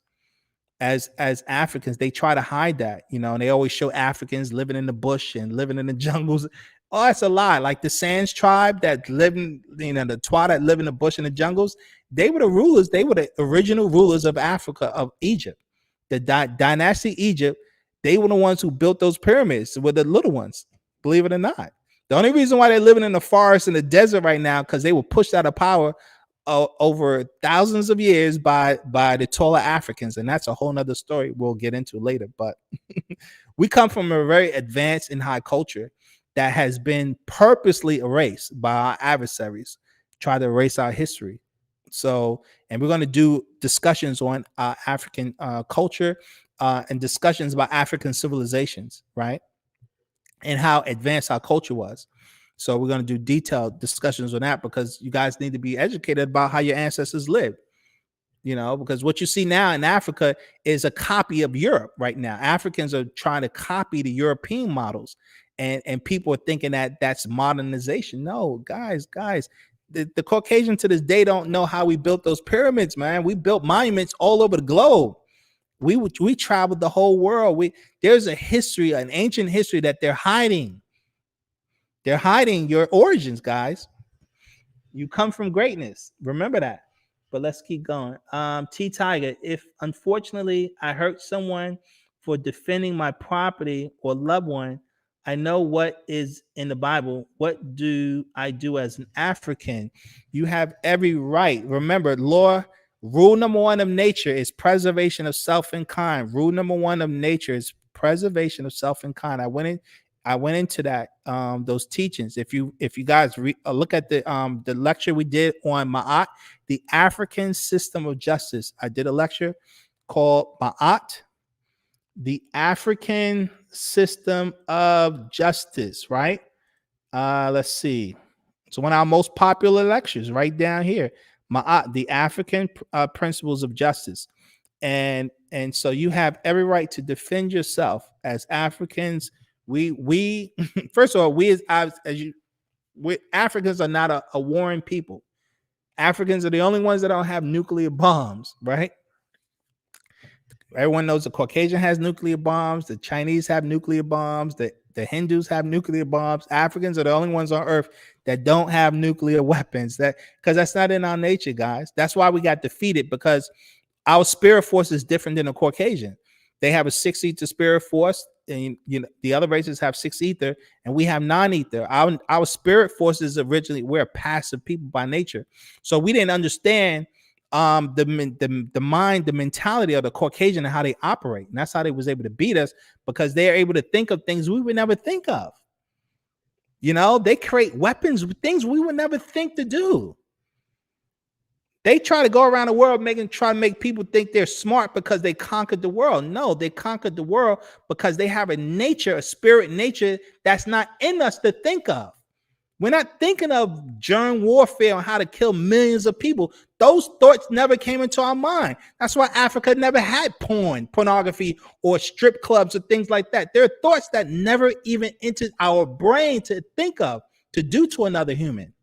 As Africans, they try to hide that, you know, and they always show Africans living in the bush and living in the jungles. Oh, that's a lie. Like the Sands tribe that live in, the Twa that live in the bush and the jungles, they were the rulers. They were the original rulers of Africa, of Egypt. The dynasty Egypt, they were the ones who built those pyramids with the little ones, believe it or not. The only reason why they're living in the forest and the desert right now, because they were pushed out of power over thousands of years by the taller Africans. And that's a whole nother story we'll get into later. But we come from a very advanced and high culture that has been purposely erased by our adversaries, try to erase our history. So, and we're going to do discussions on African culture and discussions about African civilizations, right? And how advanced our culture was. So we're going to do detailed discussions on that, because you guys need to be educated about how your ancestors lived. Because what you see now in Africa is a copy of Europe right now. Africans are trying to copy the European models, and people are thinking that that's modernization. No, guys, the Caucasian to this day don't know how we built those pyramids, man. We built monuments all over the globe. We traveled the whole world. There's a history, an ancient history that they're hiding. They're hiding your origins, guys. You come from greatness. Remember that. But let's keep going. T Tiger, if unfortunately I hurt someone for defending my property or loved one, I know what is in the Bible. What do I do as an African? You have every right. Remember, rule number one of nature is preservation of self and kind. Rule number one of nature is preservation of self and kind. I went into that those teachings. If you guys look at the lecture we did on Ma'at, the African system of justice. I did a lecture called Ma'at, the African system of justice, right? Let's see. It's one of our most popular lectures right down here. Ma'at, the African principles of justice. And so you have every right to defend yourself as Africans. We first of all, we Africans are not a warring people. Africans are the only ones that don't have nuclear bombs, right? Everyone knows the Caucasian has nuclear bombs, the Chinese have nuclear bombs, the Hindus have nuclear bombs. Africans are the only ones on earth that don't have nuclear weapons. Because that's not in our nature, guys. That's why we got defeated, because our spirit force is different than the Caucasian. They have a 6 ether spirit force, and the other races have 6 ether, and we have 9 ether. Our spirit forces originally, we're passive people by nature, so we didn't understand the mind, the mentality of the Caucasian and how they operate, and that's how they was able to beat us, because they're able to think of things we would never think of. They create weapons, things we would never think to do. They try to go around the world try to make people think they're smart because they conquered the world. No, they conquered the world because they have a spirit nature that's not in us to think of. We're not thinking of germ warfare on how to kill millions of people. Those thoughts never came into our mind. That's why Africa never had pornography, or strip clubs or things like that. There are thoughts that never even entered our brain to think of, to do to another human.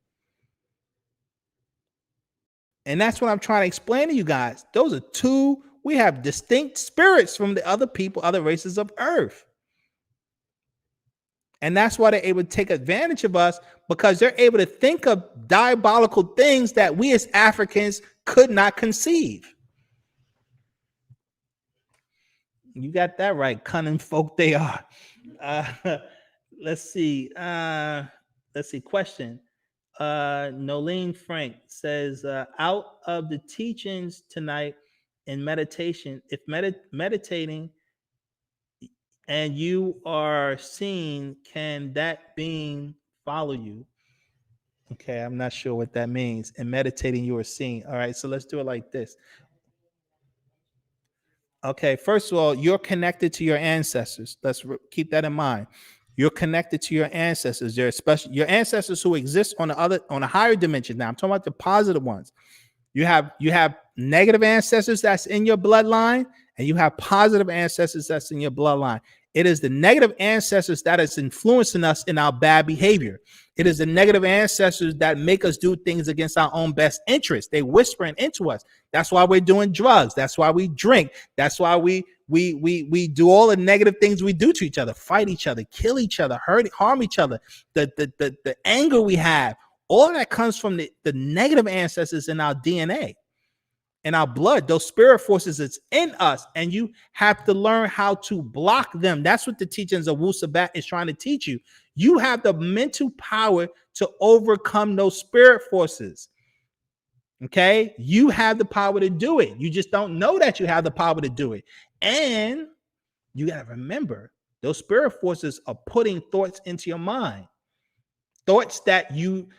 And that's what I'm trying to explain to you guys. Those are two, we have distinct spirits from the other people, other races of earth. And that's why they're able to take advantage of us, because they're able to think of diabolical things that we as Africans could not conceive. You got that right, cunning folk they are. Let's see. Question. Nolene Frank says, out of the teachings tonight in meditation, if meditating and you are seeing, can that being follow you? Okay, I'm not sure what that means. In meditating, you are seeing. All right, so let's do it like this. Okay, first of all, you're connected to your ancestors. Let's keep that in mind. You're connected to your ancestors. They're special. Your ancestors who exist on a higher dimension. Now I'm talking about the positive ones. You have negative ancestors that's in your bloodline, and you have positive ancestors that's in your bloodline. It is the negative ancestors that is influencing us in our bad behavior. It is the negative ancestors that make us do things against our own best interest. They whispering into us. That's why we're doing drugs. That's why we drink. That's why we we do all the negative things we do to each other, fight each other, kill each other, harm each other. The anger we have, all that comes from the negative ancestors in our DNA, in our blood. Those spirit forces that's in us, and you have to learn how to block them. That's what the teachings of Wu Sabat is trying to teach you. You have the mental power to overcome those spirit forces. Okay, you have the power to do it. You just don't know that you have the power to do it. And you got to remember, those spirit forces are putting thoughts into your mind. Thoughts that you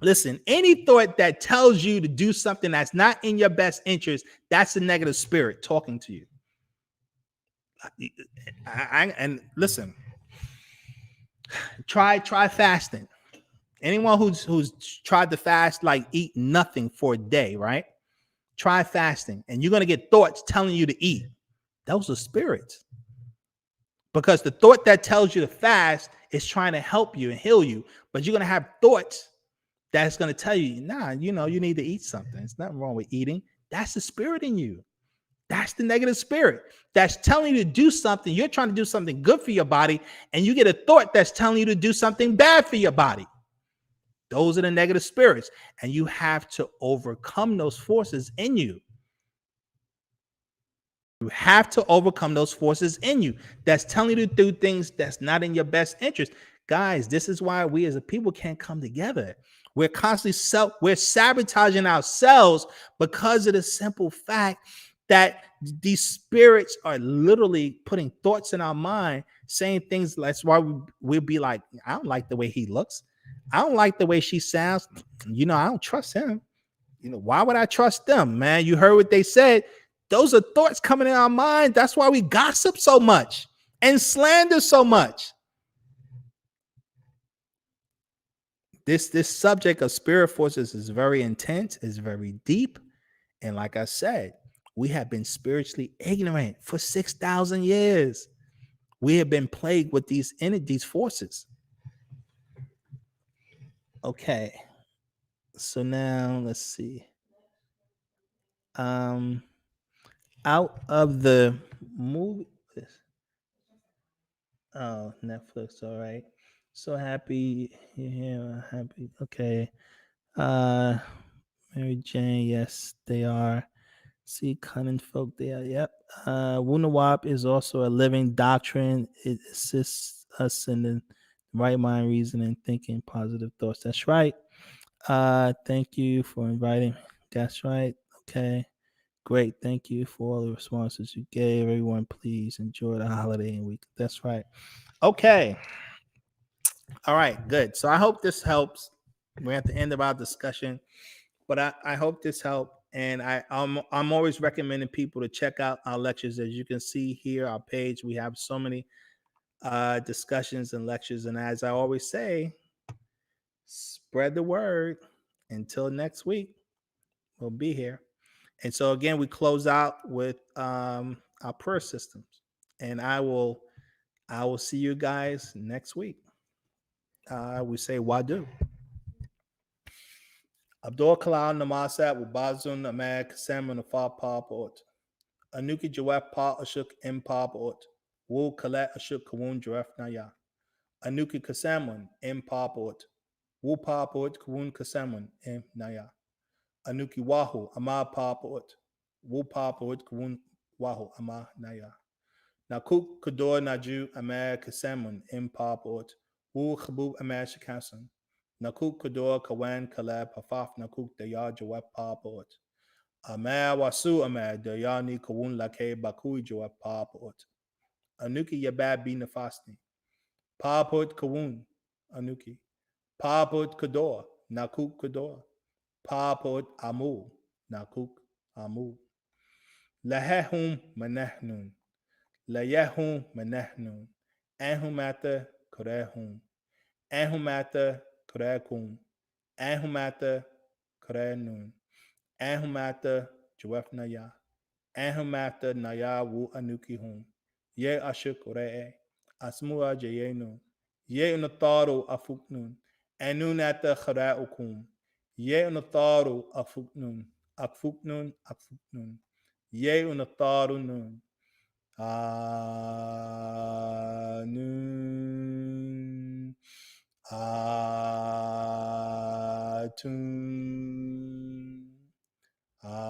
listen, any thought that tells you to do something that's not in your best interest, that's a negative spirit talking to you. And listen, try fasting. Anyone who's tried to fast, like eat nothing for a day, right? Try fasting, and you're going to get thoughts telling you to eat. Those are spirits. Because the thought that tells you to fast is trying to help you and heal you, but you're going to have thoughts that's going to tell you, nah, you need to eat something. There's nothing wrong with eating. That's the spirit in you. That's the negative spirit that's telling you to do something. You're trying to do something good for your body, and you get a thought that's telling you to do something bad for your body. Those are the negative spirits, and you have to overcome those forces in you. You have to overcome those forces in you that's telling you to do things that's not in your best interest. Guys, this is why we as a people can't come together. We're constantly we're sabotaging ourselves because of the simple fact that these spirits are literally putting thoughts in our mind, saying things. That's why we'll be like, I don't like the way he looks. I don't like the way she sounds. I don't trust him. Why would I trust them, man? You heard what they said. Those are thoughts coming in our mind. That's why we gossip so much and slander so much. This subject of spirit forces is very intense, is very deep. And like I said, we have been spiritually ignorant for 6,000 years. We have been plagued with these forces. Okay. So now let's see. Out of the movie. Oh, Netflix. All right. So happy. Yeah, happy. Okay. Mary Jane. Yes, they are. See, cunning folk. They are. Yep. Wu Nawab is also a living doctrine. It assists us in the right mind, reasoning, thinking, positive thoughts. That's right. Thank you for inviting. That's right. Okay. Great. Thank you for all the responses you gave. Everyone, please enjoy the holiday and week. That's right. Okay. All right. Good. So I hope this helps. We're at the end of our discussion, but I hope this helped. And I'm always recommending people to check out our lectures. As you can see here, our page, we have so many discussions and lectures. And as I always say, spread the word. Until next week, we'll be here. And so again, we close out with our prayer systems. And I will see you guys next week. We say Wadu. Abdul Kalam Namasat Wabazun Amag Kasam Nafa Port. Anuki Jawaf Pa Ashuk M Port. Wu Kalat Ashuk Kawun Jaref Naya. Anuki Kasamun M Port. Wu Port Kawun Kasamun M Naya. Anuki Wahu Ama Port. Wu Port Kawun Wahu Ama Naya. Nakuk Kador Naju Amag Kasamun M Port. Wu Khabub Amag Shikasan. Nakuk Kador Kawan Kalab Pafaf Nakuk Daya Jawab Port. Amad Wasu Amad Dayani Kawun Lake Bakui Jawab Port. Anuki Yabab Bi Nafasni. Port Kawun Anuki. Port Kador Nakuk Kador. Port Amu Nakuk Amu. Lahehum Manahnun. Layahum Manahnun. Ahumata Korehum. Ahumata Korekum. Ahumata Korenun. Ahumata Jawefnaya. Ahumata Naya Wu Anuki Hum. Ye Ashuk Ree. Asmua Jayenu. Ye Unataro Afuknun. Anunata Kharaukum. Ye Unataro Afuknun. Afuknun. Afuknun. Ye unatharu nun. Anun. Atun. Atun.